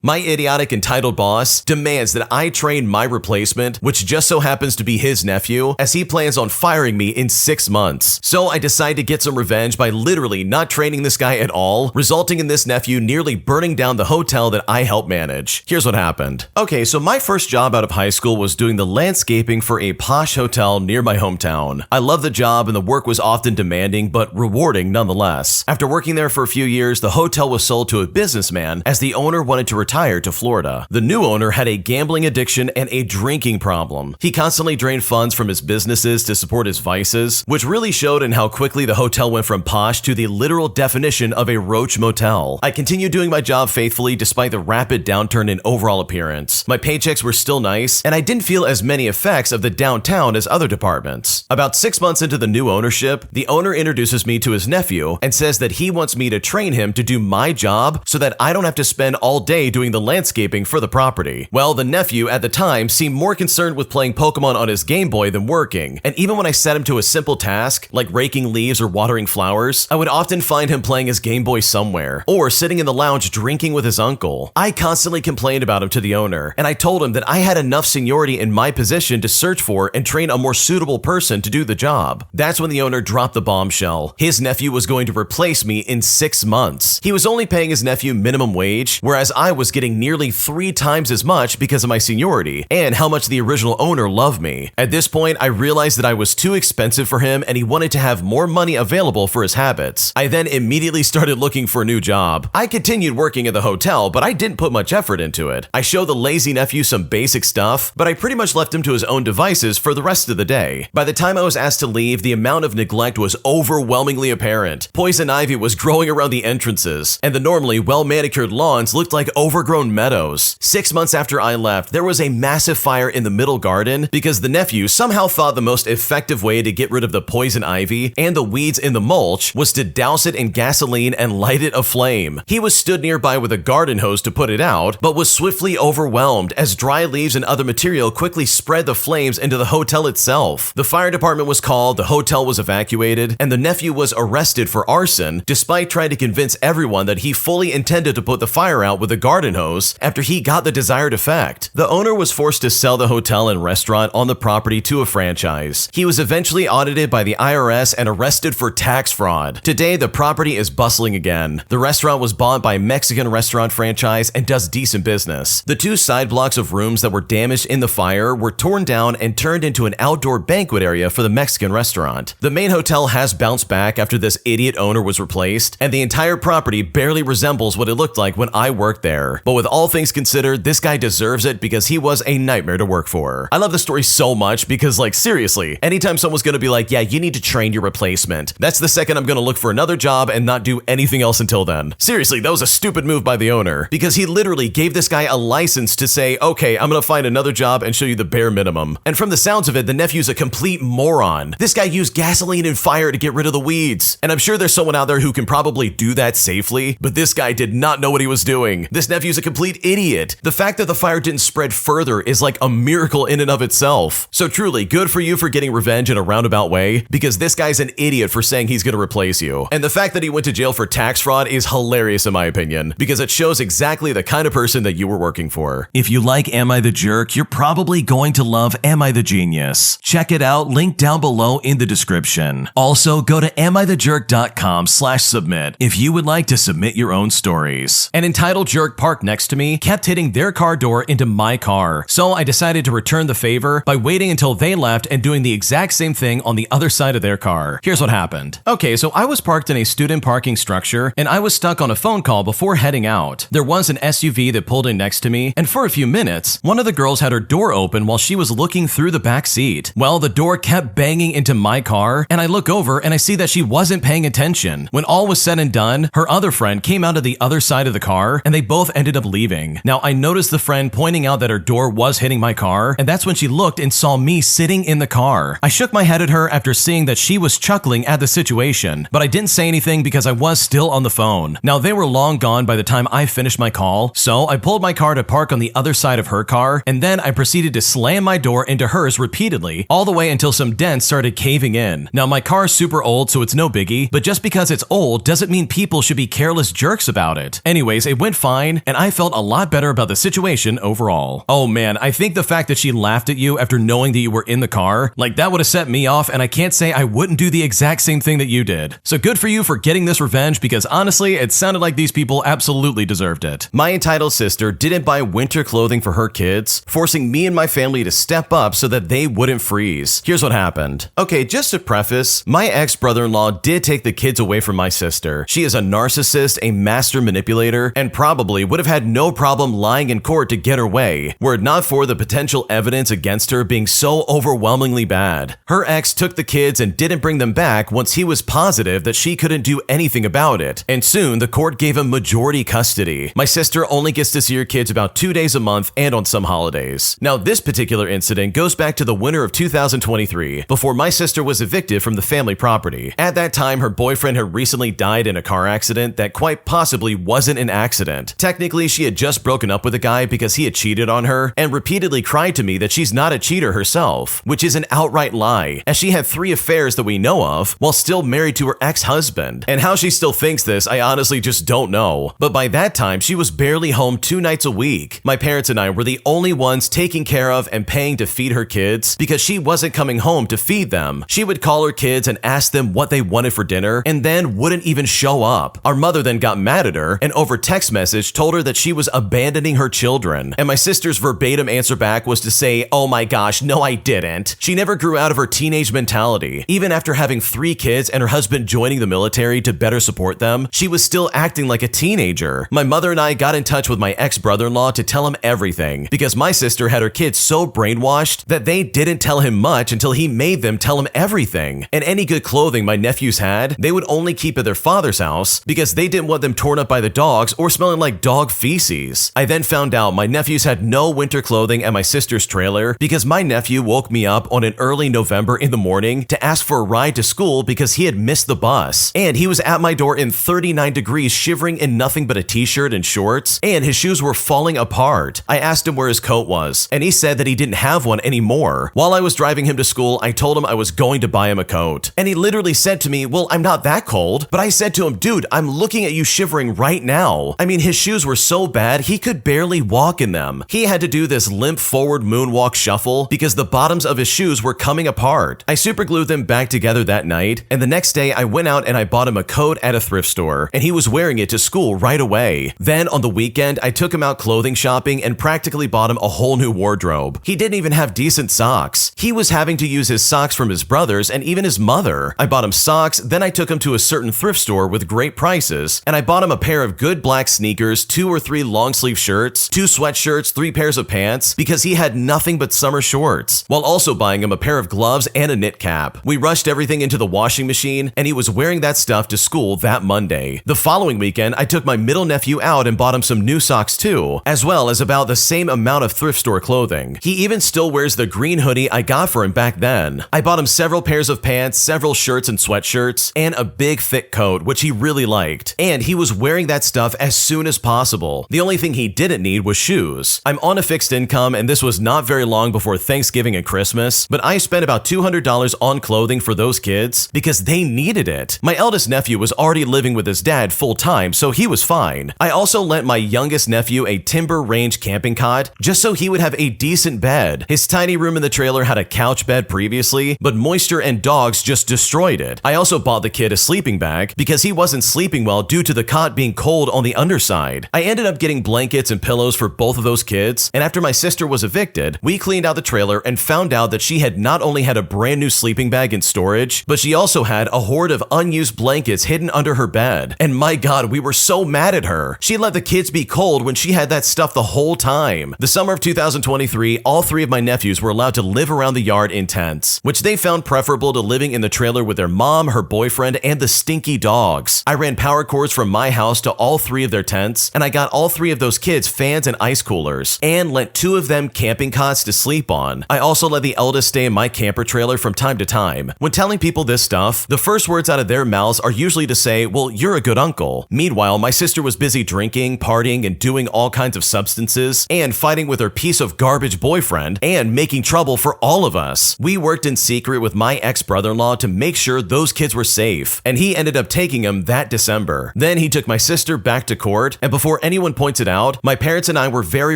My idiotic entitled boss demands that I train my replacement, which just so happens to be his nephew, as he plans on firing me in 6 months. So I decide to get some revenge by literally not training this guy at all, resulting in this nephew nearly burning down the hotel that I help manage. Here's what happened. Okay, so my first job out of high school was doing the landscaping for a posh hotel near my hometown. I loved the job and the work was often demanding but rewarding nonetheless. After working there for a few years, the hotel was sold to a businessman as the owner wanted to retire to Florida. The new owner had a gambling addiction and a drinking problem. He constantly drained funds from his businesses to support his vices, which really showed in how quickly the hotel went from posh to the literal definition of a roach motel. I continued doing my job faithfully despite the rapid downturn in overall appearance. My paychecks were still nice, and I didn't feel as many effects of the downtown as other departments. About 6 months into the new ownership, the owner introduces me to his nephew and says that he wants me to train him to do my job so that I don't have to spend all day doing the landscaping for the property. Well, the nephew at the time seemed more concerned with playing Pokemon on his Game Boy than working, and even when I set him to a simple task, like raking leaves or watering flowers, I would often find him playing his Game Boy somewhere, or sitting in the lounge drinking with his uncle. I constantly complained about him to the owner, and I told him that I had enough seniority in my position to search for and train a more suitable person to do the job. That's when the owner dropped the bombshell. His nephew was going to replace me in 6 months. He was only paying his nephew minimum wage, whereas I was getting nearly 3 times as much because of my seniority and how much the original owner loved me. At this point, I realized that I was too expensive for him and he wanted to have more money available for his habits. I then immediately started looking for a new job. I continued working at the hotel, but I didn't put much effort into it. I showed the lazy nephew some basic stuff, but I pretty much left him to his own devices for the rest of the day. By the time I was asked to leave, the amount of neglect was overwhelmingly apparent. Poison ivy was growing around the entrances, and the normally well-manicured lawns looked like overgrown meadows. 6 months after I left, there was a massive fire in the middle garden because the nephew somehow thought the most effective way to get rid of the poison ivy and the weeds in the mulch was to douse it in gasoline and light it aflame. He was stood nearby with a garden hose to put it out, but was swiftly overwhelmed as dry leaves and other material quickly spread the flames into the hotel itself. The fire department was called, the hotel was evacuated, and the nephew was arrested for arson despite trying to convince everyone that he fully intended to put the fire out with a garden hose after he got the desired effect. The owner was forced to sell the hotel and restaurant on the property to a franchise. He was eventually audited by the IRS and arrested for tax fraud. Today, the property is bustling again. The restaurant was bought by a Mexican restaurant franchise and does decent business. The 2 side blocks of rooms that were damaged in the fire were torn down and turned into an outdoor banquet area for the Mexican restaurant. The main hotel has bounced back after this idiot owner was replaced, and the entire property barely resembles what it looked like when I worked there. But with all things considered, this guy deserves it because he was a nightmare to work for. I love the story so much because, like, seriously, anytime someone's gonna be like, yeah, you need to train your replacement, that's the second I'm gonna look for another job and not do anything else until then. Seriously, that was a stupid move by the owner because he literally gave this guy a license to say, okay, I'm gonna find another job and show you the bare minimum. And from the sounds of it, the nephew's a complete moron. This guy used gasoline and fire to get rid of the weeds. And I'm sure there's someone out there who can probably do that safely, but this guy did not know what he was doing. This nephew's a complete idiot. The fact that the fire didn't spread further is like a miracle in and of itself. So truly, good for you for getting revenge in a roundabout way, because this guy's an idiot for saying he's gonna replace you. And the fact that he went to jail for tax fraud is hilarious in my opinion, because it shows exactly the kind of person that you were working for. If you like Am I the Jerk, you're probably going to love Am I the Genius. Check it out, link down below in the description. Also, go to amithejerk.com/submit if you would like to submit your own stories. An entitled jerk parked next to me kept hitting their car door into my car, so I decided to return the favor by waiting until they left and doing the exact same thing on the other side of their car. Here's what happened. Okay, so I was parked in a student parking structure and I was stuck on a phone call before heading out. There was an SUV that pulled in next to me, and for a few minutes, one of the girls had her door open while she was looking through the back seat. Well, the door kept banging into my car, and I look over and I see that she wasn't paying attention. When all was said and done, her other friend came out of the other side of the car, and they both ended up leaving. Now, I noticed the friend pointing out that her door was hitting my car, and that's when she looked and saw me sitting in the car. I shook my head at her after seeing that she was chuckling at the situation, but I didn't say anything because I was still on the phone. Now, they were long gone by the time I finished my call, so I pulled my car to park on the other side of her car, and then I proceeded to slam my door into hers repeatedly, all the way until some dents started caving in. Now, my car's super old, so it's no biggie, but just because it's old doesn't mean people should be careless jerks about it. Anyways, it went fine, and I felt a lot better about the situation overall. Oh man, I think the fact that she laughed at you after knowing that you were in the car, like that would have set me off, and I can't say I wouldn't do the exact same thing that you did. So good for you for getting this revenge, because honestly, it sounded like these people absolutely deserved it. My entitled sister didn't buy winter clothing for her kids, forcing me and my family to step up so that they wouldn't freeze. Here's what happened. Okay, just to preface, my ex-brother-in-law did take the kids away from my sister. She is a narcissist, a master manipulator, and probably would have had no problem lying in court to get her way, were it not for the potential evidence against her being so overwhelmingly bad. Her ex took the kids and didn't bring them back once he was positive that she couldn't do anything about it, and soon the court gave him majority custody. My sister only gets to see her kids about 2 days a month and on some holidays. Now, this particular incident goes back to the winter of 2023, before my sister was evicted from the family property. At that time, her boyfriend had recently died in a car accident that quite possibly wasn't an accident. Technically, she had just broken up with a guy because he had cheated on her, and repeatedly cried to me that she's not a cheater herself, which is an outright lie, as she had 3 affairs that we know of while still married to her ex-husband. And how she still thinks this, I honestly just don't know. But by that time, she was barely home 2 nights a week. My parents and I were the only ones taking care of and paying to feed her kids because she wasn't coming home to feed them. She would call her kids and ask them what they wanted for dinner and then wouldn't even show up. Our mother then got mad at her and over text message told her that she was abandoning her children. And my sister's verbatim answer back was to say, "Oh my gosh, no I didn't." She never grew out of her teenage mentality. Even after having 3 kids and her husband joining the military to better support them, she was still acting like a teenager. My mother and I got in touch with my ex-brother-in-law to tell him everything, because my sister had her kids so brainwashed that they didn't tell him much until he made them tell him everything. And any good clothing my nephews had, they would only keep at their father's house because they didn't want them torn up by the dogs or smelling like dog feces. I then found out my nephews had no winter clothing at my sister's trailer because my nephew woke me up on an early November in the morning to ask for a ride to school because he had missed the bus. And he was at my door in 39 degrees shivering in nothing but a t-shirt and shorts, and his shoes were falling apart. I asked him where his coat was, and he said that he didn't have one anymore. While I was driving him to school, I told him I was going to buy him a coat. And he literally said to me, "Well, I'm not that cold." But I said to him, "Dude, I'm looking at you shivering right now." I mean, his shoes were so bad, he could barely walk in them. He had to do this limp forward moonwalk shuffle because the bottoms of his shoes were coming apart. I superglued them back together that night, and the next day I went out and I bought him a coat at a thrift store, and he was wearing it to school right away. Then on the weekend, I took him out clothing shopping and practically bought him a whole new wardrobe. He didn't even have decent socks. He was having to use his socks from his brothers and even his mother. I bought him socks, then I took him to a certain thrift store with great prices, and I bought him a pair of good black sneakers, 2 or 3 long sleeve shirts, 2 sweatshirts, 3 pairs of pants, because he had nothing but summer shorts, while also buying him a pair of gloves and a knit cap. We rushed everything into the washing machine, and he was wearing that stuff to school that Monday. The following weekend, I took my middle nephew out and bought him some new socks too, as well as about the same amount of thrift store clothing. He even still wears the green hoodie I got for him back then. I bought him several pairs of pants, several shirts and sweatshirts, and a big thick coat, which he really liked. And he was wearing that stuff as soon as possible. The only thing he didn't need was shoes. I'm on a fixed income, and this was not very long before Thanksgiving and Christmas, but I spent about $200 on clothing for those kids because they needed it. My eldest nephew was already living with his dad full time, so he was fine. I also lent my youngest nephew a timber range camping cot just so he would have a decent bed. His tiny room in the trailer had a couch bed previously, but moisture and dogs just destroyed it. I also bought the kid a sleeping bag because he wasn't sleeping well due to the cot being cold on the underside. I ended up getting blankets and pillows for both of those kids, and after my sister was evicted, we cleaned out the trailer and found out that she had not only had a brand new sleeping bag in storage, but she also had a hoard of unused blankets hidden under her bed. And my god, we were so mad at her. She let the kids be cold when she had that stuff the whole time. The summer of 2023, all 3 of my nephews were allowed to live around the yard in tents, which they found preferable to living in the trailer with their mom, her boyfriend, and the stinky dogs. I ran power cords from my house to all 3 of their tents, and I got all 3 of those kids fans and ice coolers, and lent 2 of them camping cots to sleep on. I also let the eldest stay in my camper trailer from time to time. When telling people this stuff, the first words out of their mouths are usually to say, "Well, you're a good uncle." Meanwhile, my sister was busy drinking, partying, and doing all kinds of substances, and fighting with her piece of garbage boyfriend, and making trouble for all of us. We worked in secret with my ex-brother-in-law to make sure those kids were safe, and he ended up taking them that December. Then he took my sister back to court, and before Before anyone points it out, my parents and I were very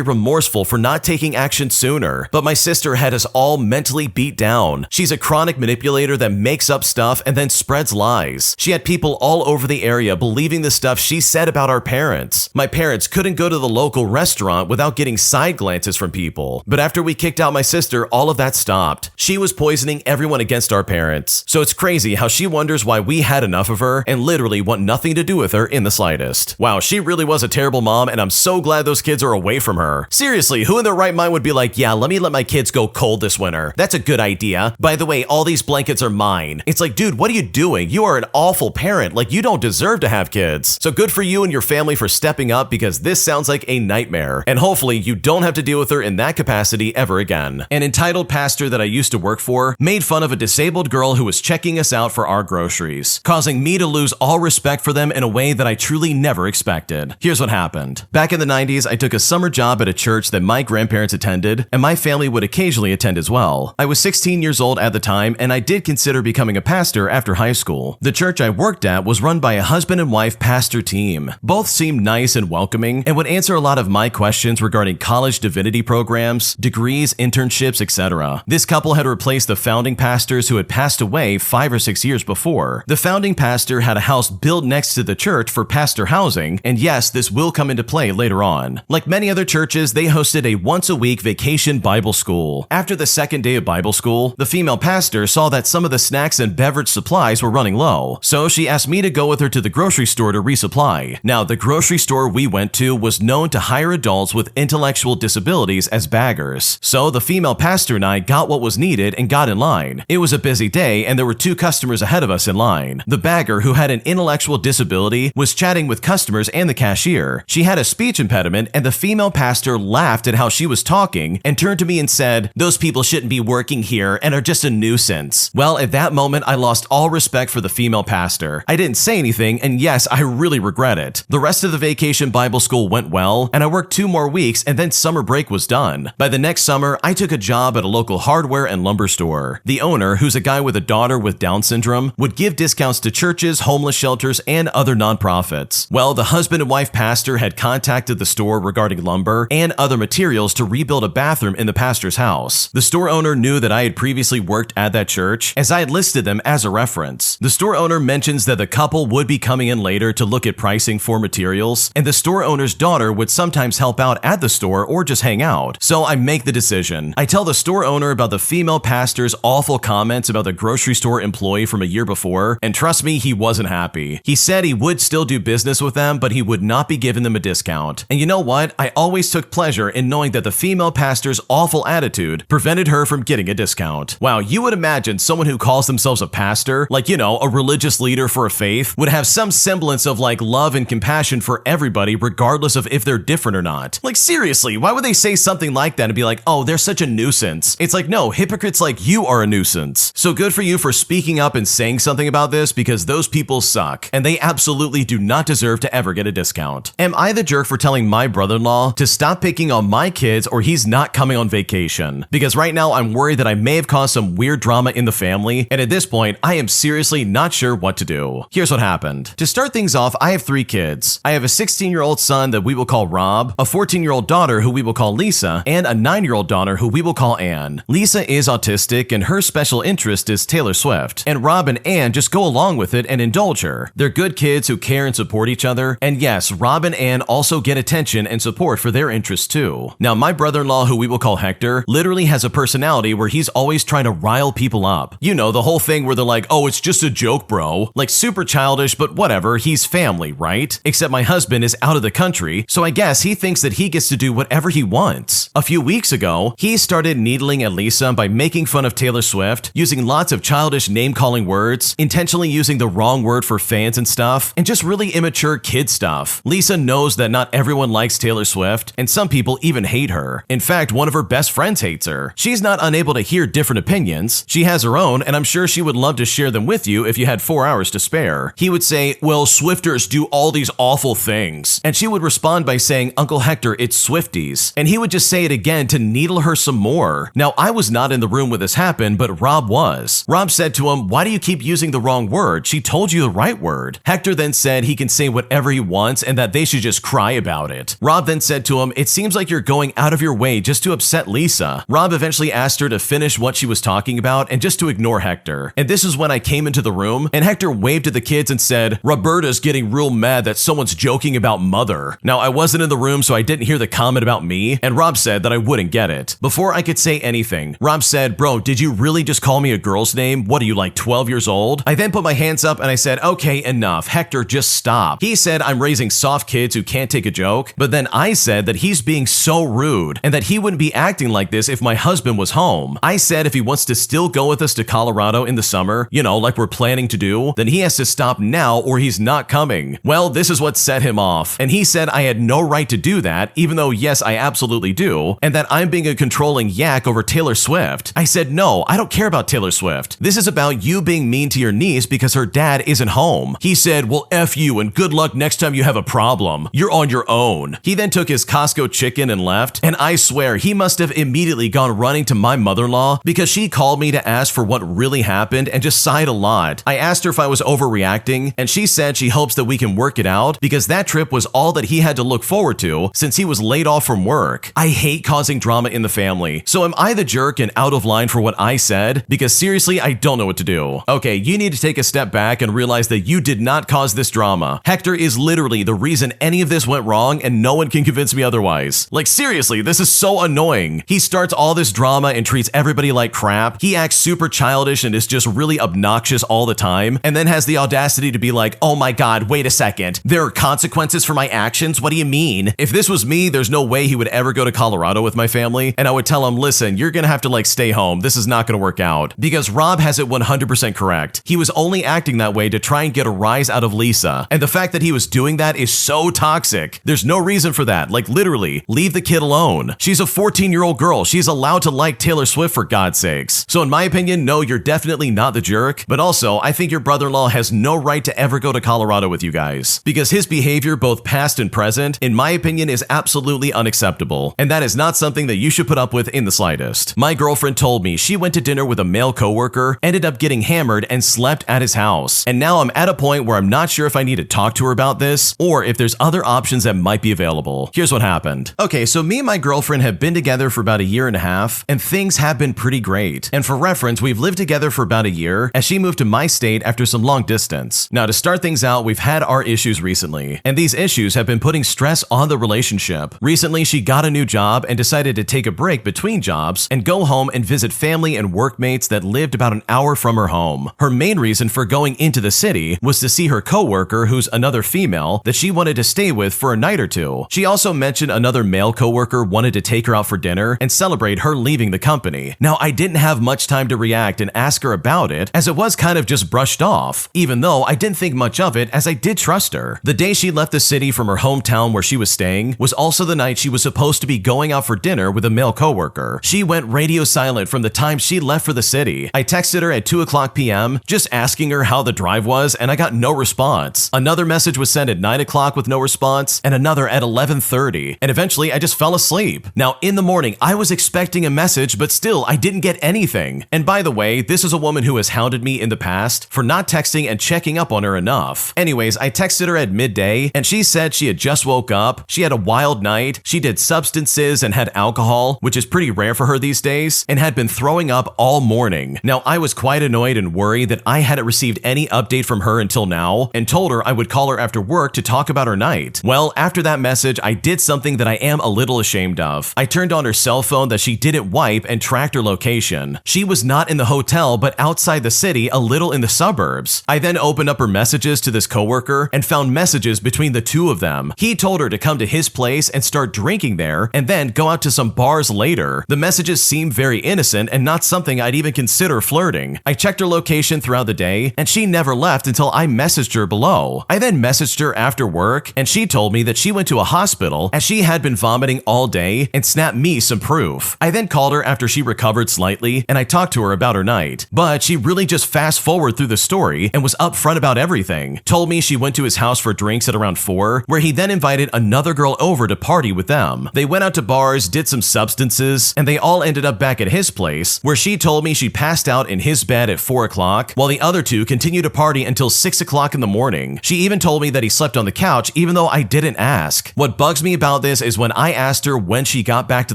remorseful for not taking action sooner, but my sister had us all mentally beat down. She's a chronic manipulator that makes up stuff and then spreads lies. She had people all over the area believing the stuff she said about our parents. My parents couldn't go to the local restaurant without getting side glances from people. But after we kicked out my sister, all of that stopped. She was poisoning everyone against our parents. So it's crazy how she wonders why we had enough of her and literally want nothing to do with her in the slightest. Wow, she really was a terrible mom, and I'm so glad those kids are away from her. Seriously, who in their right mind would be like, yeah, let me let my kids go cold this winter? That's a good idea. By the way, all these blankets are mine. It's like, dude, what are you doing? You are an awful parent. Like, you don't deserve to have kids. So good for you and your family for stepping up, because this sounds like a nightmare. And hopefully you don't have to deal with her in that capacity ever again. An entitled pastor that I used to work for made fun of a disabled girl who was checking us out for our groceries, causing me to lose all respect for them in a way that I truly never expected. Here's what happened. Back in the 90s, I took a summer job at a church that my grandparents attended, and my family would occasionally attend as well. I was 16 years old at the time, and I did consider becoming a pastor after high school. The church I worked at was run by a husband and wife pastor team. Both seemed nice and welcoming and would answer a lot of my questions regarding college divinity programs, degrees, internships, etc. This couple had replaced the founding pastors who had passed away 5 or 6 years before. The founding pastor had a house built next to the church for pastor housing, and yes, this will come into play later on. Like many other churches, they hosted a once-a-week vacation Bible school. After the second day of Bible school, the female pastor saw that some of the snacks and beverage supplies were running low, so she asked me to go with her to the grocery store to resupply. Now, the grocery store we went to was known to hire adults with intellectual disabilities as baggers, so the female pastor and I got what was needed and got in line. It was a busy day, and there were 2 customers ahead of us in line. The bagger, who had an intellectual disability, was chatting with customers and the cashier. She had a speech impediment, and the female pastor laughed at how she was talking and turned to me and said, "Those people shouldn't be working here and are just a nuisance." Well, at that moment, I lost all respect for the female pastor. I didn't say anything, and yes, I really regret it. The rest of the vacation Bible school went well, and I worked 2 more weeks, and then summer break was done. By the next summer, I took a job at a local hardware and lumber store. The owner, who's a guy with a daughter with Down syndrome, would give discounts to churches, homeless shelters, and other nonprofits. Well, the husband and wife pastor had contacted the store regarding lumber and other materials to rebuild a bathroom in the pastor's house. The store owner knew that I had previously worked at that church, as I had listed them as a reference. The store owner mentions that the couple would be coming in later to look at pricing for materials, and the store owner's daughter would sometimes help out at the store or just hang out. So I make the decision. I tell the store owner about the female pastor's awful comments about the grocery store employee from a year before, and trust me, he wasn't happy. He said he would still do business with them, but he would not be giving them a discount. And you know what? I always took pleasure in knowing that the female pastor's awful attitude prevented her from getting a discount. Wow, you would imagine someone who calls themselves a pastor, like, you know, a religious leader for a faith, would have some semblance of like love and compassion for everybody regardless of if they're different or not. Like, seriously, why would they say something like that and be like, oh, they're such a nuisance? It's like, no, hypocrites like you are a nuisance. So good for you for speaking up and saying something about this, because those people suck, and they absolutely do not deserve to ever get a discount. Am I the jerk for telling my brother-in-law to stop picking on my kids or he's not coming on vacation? Because right now I'm worried that I may have caused some weird drama in the family, and at this point, I am seriously not sure what to do. Here's what happened. To start things off, I have 3 kids. I have a 16-year-old son that we will call Rob, a 14-year-old daughter who we will call Lisa, and a 9-year-old daughter who we will call Anne. Lisa is autistic, and her special interest is Taylor Swift, and Rob and Anne just go along with it and indulge her. They're good kids who care and support each other, and yes, Rob and Anne also get attention and support for their interests too. Now, my brother-in-law, who we will call Hector, literally has a personality where he's always trying to rile people up. You know, the whole thing where they're like, oh, it's just a joke, bro. Like, super childish, but whatever, he's family, right? Except my husband is out of the country, so I guess he thinks that he gets to do whatever he wants. A few weeks ago, he started needling at Lisa by making fun of Taylor Swift, using lots of childish name-calling words, intentionally using the wrong word for fans and stuff, and just really immature kid stuff. Lisa knows that not everyone likes Taylor Swift, and some people even hate her. In fact, one of her best friends hates her. She's not unable to hear different opinions. She has her own, and I'm sure she would love to share them with you if you had 4 hours to spare. He would say, well, Swifters do all these awful things. And she would respond by saying, Uncle Hector, it's Swifties. And he would just say it again to needle her some more. Now, I was not in the room when this happened, but Rob was. Rob said to him, why do you keep using the wrong word? She told you the right word. Hector then said he can say whatever he wants and that they should should just cry about it. Rob then said to him, "It seems like you're going out of your way just to upset Lisa." Rob eventually asked her to finish what she was talking about and just to ignore Hector. And this is when I came into the room and Hector waved at the kids and said, "Roberta's getting real mad that someone's joking about mother." Now, I wasn't in the room, so I didn't hear the comment about me, and Rob said that I wouldn't get it. Before I could say anything, Rob said, "Bro, did you really just call me a girl's name? What are you, like 12 years old?" I then put my hands up and I said, "Okay, enough. Hector, just stop." He said I'm raising soft kids who can't take a joke, but then I said that he's being so rude and that he wouldn't be acting like this if my husband was home. I said if he wants to still go with us to Colorado in the summer, like we're planning to do, then he has to stop now or he's not coming. Well, this is what set him off, and he said I had no right to do that, even though yes, I absolutely do, and that I'm being a controlling yak over Taylor Swift. I said, "No, I don't care about Taylor Swift. This is about you being mean to your niece because her dad isn't home." He said, "Well, F you and good luck next time you have a problem. You're on your own." He then took his Costco chicken and left, and I swear he must have immediately gone running to my mother-in-law because she called me to ask for what really happened and just sighed a lot. I asked her if I was overreacting, and she said she hopes that we can work it out because that trip was all that he had to look forward to since he was laid off from work. I hate causing drama in the family, so am I the jerk and out of line for what I said? Because seriously, I don't know what to do. Okay, you need to take a step back and realize that you did not cause this drama. Hector is literally the reason any of this went wrong, and no one can convince me otherwise. Like seriously, this is so annoying. He starts all this drama and treats everybody like crap. He acts super childish and is just really obnoxious all the time, and then has the audacity to be like, "Oh my god, wait a second. There are consequences for my actions? What do you mean?" If this was me, there's no way he would ever go to Colorado with my family, and I would tell him, "Listen, you're gonna have to stay home. This is not gonna work out." Because Rob has it 100% correct. He was only acting that way to try and get a rise out of Lisa, and the fact that he was doing that is so toxic. There's no reason for that. Literally, leave the kid alone. She's a 14-year-old girl. She's allowed to like Taylor Swift for God's sakes. So in my opinion, no, you're definitely not the jerk, but also I think your brother-in-law has no right to ever go to Colorado with you guys, because his behavior, both past and present, in my opinion, is absolutely unacceptable, and that is not something that you should put up with in the slightest. My girlfriend told me she went to dinner with a male coworker, ended up getting hammered, and slept at his house, and now I'm at a point where I'm not sure if I need to talk to her about this, or if there's other options that might be available. Here's what happened. Okay, so me and my girlfriend have been together for about a year and a half, and things have been pretty great. And for reference, we've lived together for about a year, as she moved to my state after some long distance. Now, to start things out, we've had our issues recently, and these issues have been putting stress on the relationship. Recently, she got a new job and decided to take a break between jobs and go home and visit family and workmates that lived about an hour from her home. Her main reason for going into the city was to see her coworker, who's another female, that she wanted to stay with for a night or two. She also mentioned another male coworker wanted to take her out for dinner and celebrate her leaving the company. Now, I didn't have much time to react and ask her about it, as it was kind of just brushed off, even though I didn't think much of it as I did trust her. The day she left the city from her hometown where she was staying was also the night she was supposed to be going out for dinner with a male coworker. She went radio silent from the time she left for the city. I texted her at 2:00 p.m. just asking her how the drive was, and I got no response. Another message was sent at 9 o'clock with no response, and another at 11:30, and eventually I just fell asleep. Now, in the morning, I was expecting a message, but still, I didn't get anything. And by the way, this is a woman who has hounded me in the past for not texting and checking up on her enough. Anyways, I texted her at midday, and she said she had just woke up, she had a wild night, she did substances and had alcohol, which is pretty rare for her these days, and had been throwing up all morning. Now, I was quite annoyed and worried that I hadn't received any update from her until now, and told her I would call her after work to talk about her night. Well, after that message, I did something that I am a little ashamed of. I turned on her cell phone that she didn't wipe and tracked her location. She was not in the hotel, but outside the city, a little in the suburbs. I then opened up her messages to this coworker and found messages between the two of them. He told her to come to his place and start drinking there, and then go out to some bars later. The messages seemed very innocent and not something I'd even consider flirting. I checked her location throughout the day, and she never left until I messaged her below. I then messaged her after work, and she told me that she went to a hospital as she had been vomiting all day, and snapped me some proof. I then called her after she recovered slightly, and I talked to her about her night, but she really just fast forward through the story and was upfront about everything. Told me she went to his house for drinks at around 4, where he then invited another girl over to party with them. They went out to bars, did some substances, and they all ended up back at his place, where she told me she passed out in his bed at 4 o'clock, while the other two continued to party until 6 o'clock in the morning. She even told me that he slept on the couch even even though I didn't ask. What bugs me about this is when I asked her when she got back to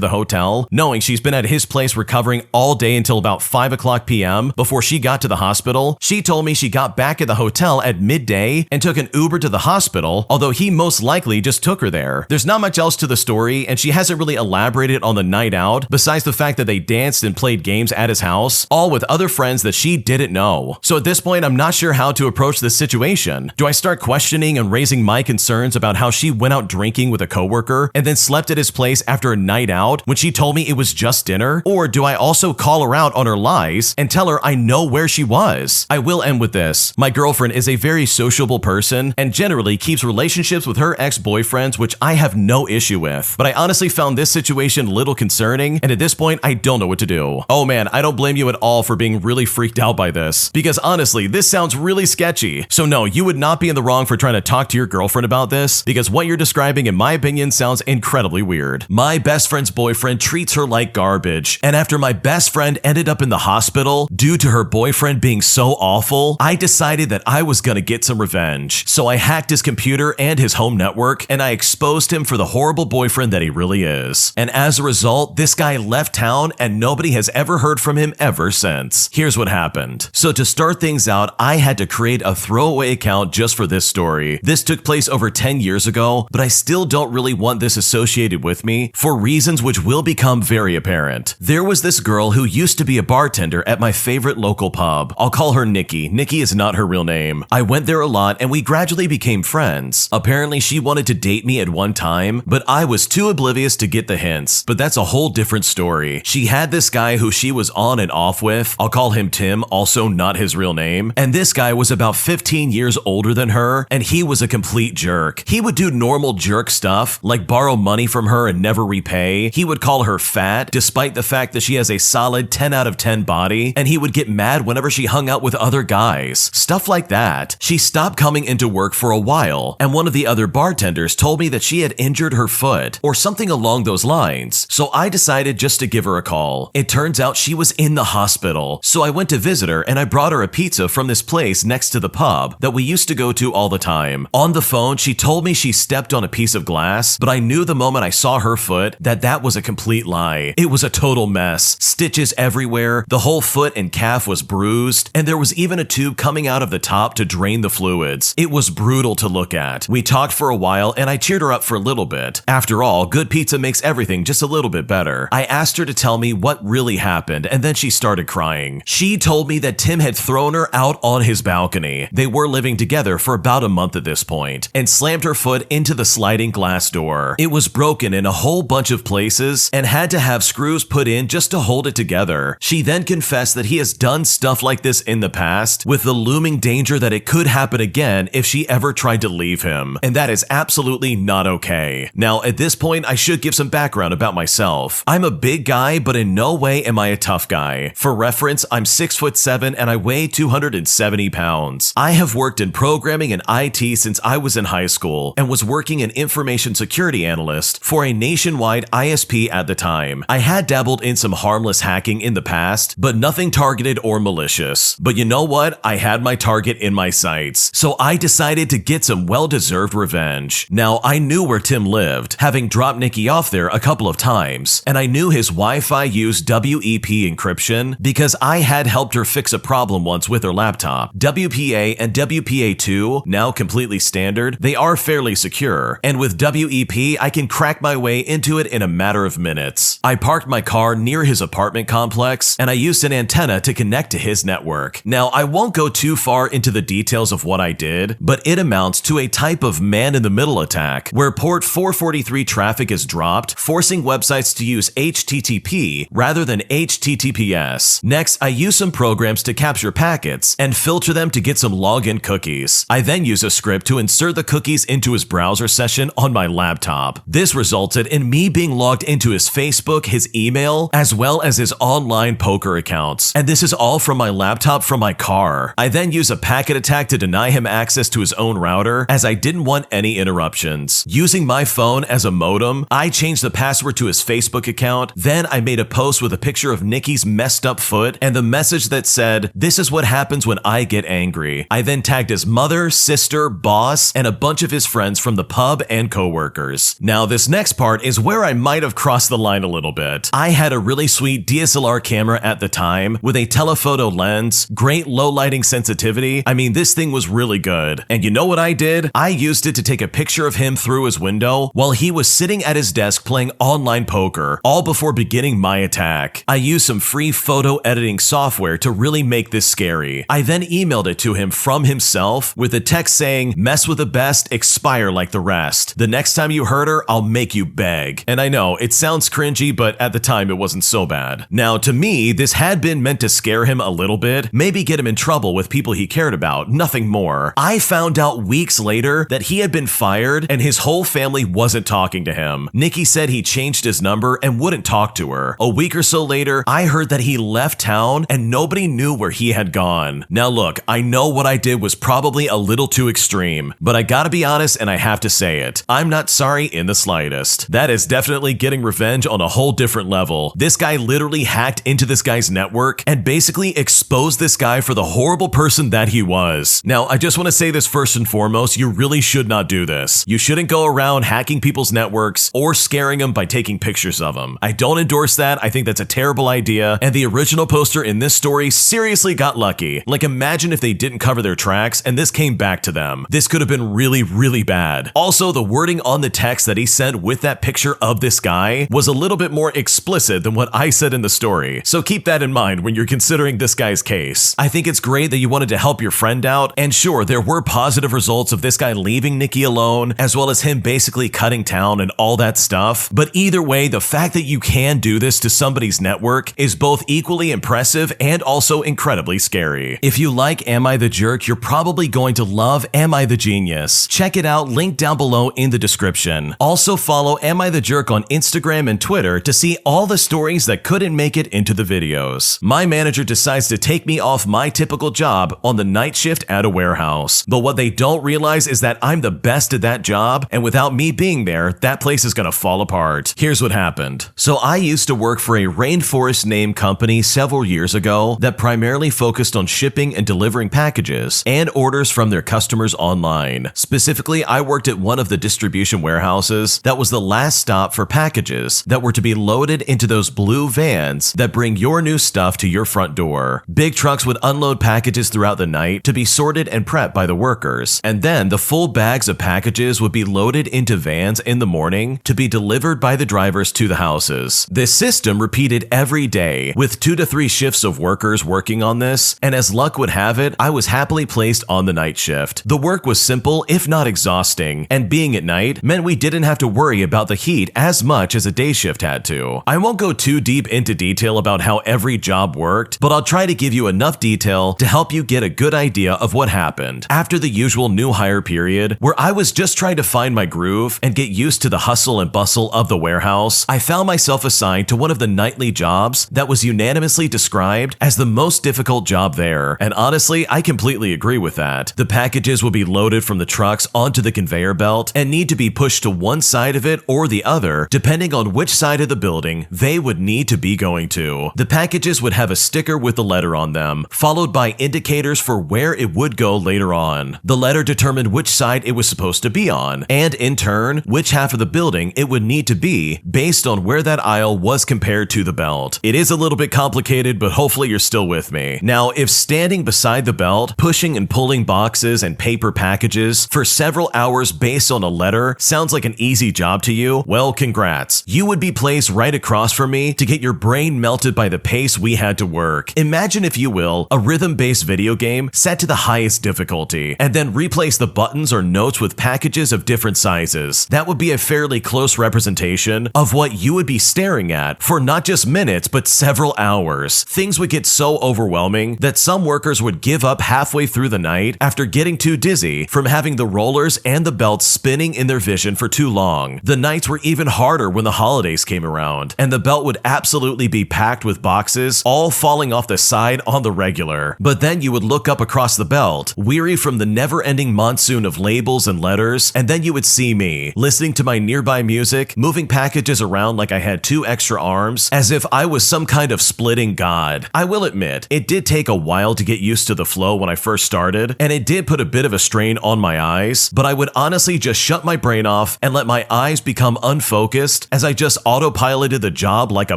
the hotel, knowing she's been at his place recovering all day until about 5 o'clock p.m. before she got to the hospital, she told me she got back at the hotel at midday and took an Uber to the hospital, although he most likely just took her there. There's not much else to the story, and she hasn't really elaborated on the night out, besides the fact that they danced and played games at his house, all with other friends that she didn't know. So at this point, I'm not sure how to approach this situation. Do I start questioning and raising my concerns about how she went out drinking with a coworker and then slept at his place after a night out when she told me it was just dinner? Or do I also call her out on her lies and tell her I know where she was? I will end with this. My girlfriend is a very sociable person and generally keeps relationships with her ex-boyfriends, which I have no issue with. But I honestly found this situation a little concerning, and at this point, I don't know what to do. Oh man, I don't blame you at all for being really freaked out by this, because honestly, this sounds really sketchy. So no, you would not be in the wrong for trying to talk to your girlfriend about this, because what you're describing, in my opinion, sounds incredibly weird. My best friend's boyfriend treats her like garbage, and after my best friend ended up in the hospital due to her boyfriend being so awful, I decided that I was gonna get some revenge. So I hacked his computer and his home network, and I exposed him for the horrible boyfriend that he really is. And as a result, this guy left town and nobody has ever heard from him ever since. Here's what happened. So to start things out, I had to create a throwaway account just for this story. This took place over 10 years ago, but I still don't really want this associated with me for reasons which will become very apparent. There was this girl who used to be a bartender at my favorite local pub. I'll call her Nikki. Nikki is not her real name. I went there a lot and we gradually became friends. Apparently she wanted to date me at one time, but I was too oblivious to get the hints. But that's a whole different story. She had this guy who she was on and off with. I'll call him Tim, also not his real name. And this guy was about 15 years older than her, and he was a complete jerk. He would do normal jerk stuff, like borrow money from her and never repay. He would call her fat, despite the fact that she has a solid 10 out of 10 body, and he would get mad whenever she hung out with other guys. Stuff like that. She stopped coming into work for a while, and one of the other bartenders told me that she had injured her foot, or something along those lines. So I decided just to give her a call. It turns out she was in the hospital, so I went to visit her and I brought her a pizza from this place next to the pub that we used to go to all the time. On the phone, she told me she stepped on a piece of glass, but I knew the moment I saw her foot that that was a complete lie. It was a total mess. Stitches everywhere, the whole foot and calf was bruised, and there was even a tube coming out of the top to drain the fluids. It was brutal to look at. We talked for a while and I cheered her up for a little bit. After all, good pizza makes everything just a little bit better. I asked her to tell me what really happened, and then she started crying. She told me that Tim had thrown her out on his balcony. They were living together for about a month at this point, and slammed her foot into the sliding glass door. It was broken in a whole bunch of places and had to have screws put in just to hold it together. She then confessed that he has done stuff like this in the past, with the looming danger that it could happen again if she ever tried to leave him, and that is absolutely not okay. Now, at this point, I should give some background about myself. I'm a big guy, but in no way am I a tough guy. For reference, I'm 6'7" and I weigh 270 pounds. I have worked in programming and IT since I was in high school and was working an information security analyst for a nationwide ISP at the time. I had dabbled in some harmless hacking in the past, but nothing targeted or malicious. But you know what? I had my target in my sights, so I decided to get some well-deserved revenge. Now, I knew where Tim lived, having dropped Nikki off there a couple of times, and I knew his Wi-Fi used WEP encryption because I had helped her fix a problem once with her laptop. WPA and WPA2, now completely standard, they are fairly secure, and with WEP, I can crack my way into it in a matter of minutes. I parked my car near his apartment complex, and I used an antenna to connect to his network. Now, I won't go too far into the details of what I did, but it amounts to a type of man-in-the-middle attack, where port 443 traffic is dropped, forcing websites to use HTTP rather than HTTPS. Next, I use some programs to capture packets and filter them to get some login cookies. I then use a script to insert the cookies into his browser session on my laptop. This resulted in me being logged into his Facebook, his email, as well as his online poker accounts. And this is all from my laptop from my car. I then use a packet attack to deny him access to his own router, as I didn't want any interruptions. Using my phone as a modem, I changed the password to his Facebook account. Then I made a post with a picture of Nikki's messed up foot and the message that said, "This is what happens when I get angry." I then tagged his mother, sister, boss, and a bunch bunch of his friends from the pub and coworkers. Now, this next part is where I might have crossed the line a little bit. I had a really sweet DSLR camera at the time with a telephoto lens, great low lighting sensitivity. I mean, this thing was really good. And you know what I did? I used it to take a picture of him through his window while he was sitting at his desk playing online poker, all before beginning my attack. I used some free photo editing software to really make this scary. I then emailed it to him from himself with a text saying, "Mess with the best, expire like the rest. The next time you hurt her, I'll make you beg." And I know, it sounds cringy, but at the time it wasn't so bad. Now, to me, this had been meant to scare him a little bit, maybe get him in trouble with people he cared about, nothing more. I found out weeks later that he had been fired and his whole family wasn't talking to him. Nikki said he changed his number and wouldn't talk to her. A week or so later, I heard that he left town and nobody knew where he had gone. Now look, I know what I did was probably a little too extreme, but I gotta be honest and I have to say it. I'm not sorry in the slightest. That is definitely getting revenge on a whole different level. This guy literally hacked into this guy's network and basically exposed this guy for the horrible person that he was. Now, I just want to say this first and foremost, you really should not do this. You shouldn't go around hacking people's networks or scaring them by taking pictures of them. I don't endorse that. I think that's a terrible idea, and the original poster in this story seriously got lucky. Like, imagine if they didn't cover their tracks and this came back to them. This could have been really, really bad. Also, the wording on the text that he sent with that picture of this guy was a little bit more explicit than what I said in the story, so keep that in mind when you're considering this guy's case. I think it's great that you wanted to help your friend out, and sure, there were positive results of this guy leaving Nikki alone, as well as him basically cutting town and all that stuff, but either way, the fact that you can do this to somebody's network is both equally impressive and also incredibly scary. If you like Am I the Jerk, you're probably going to love Am I the Genius. Check it out, linked down below in the description. Also follow Am I the Jerk on Instagram and Twitter to see all the stories that couldn't make it into the videos. My manager decides to take me off my typical job on the night shift at a warehouse. But what they don't realize is that I'm the best at that job, and without me being there, that place is gonna fall apart. Here's what happened. So I used to work for a rainforest name company several years ago that primarily focused on shipping and delivering packages and orders from their customers online. Specifically, I worked at one of the distribution warehouses that was the last stop for packages that were to be loaded into those blue vans that bring your new stuff to your front door. Big trucks would unload packages throughout the night to be sorted and prepped by the workers, and then the full bags of packages would be loaded into vans in the morning to be delivered by the drivers to the houses. This system repeated every day, with 2 to 3 shifts of workers working on this, and as luck would have it, I was happily placed on the night shift. The work was simple, if not exhausting, and being at night meant we didn't have to worry about the heat as much as a day shift had to. I won't go too deep into detail about how every job worked, but I'll try to give you enough detail to help you get a good idea of what happened after the usual new hire period, where I was just trying to find my groove and get used to the hustle and bustle of the warehouse. I found myself assigned to one of the nightly jobs that was unanimously described as the most difficult job there, and honestly, I completely agree with that. The packages will be loaded from the trucks onto the conveyor belt and need to be pushed to one side of it or the other, depending on which side of the building they would need to be going to. The packages would have a sticker with the letter on them, followed by indicators for where it would go later on. The letter determined which side it was supposed to be on, and in turn, which half of the building it would need to be based on where that aisle was compared to the belt. It is a little bit complicated, but hopefully you're still with me. Now, if standing beside the belt, pushing and pulling boxes and paper packages for several hours based on a letter sounds like an easy job to you, well, congrats. You would be placed right across from me to get your brain melted by the pace we had to work. Imagine, if you will, a rhythm-based video game set to the highest difficulty, and then replace the buttons or notes with packages of different sizes. That would be a fairly close representation of what you would be staring at for not just minutes, but several hours. Things would get so overwhelming that some workers would give up halfway through the night after getting too dizzy from having the rollers and the belts spinning in their vision for too long. The nights were even harder when the holidays came around, and the belt would absolutely be packed with boxes, all falling off the side on the regular. But then you would look up across the belt, weary from the never-ending monsoon of labels and letters, and then you would see me, listening to my nearby music, moving packages around like I had 2 extra arms, as if I was some kind of splitting god. I will admit, it did take a while to get used to the flow when I first started, and it did put a bit of a strain on my advice, but I would honestly just shut my brain off and let my eyes become unfocused as I just autopiloted the job like a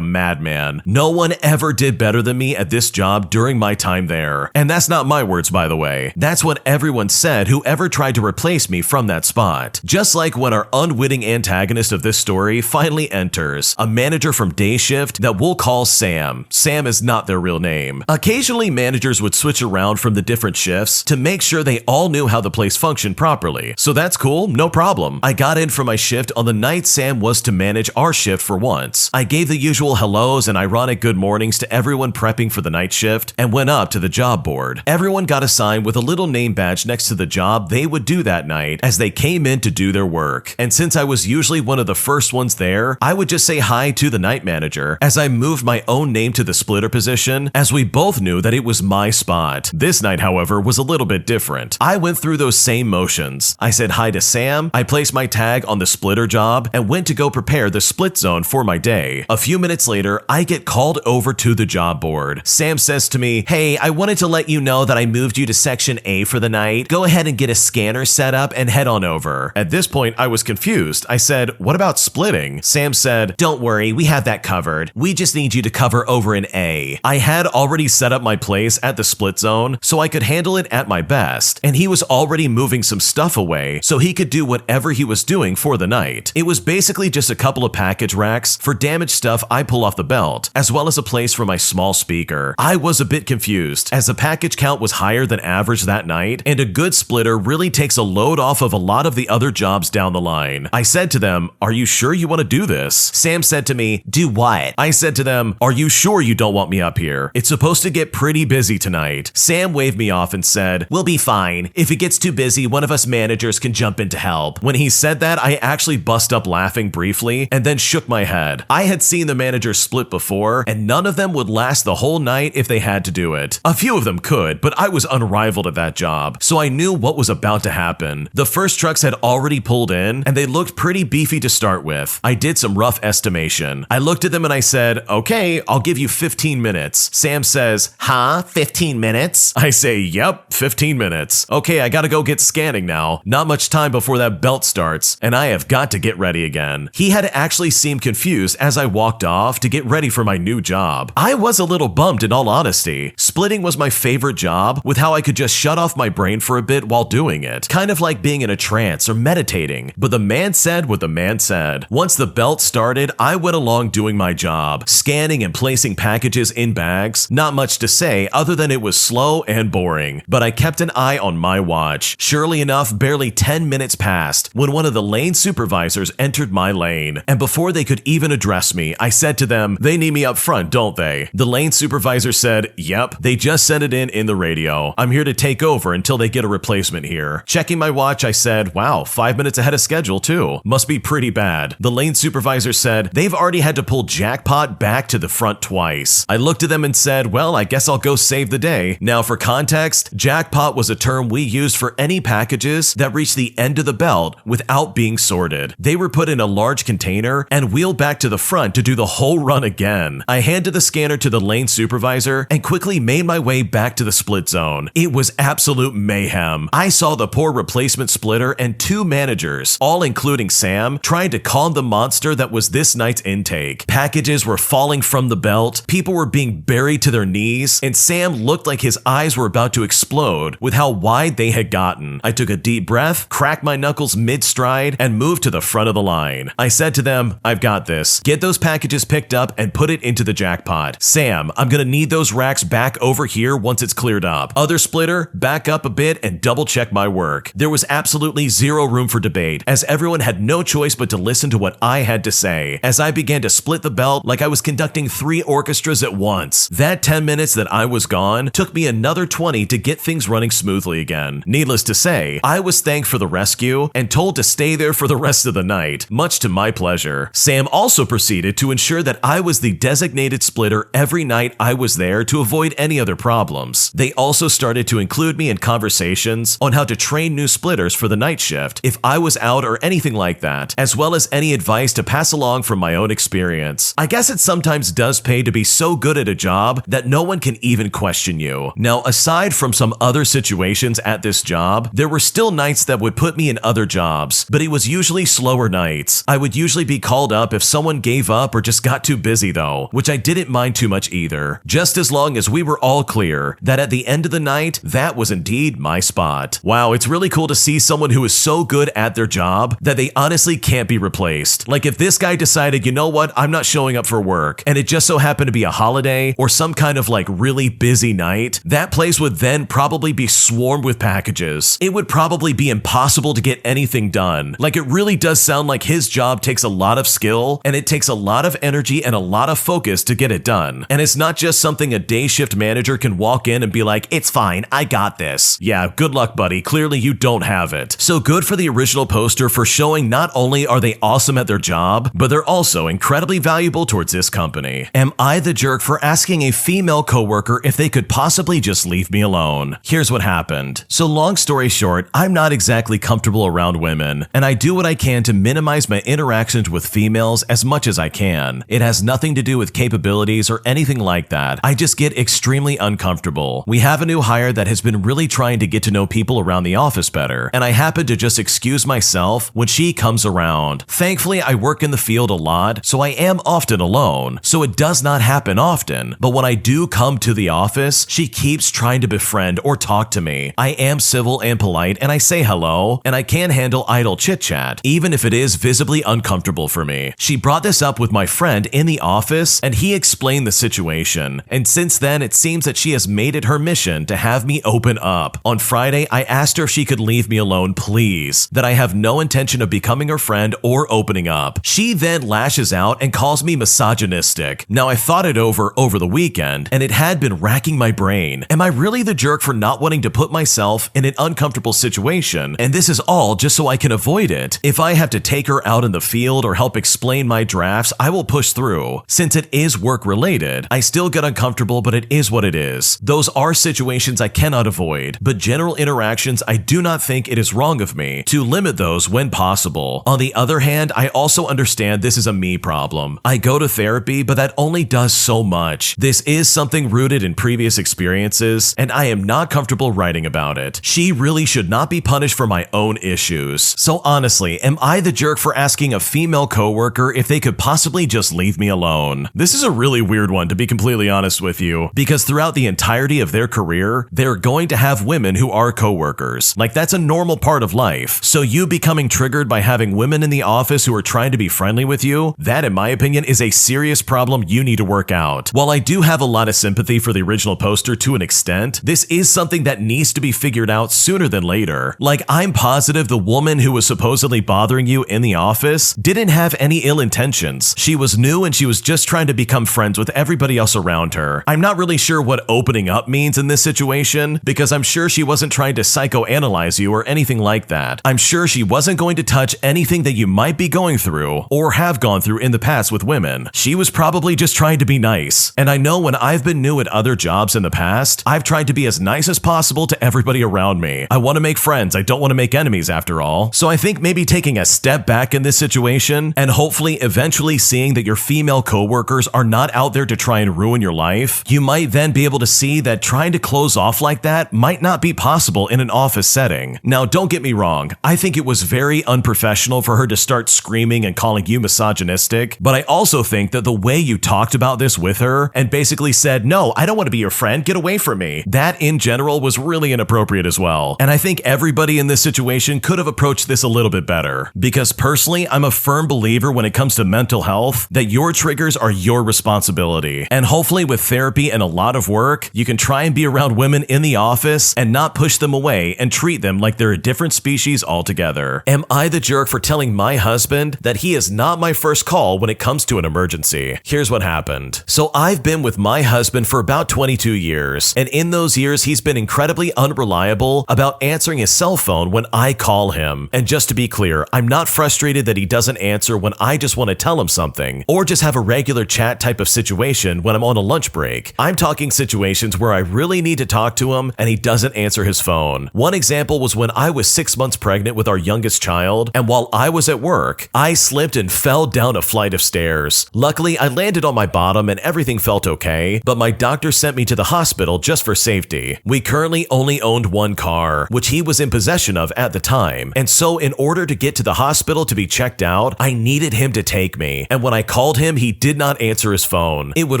madman. No one ever did better than me at this job during my time there. And that's not my words, by the way. That's what everyone said whoever tried to replace me from that spot. Just like when our unwitting antagonist of this story finally enters, a manager from day shift that we'll call Sam. Sam is not their real name. Occasionally, managers would switch around from the different shifts to make sure they all knew how the place functioned properly. So that's cool, no problem. I got in for my shift on the night Sam was to manage our shift for once. I gave the usual hellos and ironic good mornings to everyone prepping for the night shift and went up to the job board. Everyone got a sign with a little name badge next to the job they would do that night as they came in to do their work. And since I was usually one of the first ones there, I would just say hi to the night manager as I moved my own name to the splitter position, as we both knew that it was my spot. This night, however, was a little bit different. I went through those same motions. I said hi to Sam, I placed my tag on the splitter job, and went to go prepare the split zone for my day. A few minutes later, I get called over to the job board. Sam says to me, "Hey, I wanted to let you know that I moved you to section A for the night. Go ahead and get a scanner set up and head on over." At this point, I was confused. I said, "What about splitting?" Sam said, "Don't worry, we have that covered. We just need you to cover over in A." I had already set up my place at the split zone so I could handle it at my best, and he was already moving some stuff away so he could do whatever he was doing for the night. It was basically just a couple of package racks for damaged stuff I pull off the belt, as well as a place for my small speaker. I was a bit confused as the package count was higher than average that night, and a good splitter really takes a load off of a lot of the other jobs down the line. I said to them, "Are you sure you want to do this?" Sam said to me, "Do what?" I said to them, "Are you sure you don't want me up here? It's supposed to get pretty busy tonight." Sam waved me off and said, "We'll be fine. If it gets too busy, one of us managers can jump in to help." When he said that, I actually bust up laughing briefly and then shook my head. I had seen the managers split before, and none of them would last the whole night if they had to do it. A few of them could, but I was unrivaled at that job, so I knew what was about to happen. The first trucks had already pulled in, and they looked pretty beefy to start with. I did some rough estimation. I looked at them and I said, "Okay, I'll give you 15 minutes. Sam says, "Huh? 15 minutes? I say, "Yep, 15 minutes. Okay, I gotta go get scanning now. Not much time before that belt starts, and I have got to get ready again." He had actually seemed confused as I walked off to get ready for my new job. I was a little bummed in all honesty. Splitting was my favorite job, with how I could just shut off my brain for a bit while doing it. Kind of like being in a trance or meditating. But the man said what the man said. Once the belt started, I went along doing my job, scanning and placing packages in bags. Not much to say other than it was slow and boring, but I kept an eye on my watch. Surely enough, barely 10 minutes passed when one of the lane supervisors entered my lane, and before they could even address me, I said to them, "They need me up front, don't they?" The lane supervisor said, "Yep, they just sent it in the radio. I'm here to take over until they get a replacement here." Checking my watch, I said, "Wow, 5 minutes ahead of schedule too. Must be pretty bad." The lane supervisor said, "They've already had to pull Jackpot back to the front twice." I looked at them and said, "Well, I guess I'll go save the day." Now for context, Jackpot was a term we used for any packages that reached the end of the belt without being sorted. They were put in a large container and wheeled back to the front to do the whole run again. I handed the scanner to the lane supervisor and quickly made my way back to the split zone. It was absolute mayhem. I saw the poor replacement splitter and two managers, all including Sam, trying to calm the monster that was this night's intake. Packages were falling from the belt, people were being buried to their knees, and Sam looked like his eyes were about to explode with how wide they had gotten. I took a deep breath, cracked my knuckles mid-stride, and moved to the front of the line. I said to them, "I've got this. Get those packages picked up and put it into the Jackpot. Sam, I'm gonna need those racks back over here once it's cleared up. Other splitter, back up a bit and double check my work." There was absolutely zero room for debate, as everyone had no choice but to listen to what I had to say, as I began to split the belt like I was conducting 3 orchestras at once. That 10 minutes that I was gone took me another 20 to get things running smoothly again. Needless to say, I was thanked for the rescue and told to stay there for the rest of the night, much to my pleasure. Sam also proceeded to ensure that I was the designated splitter every night I was there to avoid any other problems. They also started to include me in conversations on how to train new splitters for the night shift if I was out or anything like that, as well as any advice to pass along from my own experience. I guess it sometimes does pay to be so good at a job that no one can even question you. Now, aside from some other situations at this job, there were still nights that would put me in other jobs, but it was usually slower nights. I would usually be called up if someone gave up or just got too busy though, which I didn't mind too much either, just as long as we were all clear that at the end of the night, that was indeed my spot. Wow, it's really cool to see someone who is so good at their job that they honestly can't be replaced. Like if this guy decided, you know what, I'm not showing up for work, and it just so happened to be a holiday or some kind of like really busy night, that place would then probably be swarmed with packages. It would probably be impossible to get anything done. Like it really does sound like his job takes a lot of skill and it takes a lot of energy and a lot of focus to get it done. And it's not just something a day shift manager can walk in and be like, it's fine, I got this. Yeah, good luck, buddy. Clearly you don't have it. So good for the original poster for showing not only are they awesome at their job, but they're also incredibly valuable towards this company. Am I the jerk for asking a female coworker if they could possibly just leave me alone? Here's what happened. So long story short, I'm not exactly comfortable around women, and I do what I can to minimize my interactions with females as much as I can. It has nothing to do with capabilities or anything like that. I just get extremely uncomfortable. We have a new hire that has been really trying to get to know people around the office better, and I happen to just excuse myself when she comes around. Thankfully, I work in the field a lot, so I am often alone, so it does not happen often, but when I do come to the office, she keeps trying to befriend or talk to me. I am civil and polite, and I say hello, and I can handle idle chit-chat, even if it is visibly uncomfortable for me. She brought this up with my friend in the office, and he explained the situation, and since then, it seems that she has made it her mission to have me open up. On Friday, I asked her if she could leave me alone, please, that I have no intention of becoming her friend or opening up. She then lashes out and calls me misogynistic. Now, I thought it over the weekend, and it had been racking my brain. Am I really the jerk for not wanting to put myself in an uncomfortable situation? And this is all just so I can avoid it. If I have to take her out in the field or help explain my drafts, I will push through. Since it is work related, I still get uncomfortable, but it is what it is. Those are situations I cannot avoid, but general interactions, I do not think it is wrong of me to limit those when possible. On the other hand, I also understand this is a me problem. I go to therapy, but that only does so much. This is something rooted in previous experiences, and I am not comfortable writing about it. She really should not be punished for my own issues. So honestly, am I the jerk for asking a female coworker if they could possibly just leave me alone? This is a really weird one, to be completely honest with you, because throughout the entirety of their career, they're going to have women who are coworkers. Like, that's a normal part of life. So you becoming triggered by having women in the office who are trying to be friendly with you, that in my opinion is a serious problem you need to work out. While I do have a lot of sympathy for the original poster to an extent, this is something that needs to be figured out sooner than later. Like, I'm positive the woman who was supposedly bothering you in the office didn't have any ill intentions. She was new and she was just trying to become friends with everybody else around her. I'm not really sure what opening up means in this situation, because I'm sure she wasn't trying to psychoanalyze you or anything like that. I'm sure she wasn't going to touch anything that you might be going through or have gone through in the past with women. She was probably just trying to be nice. And I know when I've been new at other jobs in the past, I've tried to be as nice as possible to everybody around me. I want to make friends. I don't want to make enemies after all. So I think maybe taking a step back in this situation and hopefully eventually seeing that your female coworkers are not out there to try and ruin your life, you might then be able to see that trying to close off like that might not be possible in an office setting. Now, don't get me wrong. I think it was very unprofessional for her to start screaming and calling you misogynistic, but I also think that the way you talked about this with her and basically said, no, I don't want to be your friend, get away from me, that in general was really inappropriate as well. And I think everybody in this situation could have approached this a little bit better, because personally, I'm a firm believer when it comes to mental health that your triggers are your responsibility. And hopefully with therapy and a lot of work, you can try and be around women in the office and not push them away and treat them like they're a different species altogether. Am I the jerk for telling my husband that he is not my first call when it comes to an emergency? Here's what happened. So I've been with my husband for about 22 years, and in those years, he's been incredibly unreliable about answering his cell phone when I call him. And just to be clear, I'm not frustrated that he doesn't answer when I just want to tell him something, or just have a regular chat type of situation when I'm on a lunch break. I'm talking situations where I really need to talk to him and he doesn't answer his phone. One example was when I was 6 months pregnant with our youngest child, and while I was at work, I slipped and fell down a flight of stairs. Luckily, I landed on my bottom and everything felt okay, but my doctor sent me to the hospital just for safety. We currently only owned one car, which he was in possession of at the time. And so in order to get to the hospital to be checked out, I needed him to take me. And when I called him, he did not answer his phone. It would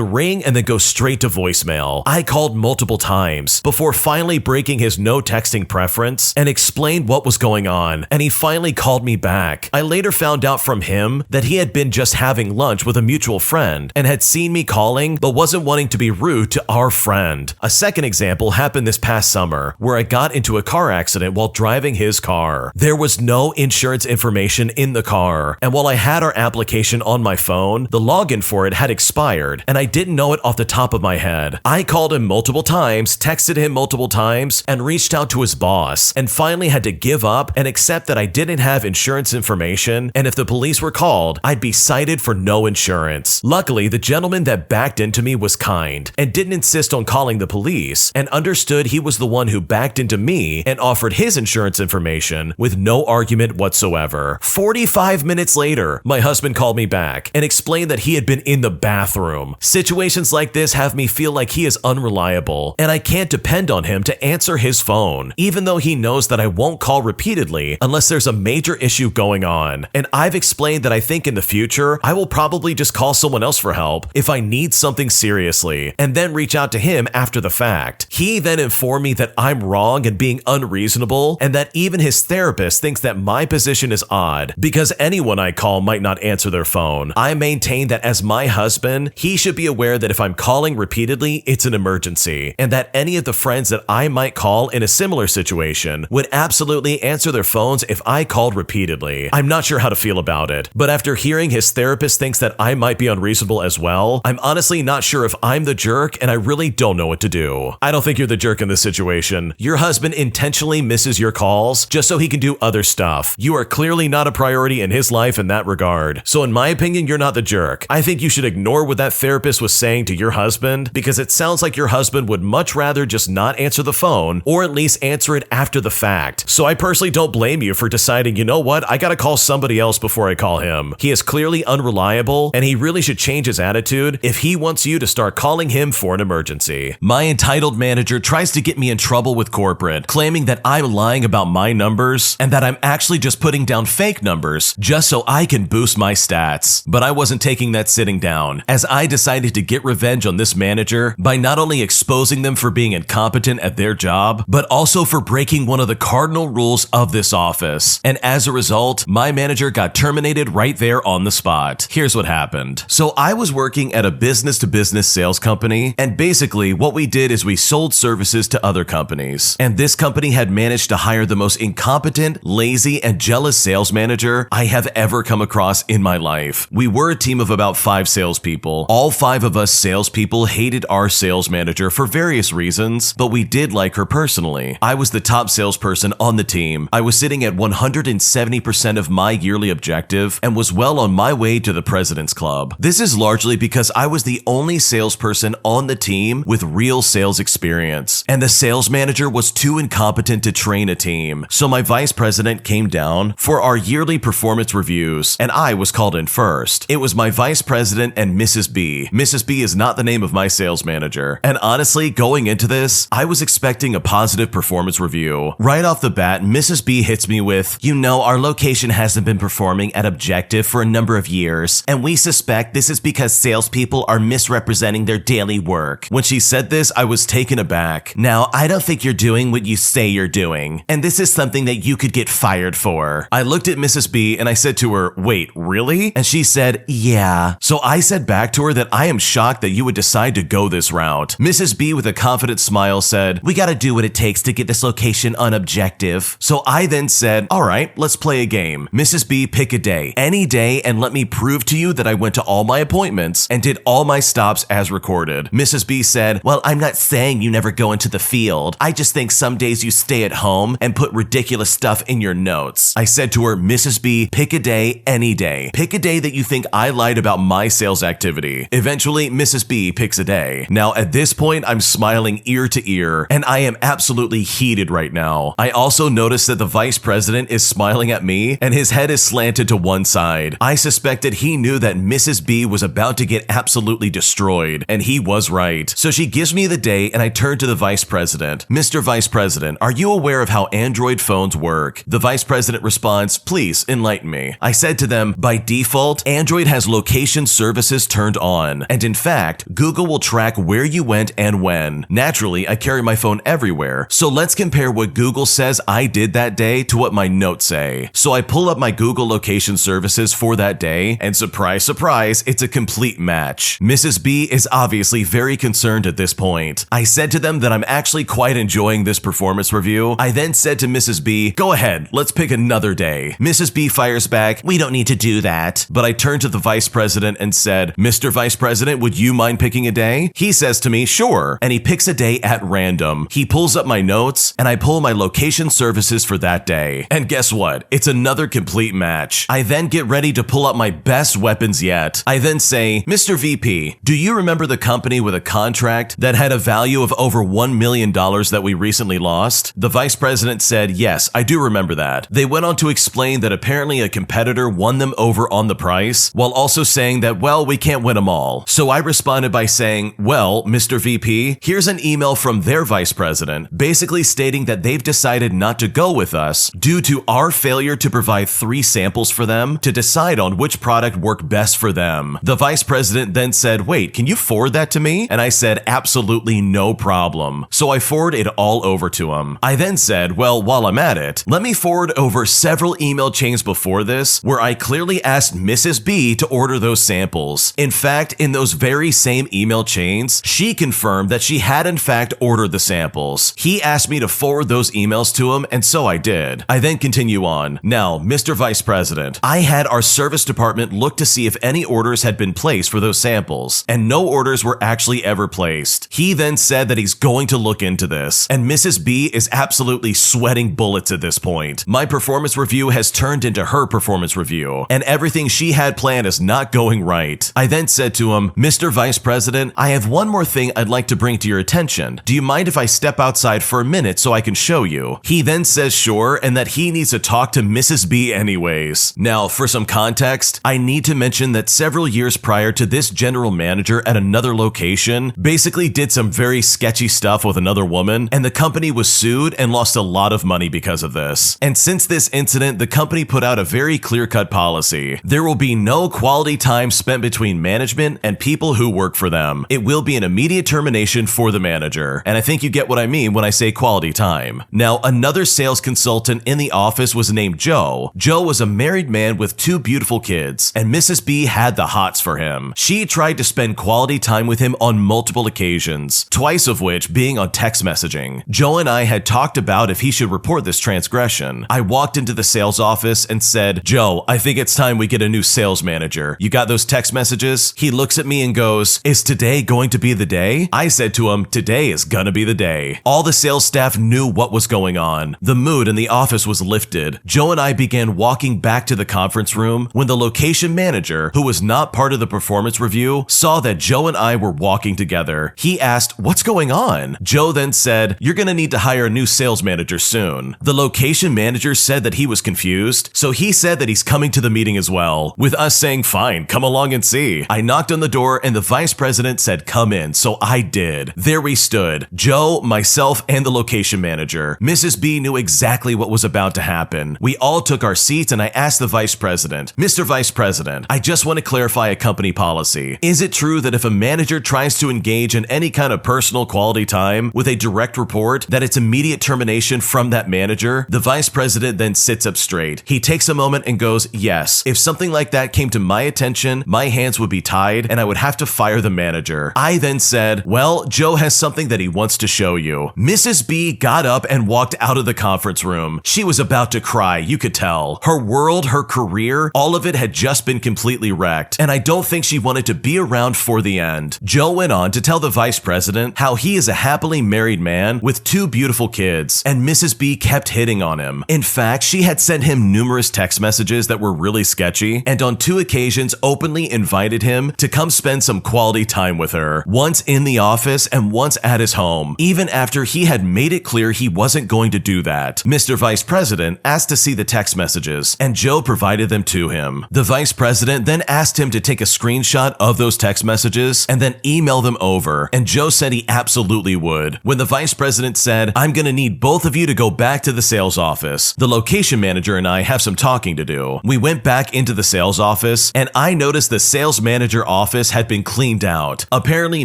ring and then go straight to voicemail. I called multiple times before finally breaking his no texting preference and explained what was going on. And he finally called me back. I later found out from him that he had been just having lunch with a mutual friend and had seen me calling but wasn't wanting to be rude to our friend. A second example happened this past summer where I got into a car accident while driving his car. There was no insurance information in the car, and while I had our application on my phone, the login for it had expired and I didn't know it off the top of my head. I called him multiple times, texted him multiple times, and reached out to his boss, and finally had to give up and accept that I didn't have insurance information, and if the police were called, I'd be cited for no insurance. Luckily, the gentleman that backed into me was kind and didn't insist on calling the police and understood he was the one who backed into me and offered his insurance information with no argument whatsoever. 45 minutes later, my husband called me back and explained that he had been in the bathroom. Situations like this have me feel like he is unreliable and I can't depend on him to answer his phone, even though he knows that I won't call repeatedly unless there's a major issue going on. And I've explained that I think in the future, I will probably just call someone else for help if I need something seriously and then reach out to him after the fact. He then informed me that I'm wrong and being unreasonable and that even his therapist thinks that my position is odd because anyone I call might not answer their phone. I maintain that as my husband, he should be aware that if I'm calling repeatedly, it's an emergency, and that any of the friends that I might call in a similar situation would absolutely answer their phones if I called repeatedly. I'm not sure how to feel about it, but after hearing his therapist thinks that I might be unreasonable as well, I'm honestly not sure if I'm the jerk and I really don't know what to do. I don't think you're the jerk in this situation. Your husband intentionally misses your calls just so he can do other stuff. You are clearly not a priority in his life in that regard. So in my opinion, you're not the jerk. I think you should ignore what that therapist was saying to your husband because it sounds like your husband would much rather just not answer the phone or at least answer it after the fact. So I personally don't blame you for deciding, you know what, I gotta call somebody else before I call him. He is clearly unreliable and he really should change his attitude if he wants you to start calling him for an emergency. My entitled manager tries to get me in trouble with corporate, claiming that I'm lying about my numbers and that I'm actually just putting down fake numbers just so I can boost my stats. But I wasn't taking that sitting down, as I decided to get revenge on this manager by not only exposing them for being incompetent at their job, but also for breaking one of the cardinal rules of this office. And as a result, my manager got terminated right there on the spot. Here's what happened. So I was working at a business-to-business sales company, and basically what we did is we sold services to other companies. And this company had managed to hire the most incompetent, lazy, and jealous sales manager I have ever come across in my life. We were a team of about 5 salespeople. All 5 of us salespeople hated our sales manager for various reasons, but we did like her personally. I was the top salesperson on the team. I was sitting at 170% of my yearly objective and was well on my way to the President's Club. This is largely because I was the only salesperson on the team with real sales experience, and the sales manager was too incompetent to train a team. So my vice president came down for our yearly performance reviews, and I was called in first. It was my vice president and Mrs. B. Mrs. B is not the name of my sales manager. And honestly, going into this, I was expecting a positive performance review. Right off the bat, Mrs. B hits me with, you know, our location hasn't been performing at objective for a number of years, and we suspect this is because salespeople are misrepresenting their daily work. When she said this, I was taken aback. Now, I don't think you're doing what you say you're doing, and this is something that you could get fired for. I looked at Mrs. B and I said to her, wait, really? And she said, yeah. So I said back to her that I am shocked that you would decide to go this route. Mrs. B with a confident smile said, we gotta do what it takes to get this location on objective. So I then said, all right, let's play a game. Mrs. B, pick a day, any day, and let me prove to you that I went to all my appointments and did all my stops as recorded. Mrs. B said, well, I'm not saying you never go into the field. I just think some days you stay at home and put ridiculous stuff in your notes. I said to her, Mrs. B, pick a day, any day. Pick a day that you think I lied about my sales activity. Eventually, Mrs. B picks a day. Now, at this point, I'm smiling ear to ear, and I am absolutely heated right now. I also noticed that the vice president is smiling at me, and his head is slanted to one side. I suspected he knew that Mrs. B was about to get absolutely destroyed, and he was right. So she gives me the day, and I turn to the vice president. Mr. Vice President, are you aware of how Android phones work? The vice president responds, please enlighten me. I said to them, by default, Android has location services turned on. And in fact, Google will track where you went and when. Naturally, I carry my phone everywhere. So let's compare what Google says I did that day to what my notes say. So I pull up my Google location services for that day, and surprise, surprise, it's a complete match. Mrs. B is obviously very concerned at this point. I said to them that I'm actually quite enjoying this performance review. I then said to Mrs. B, go ahead, let's pick another day. Mrs. B fires back, we don't need to do that. But I turned to the vice president and said, Mr. Vice President, would you mind picking a day? He says to me, sure. And he picks a day at random. He pulls up my notes and I pull my location services for that day. And guess what? It's another complete match. I then get ready to pull up my best weapons yet. I then say, Mr. VP, do you remember the company with a contract that had a value of over $1 million that we recently lost? The vice president said, yes, I do remember that. They went on to explain that apparently a competitor won them over on the price, while also saying that, well, we can't win them all. So I responded by saying, well, Mr. VP, here's an email from their vice president, basically stating that they've decided not to go with us due to our failure to provide 3 samples for them to decide on which product worked best for them. The vice president then said, wait, can you forward that to me? And I said, absolutely no problem. So I forwarded it all over to him. I then said, well, while I'm at it, let me forward over several email chains before this where I clearly asked Mrs. B to order those samples. In fact, in those very same email chains, she confirmed that she had in fact ordered the samples. He asked me to forward those emails to him, and so I did. I then continue on. Now, Mr. Vice President, I had our service department look to see if any orders had been placed for those samples, and no orders were actually ever placed. He then said that he's going to look into this, and Mrs. B is absolutely sweating bullets at this point. My performance review has turned into her performance review, and everything she had planned is not going right. I then said to him, Mr. Vice President, I have one more thing I'd like to bring to your attention. Do you mind if I step outside for a minute so I can show you? He then says sure, and that he needs to talk to Mrs. B anyways. Now, for some context, I need to mention that several years prior to this general manager at another location basically did some very sketchy stuff with another woman, and the company was sued and lost a lot of money because of this. And since this incident, the company put out a very clear-cut policy. There will be no quality time spent between management and people who work for them. It will be an immediate termination for the manager. And I think you get what I mean when I say quality time. Now, another sales consultant in the office was named Joe. Joe was a married man with 2 beautiful kids, and Mrs. B had the hots for him. She tried to spend quality time with him on multiple occasions, twice of which being on text messaging. Joe and I had talked about if he should report this transgression. I walked into the sales office and said, Joe, I think it's time we get a new sales manager. You got those text messages? He looks at me and goes, is today going to be the day? I said to him, today is gonna be the day. All the sales staff knew what was going on. The mood in the office was lifted. Joe and I began walking back to the conference room when the location manager, who was not part of the performance review, saw that Joe and I were walking together. He asked, what's going on? Joe then said, you're gonna need to hire a new sales manager soon. The location manager said that he was confused, so he said that he's coming to the meeting as well, with us saying, fine, come along and see. I knocked on the door and the vice president said, come in, so I did. There we stood, Joe, myself, and the location manager. Mrs. B knew exactly what was about to happen. We all took our seats and I asked the vice president, Mr. Vice President, I just want to clarify a company policy. Is it true that if a manager tries to engage in any kind of personal quality time with a direct report, that it's immediate termination from that manager? The vice president then sits up straight. He takes a moment and goes, yes, if something like that came to my attention, my hands would be tied and I would have to fire the manager. I then said, well, Joe has something that he wants to show you. Mrs. B got up and walked out of the conference room. She was about to cry, you could tell. Her world, her career, all of it had just been completely wrecked, and I don't think she wanted to be around for the end. Joe went on to tell the vice president how he is a happily married man with 2 beautiful kids, and Mrs. B kept hitting on him. In fact, she had sent him numerous text messages that were really sketchy, and on 2 occasions openly invited him to come spend some quality time with her, once in the office and once at his home, even after he had made it clear he wasn't going to do that. Mr. Vice President asked to see the text messages, and Joe provided them to him. The vice president then asked him to take a screenshot of those text messages and then email them over, and Joe said he absolutely would. When the vice president said, I'm gonna need both of you to go back to the sales office. The location manager and I have some talking to do. We went back into the sales office, and I noticed the sales manager office had been cleaned out. Apparently,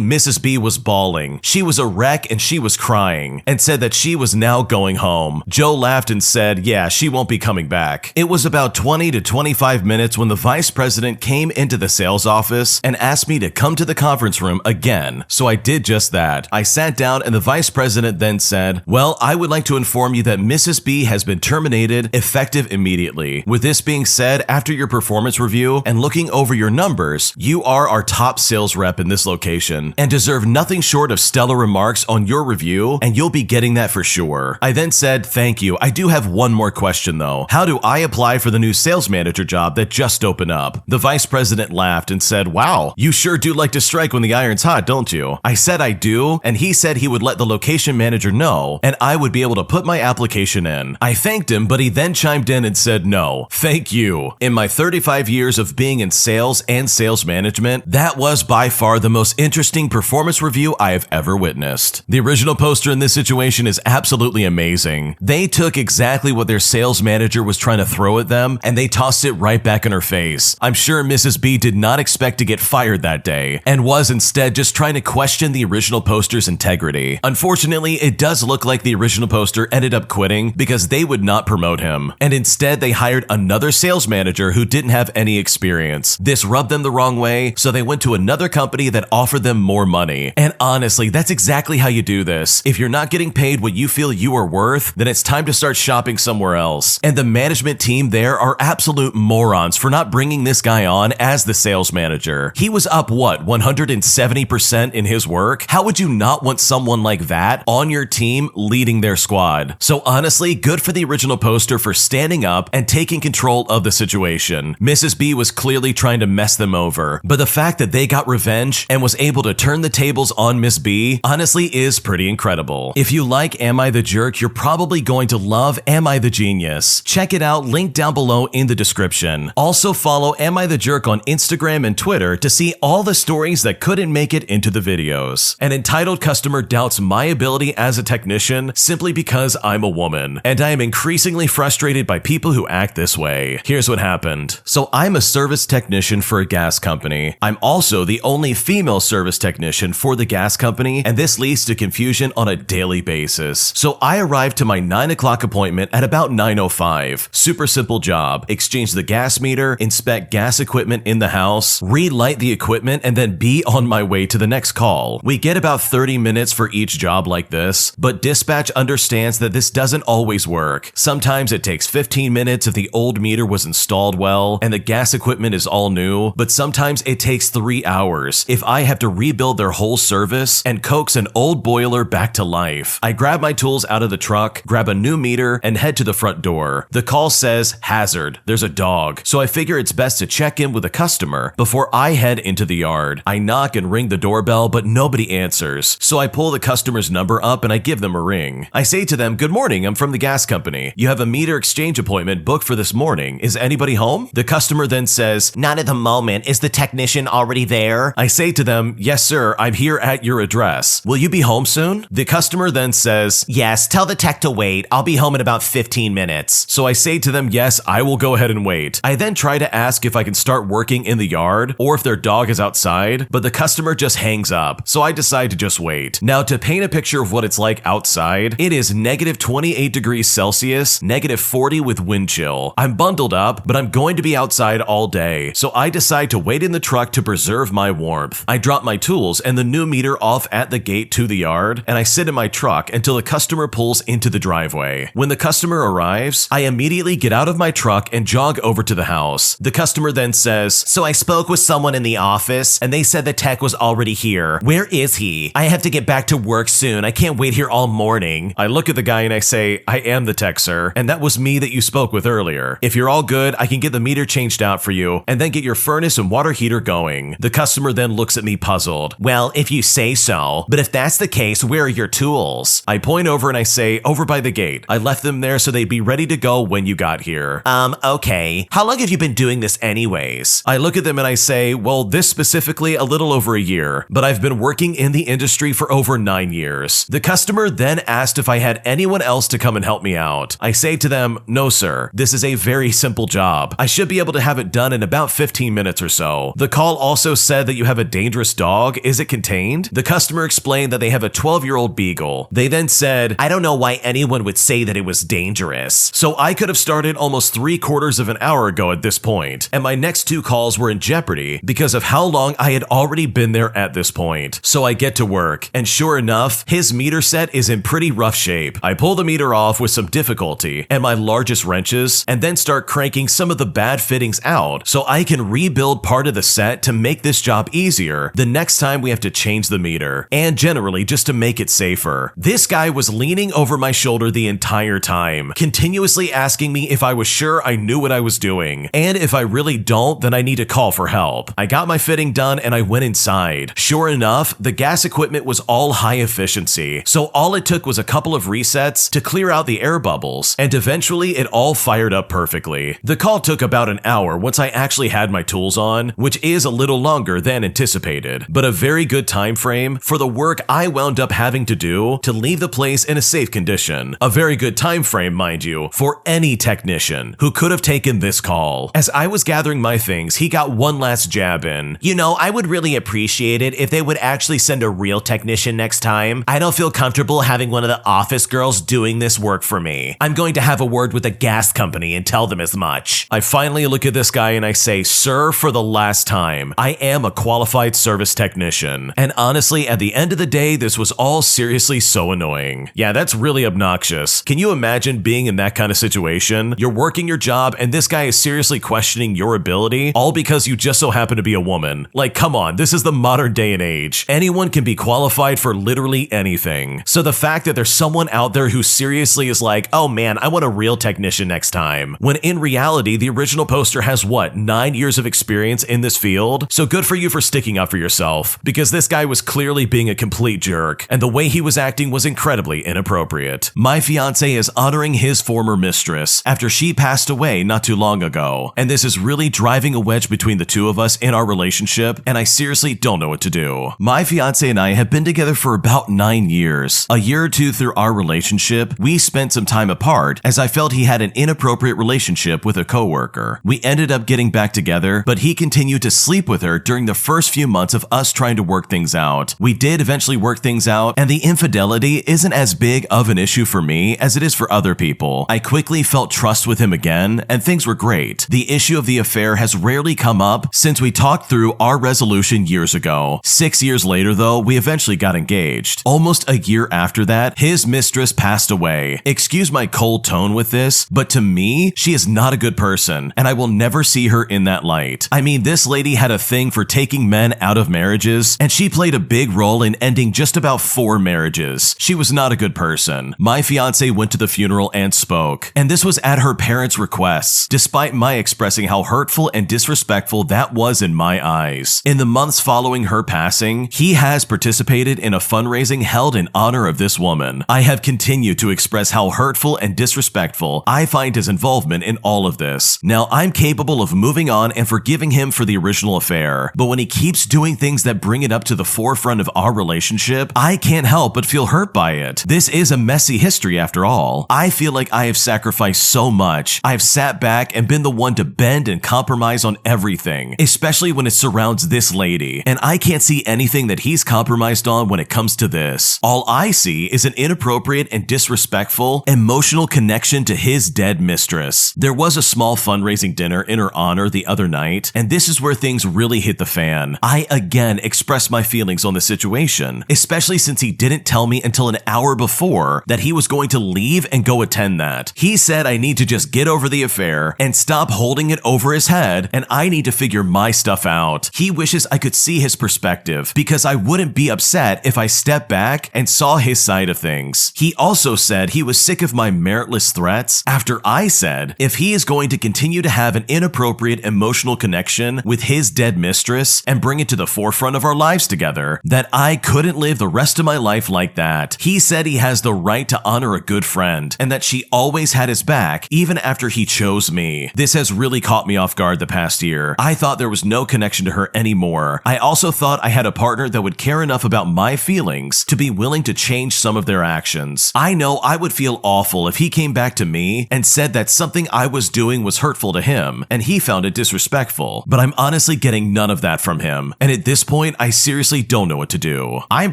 Mrs. B was bawling. She was a wreck and she was crying, and said that she was now going home. Joe laughed and said, yeah, she won't be coming back. It was about 20 to 25 minutes when the vice president came into the sales office and asked me to come to the conference room again. So I did just that. I sat down and the vice president then said, well, I would like to inform you that Mrs. B has been terminated effective immediately. With this being said, after your performance review and looking over your numbers, you are our top sales rep in this location and deserve nothing short of stellar remarks on your review, and you'll be getting that for sure. I then said, thank you. I do have one more question though. How do I apply for the new sales manager job that just opened up? The vice president laughed and said, wow, you sure do like to strike when the iron's hot, don't you? I said I do, and he said he would let the location manager know, and I would be able to put my application in. I thanked him, but he then chimed in and said, no, thank you. In my 35 years of being in sales and sales management, that was by far the most interesting performance review I have ever witnessed. The original poster in this situation is absolutely amazing. They took exactly what their sales manager was trying to throw at them, and they tossed it right back in her face. I'm sure Mrs. B did not expect to get fired that day, and was instead just trying to question the original poster's integrity. Unfortunately, it does look like the original poster ended up quitting because they would not promote him, and instead they hired another sales manager who didn't have any experience. This rubbed them the wrong way, so they went to another company that offered them more money. And honestly, that's exactly how you do this. If you're not getting paid what you feel you are worth, then it's time to start shopping somewhere else. And the management team there are absolute morons for not bringing this guy on as the sales manager. He was up, what, 170% in his work? How would you not want someone like that on your team leading their squad? So honestly, good for the original poster for standing up and taking control of the situation. Mrs. B was clearly trying to mess them over, but the fact that they got revenge and was able to turn the tables on Miss B honestly is pretty incredible. If you like Am I the Jerk, you're probably going to love Am I the Genius. Check it out, link down below in the description. Also follow Am I the Jerk on Instagram and Twitter to see all the stories that couldn't make it into the videos. An entitled customer doubts my ability as a technician simply because I'm a woman, and I am increasingly frustrated by people who act this way. Here's what happened. So I'm a service technician for a gas company. I'm also the only female service technician for the gas company, and this leads to confusion on a daily basis. So I arrived to my 9 o'clock appointment at about 9:05. Super simple job. Exchange the gas meter, inspect gas equipment in the house, relight the equipment, and then be on my way to the next call. We get about 30 minutes for each job like this, but dispatch understands that this doesn't always work. Sometimes it takes 15 minutes if the old meter was installed well and the gas equipment is all new, but sometimes it takes 3 hours if I have to rebuild their whole service and coax an old boiler back to life. I grab my tools out of the truck, grab a new meter, and head to the front door. The call says, hazard, there's a dog, so I figure it's best to check in with a customer before I head into the yard. I knock and ring the doorbell, but nobody answers, so I pull the customer's number up and I give them a ring. I say to them, good morning, I'm from the gas company. You have a meter exchange appointment booked for this morning. Is anybody home? The customer then says, not at the moment. Is the technician already there? I say to them, yes sir, I'm here at your address. Will you be home soon? The customer then says, yes, tell the tech to wait. I'll be home in about 15 minutes. So I say to them, yes, I will go ahead and wait. I then try to ask if I can start working in the yard or if their dog is outside, but the customer just hangs up. So I decide to just wait. Now, to paint a picture of what it's like outside, it is negative 28 degrees Celsius, negative 40 with wind chill. I'm bundled up, but I'm going to be outside all day. So I decide to wait in the truck to preserve my warmth. I drop my tools and the new meter off at the gate to the yard, and I sit in my truck until the customer pulls into the driveway. When the customer arrives, I immediately get out of my truck and jog over to the house. The customer then says, so I spoke with someone in the office and they said the tech was already here. Where is he? I have to get back to work soon. I can't wait here all morning. I look at the guy and I say, I am the tech, sir, and that was me that you spoke with earlier. If you're all good, I can get the meter changed out for you and then get your furnace and water heater going. The customer then looks at me puzzled. Well, if you say so, but if that's the case, where are your tools? I point over and I say, over by the gate. I left them there so they'd be ready to go when you got here. Okay. How long have you been doing this anyways? I look at them and I say, well, this specifically a little over a year, but I've been working in the industry for over 9 years. The customer then asks asked if I had anyone else to come and help me out. I say to them, no sir, this is a very simple job. I should be able to have it done in about 15 minutes or so. The call also said that you have a dangerous dog. Is it contained? The customer explained that they have a 12-year-old beagle. They then said, I don't know why anyone would say that it was dangerous. So I could have started almost 3/4 of an hour ago at this point, and my next 2 calls were in jeopardy because of how long I had already been there at this point. So I get to work, and sure enough, his meter set is in pretty rough shape. I pull the meter off with some difficulty and my largest wrenches, and then start cranking some of the bad fittings out so I can rebuild part of the set to make this job easier the next time we have to change the meter, and generally just to make it safer. This guy was leaning over my shoulder the entire time, continuously asking me if I was sure I knew what I was doing, and if I really don't, then I need to call for help. I got my fitting done and I went inside. Sure enough, the gas equipment was all high efficiency, so all it took was a couple of resets to clear out the air bubbles, and eventually it all fired up perfectly. The call took about an hour once I actually had my tools on, which is a little longer than anticipated, but a very good time frame for the work I wound up having to do to leave the place in a safe condition. A very good time frame, mind you, for any technician who could have taken this call. As I was gathering my things, he got one last jab in. You know, I would really appreciate it if they would actually send a real technician next time. I don't feel comfortable having one of the office girls doing this work for me. I'm going to have a word with the gas company and tell them as much. I finally look at this guy and I say, sir, for the last time, I am a qualified service technician. And honestly, at the end of the day, this was all seriously so annoying. Yeah, that's really obnoxious. Can you imagine being in that kind of situation? You're working your job and this guy is seriously questioning your ability, all because you just so happen to be a woman. Like, come on, this is the modern day and age. Anyone can be qualified for literally anything. So the fact that there's someone out there who seriously is like, oh man, I want a real technician next time, when in reality, the original poster has what, 9 years of experience in this field? So good for you for sticking up for yourself, because this guy was clearly being a complete jerk, and the way he was acting was incredibly inappropriate. My fiance is honoring his former mistress after she passed away not too long ago, and this is really driving a wedge between the two of us in our relationship, and I seriously don't know what to do. My fiance and I have been together for about 9 years. A year or two through our relationship, we spent some time apart as I felt he had an inappropriate relationship with a coworker. We ended up getting back together, but he continued to sleep with her during the first few months of us trying to work things out. We did eventually work things out, and the infidelity isn't as big of an issue for me as it is for other people. I quickly felt trust with him again, and things were great. The issue of the affair has rarely come up since we talked through our resolution years ago. 6 years later, though, we eventually got engaged. Almost a year after that, his mistress passed away. Excuse my cold tone with this, but to me, she is not a good person, and I will never see her in that light. I mean, this lady had a thing for taking men out of marriages, and she played a big role in ending just about 4 marriages. She was not a good person. My fiance went to the funeral and spoke, and this was at her parents' requests, despite my expressing how hurtful and disrespectful that was in my eyes. In the months following her passing, he has participated in a fundraising held in honor of this woman. I have continued to express how hurtful and disrespectful I find his involvement in all of this. Now, I'm capable of moving on and forgiving him for the original affair, but when he keeps doing things that bring it up to the forefront of our relationship, I can't help but feel hurt by it. This is a messy history after all. I feel like I have sacrificed so much. I've sat back and been the one to bend and compromise on everything, especially when it surrounds this lady, and I can't see anything that he's compromised on when it comes to this. All I see is an inappropriate and disrespectful emotional connection to his dead mistress. There was a small fundraising dinner in her honor the other night, and this is where things really hit the fan. I again expressed my feelings on the situation, especially since he didn't tell me until an hour before that he was going to leave and go attend that. He said I need to just get over the affair and stop holding it over his head, and I need to figure my stuff out. He wishes I could see his perspective because I wouldn't be upset if I stepped back and saw his side of things. He also said he was sick of my meritless threats after I said if he is going to continue to have an inappropriate emotional connection with his dead mistress and bring it to the forefront of our lives together, that I couldn't live the rest of my life like that. He said he has the right to honor a good friend and that she always had his back even after he chose me. This has really caught me off guard the past year. I thought there was no connection to her anymore. I also thought I had a partner that would care enough about my feelings to be willing to change some of their their actions. I know I would feel awful if he came back to me and said that something I was doing was hurtful to him and he found it disrespectful, but I'm honestly getting none of that from him. And at this point, I seriously don't know what to do. I'm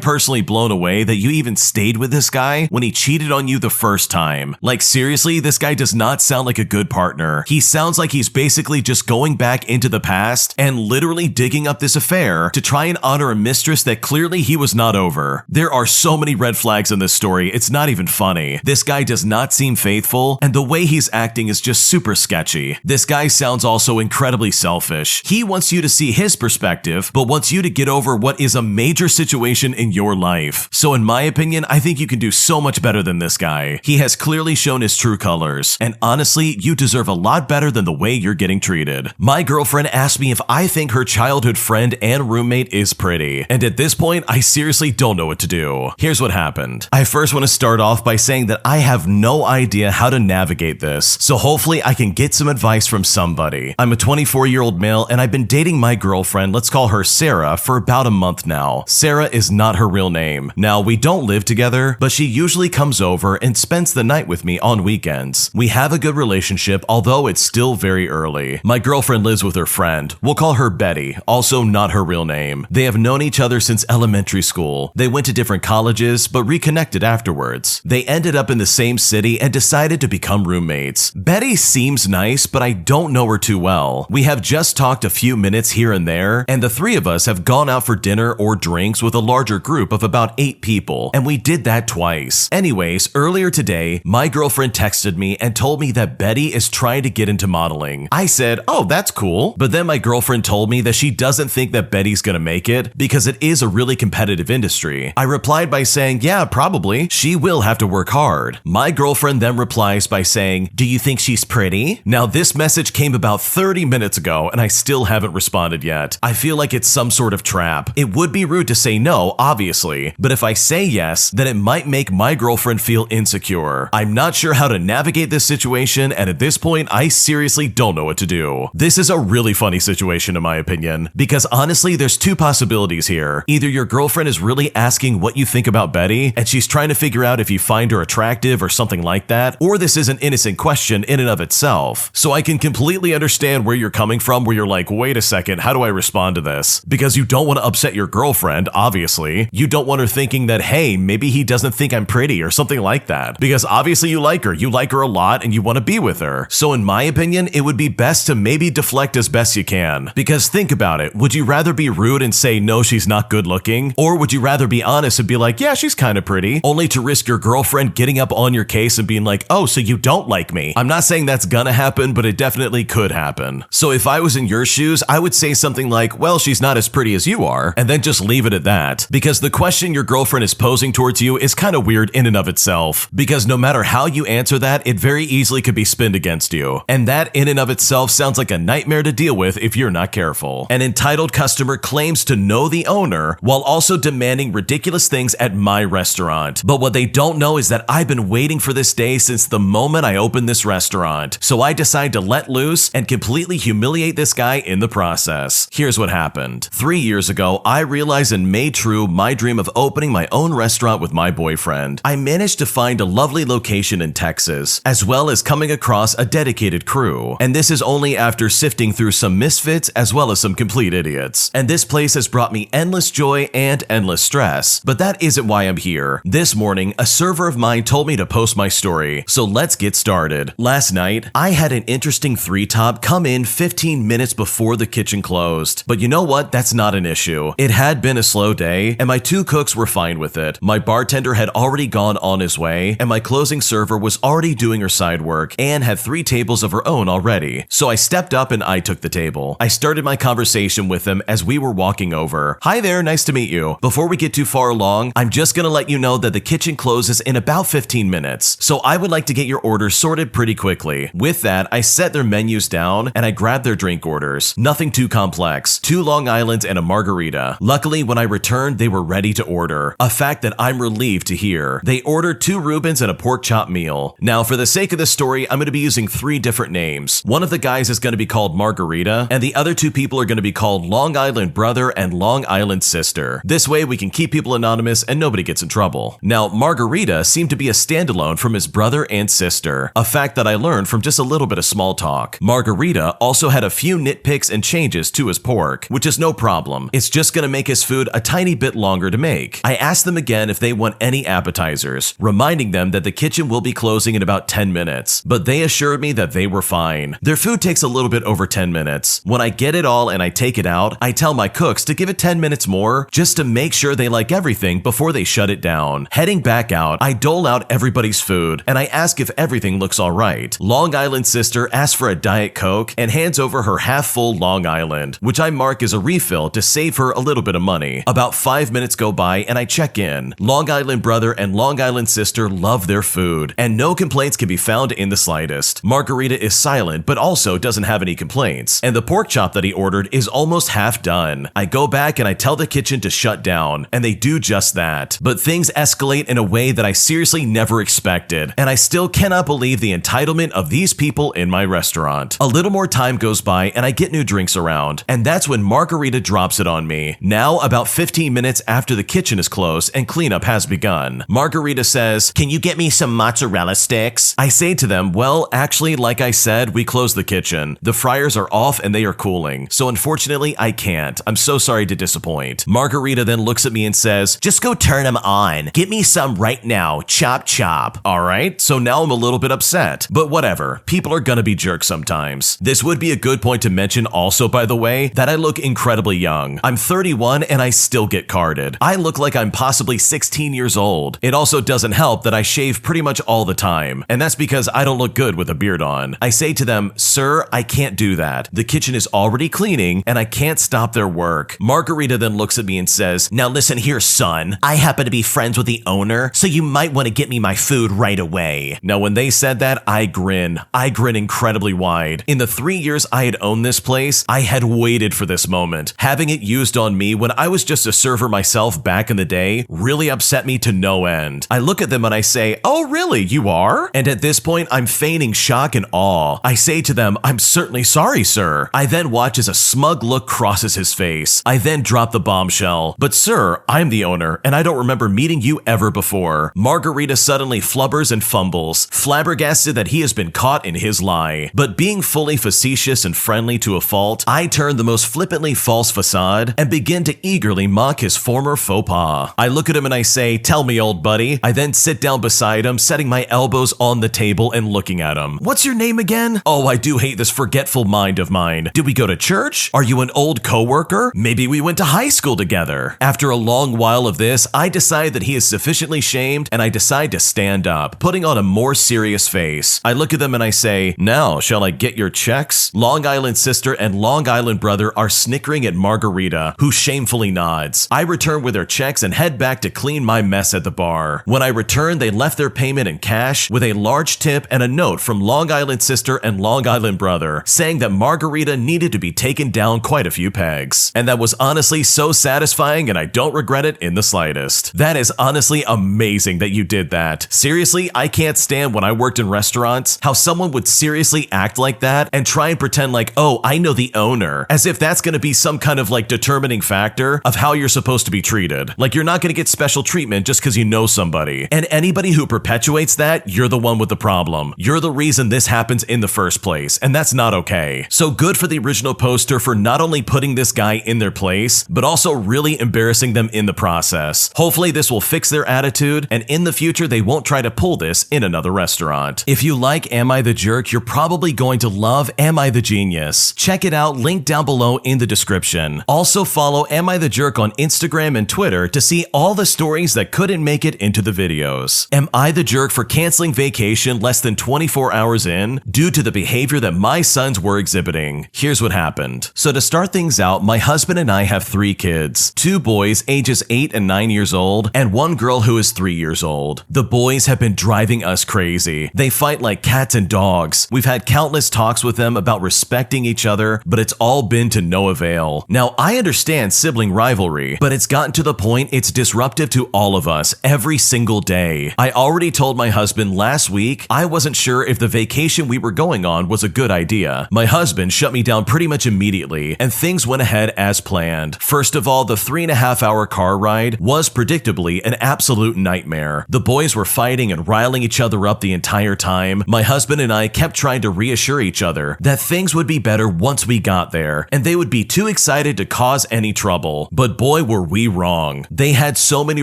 personally blown away that you even stayed with this guy when he cheated on you the first time. Like seriously, this guy does not sound like a good partner. He sounds like he's basically just going back into the past and literally digging up this affair to try and honor a mistress that clearly he was not over. There are so many red flags in this story, it's not even funny. This guy does not seem faithful, and the way he's acting is just super sketchy. This guy sounds also incredibly selfish. He wants you to see his perspective, but wants you to get over what is a major situation in your life. So in my opinion, I think you can do so much better than this guy. He has clearly shown his true colors, and honestly, you deserve a lot better than the way you're getting treated. My girlfriend asked me if I think her childhood friend and roommate is pretty, and at this point, I seriously don't know what to do. Here's what happened. I first want to start off by saying that I have no idea how to navigate this, so hopefully I can get some advice from somebody. I'm a 24-year-old male, and I've been dating my girlfriend, let's call her Sarah, for about a month now. Sarah is not her real name. Now, we don't live together, but she usually comes over and spends the night with me on weekends. We have a good relationship, although it's still very early. My girlfriend lives with her friend. We'll call her Betty, also not her real name. They have known each other since elementary school. They went to different colleges, but reconnected afterwards. They ended up in the same city and decided to become roommates. Betty seems nice, but I don't know her too well. We have just talked a few minutes here and there, and the three of us have gone out for dinner or drinks with a larger group of about 8 people, and we did that twice. Anyways, earlier today, my girlfriend texted me and told me that Betty is trying to get into modeling. I said, oh, that's cool. But then my girlfriend told me that she doesn't think that Betty's gonna make it because it is a really competitive industry. I replied by saying, yeah, probably. She will have to work hard. My girlfriend then replies by saying, do you think she's pretty? Now, this message came about 30 minutes ago and I still haven't responded yet. I feel like it's some sort of trap. It would be rude to say no, obviously, but if I say yes, then it might make my girlfriend feel insecure. I'm not sure how to navigate this situation, and at this point, I seriously don't know what to do. This is a really funny situation in my opinion, because honestly, there's two possibilities here. Either your girlfriend is really asking what you think about Betty, and she's trying to figure out if you find her attractive or something like that, or this is an innocent question in and of itself. So I can completely understand where you're coming from, where you're like, wait a second, how do I respond to this? Because you don't want to upset your girlfriend, obviously. You don't want her thinking that, hey, maybe he doesn't think I'm pretty or something like that. Because obviously you like her a lot, and you want to be with her. So in my opinion, it would be best to maybe deflect as best you can. Because think about it, would you rather be rude and say, no, she's not good looking? Or would you rather be honest and be like, yeah, she's kind of pretty, only to risk your girlfriend getting up on your case and being like, oh, so you don't like me? I'm not saying that's gonna happen, but it definitely could happen. So if I was in your shoes, I would say something like, well, she's not as pretty as you are, and then just leave it at that. Because the question your girlfriend is posing towards you is kind of weird in and of itself. Because no matter how you answer that, it very easily could be spinned against you. And that in and of itself sounds like a nightmare to deal with if you're not careful. An entitled customer claims to know the owner while also demanding ridiculous things at my restaurant. But what they don't know is that I've been waiting for this day since the moment I opened this restaurant. So I decide to let loose and completely humiliate this guy in the process. Here's what happened. 3 years ago, I realized and made true my dream of opening my own restaurant with my boyfriend. I managed to find a lovely location in Texas, as well as coming across a dedicated crew. And this is only after sifting through some misfits as well as some complete idiots. And this place has brought me endless joy and endless stress. But that isn't why I'm here. This morning, a server of mine told me to post my story. So let's get started. Last night, I had an interesting 3-top come in 15 minutes before the kitchen closed. But you know what? That's not an issue. It had been a slow day, and my 2 cooks were fine with it. My bartender had already gone on his way, and my closing server was already doing her side work and had 3 tables of her own already. So I stepped up and I took the table. I started my conversation with him as we were walking over. Hi there, nice to meet you. Before we get too far along, I'm just gonna let you know that the kitchen closes in about 15 minutes. So I would like to get your orders sorted pretty quickly. With that, I set their menus down and I grabbed their drink orders. Nothing too complex. 2 Long Islands and a margarita. Luckily, when I returned, they were ready to order. A fact that I'm relieved to hear. They ordered 2 Reubens and a pork chop meal. Now, for the sake of this story, I'm going to be using 3 different names. One of the guys is going to be called Margarita, and the other 2 people are going to be called Long Island Brother and Long Island Sister. This way, we can keep people anonymous and nobody gets in trouble. people. Now, Margarita seemed to be a standalone from his brother and sister, a fact that I learned from just a little bit of small talk. Margarita also had a few nitpicks and changes to his pork, which is no problem. It's just gonna make his food a tiny bit longer to make. I asked them again if they want any appetizers, reminding them that the kitchen will be closing in about 10 minutes, but they assured me that they were fine. Their food takes a little bit over 10 minutes. When I get it all and I take it out, I tell my cooks to give it 10 minutes more just to make sure they like everything before they shut it down. Heading back out, I dole out everybody's food and I ask if everything looks alright. Long Island's sister asks for a Diet Coke and hands over her half-full Long Island, which I mark as a refill to save her a little bit of money. About 5 minutes go by and I check in. Long Island brother and Long Island sister love their food, and no complaints can be found in the slightest. Margarita is silent, but also doesn't have any complaints, and the pork chop that he ordered is almost half done. I go back and I tell the kitchen to shut down, and they do just that. But things escalate in a way that I seriously never expected, and I still cannot believe the entitlement of these people in my restaurant. A little more time goes by and I get new drinks around, and that's when Margarita drops it on me. Now, about 15 minutes after the kitchen is closed and cleanup has begun, Margarita says, "Can you get me some mozzarella sticks?" I say to them, well, actually, like I said, we closed the kitchen. The fryers are off and they are cooling, so unfortunately I can't. I'm so sorry to disappoint. Margarita then looks at me and says, "Just go turn them on. Get me some right now. Chop chop." Alright, so now I'm a little bit upset, but whatever. People are gonna be jerks sometimes. This would be a good point to mention also, by the way, that I look incredibly young. I'm 31 and I still get carded. I look like I'm possibly 16 years old. It also doesn't help that I shave pretty much all the time, and that's because I don't look good with a beard on. I say to them, "Sir, I can't do that. The kitchen is already cleaning and I can't stop their work." Margarita then looks at me and says, "Now listen here, son. I happen to be friends with the owner, so you might want to get me my food right away." Now when they said that, I grin. I grin incredibly wide. In the 3 years I had owned this place, I had waited for this moment. Having it used on me when I was just a server myself back in the day really upset me to no end. I look at them and I say, "Oh really, you are?" And at this point, I'm feigning shock and awe. I say to them, "I'm certainly sorry, sir." I then watch as a smug look crosses his face. I then drop the bombshell. "But sir, I'm the owner, and I don't remember meeting you ever before." Margarita suddenly flubbers and fumbles, flabbergasted that he has been caught in his lie. But being fully facetious and friendly to a fault, I turn the most flippantly false facade and begin to eagerly mock his former faux pas. I look at him and I say, "Tell me, old buddy." I then sit down beside him, setting my elbows on the table and looking at him. "What's your name again? Oh, I do hate this forgetful mind of mine. Did we go to church? Are you an old coworker? Maybe we went to high school together." After a long while of this, I decide that he is sufficiently shamed and I decide to stand up, putting on a more serious face. I look at them and I say, "Now, shall I get your checks?" Long Island sister and Long Island brother are snickering at Margarita, who shamefully nods. I return with their checks and head back to clean my mess at the bar. When I return, they left their payment in cash with a large tip and a note from Long Island sister and Long Island brother saying that Margarita needed to be taken down quite a few pegs. And that was honestly so satisfying, and I don't regret it in the slightest. That is honestly amazing that you did that. Seriously, I can't stand when I worked in restaurants how someone would seriously act like that and try and pretend like, "Oh, I know the owner," as if that's gonna be some kind of like determining factor of how you're supposed to be treated. Like you're not gonna get special treatment just because you know somebody. And anybody who perpetuates that, you're the one with the problem. You're the reason this happens in the first place, and that's not okay. So good for the original poster for not only putting this guy in their place, but also really embarrassing them in the process. Hopefully this will fix their attitude, and in the future they won't try to pull this in another restaurant. If you like Am I the Jerk, you're probably going to love Am I the Genius. Check it out, link down below in the description. Also follow Am I the Jerk on Instagram and Twitter to see all the stories that couldn't make it into the videos. Am I the jerk for canceling vacation less than 24 hours in due to the behavior that my sons were exhibiting? Here's what happened. So to start things out, my husband and I have 3 kids, 2 boys ages 8 and 9 years old, and 1 girl who is 3 years old. The boys have been driving us crazy. They fight like cats and dogs. We've had countless talks with them about respecting each other, but it's all been to no avail. Now, I understand sibling rivalry, but it's gotten to the point it's disruptive to all of us every single day. I already told my husband last week I wasn't sure if the vacation we were going on was a good idea. My husband shut me down pretty much immediately, and things went ahead as planned. First of all, the 3.5-hour car ride was predictably an absolute nightmare. The boys were fighting and riling each other up the entire time. My husband and I kept trying to reassure each other that things would be better once we got there, and they would be too excited to cause any trouble. But boy, were we wrong. They had so many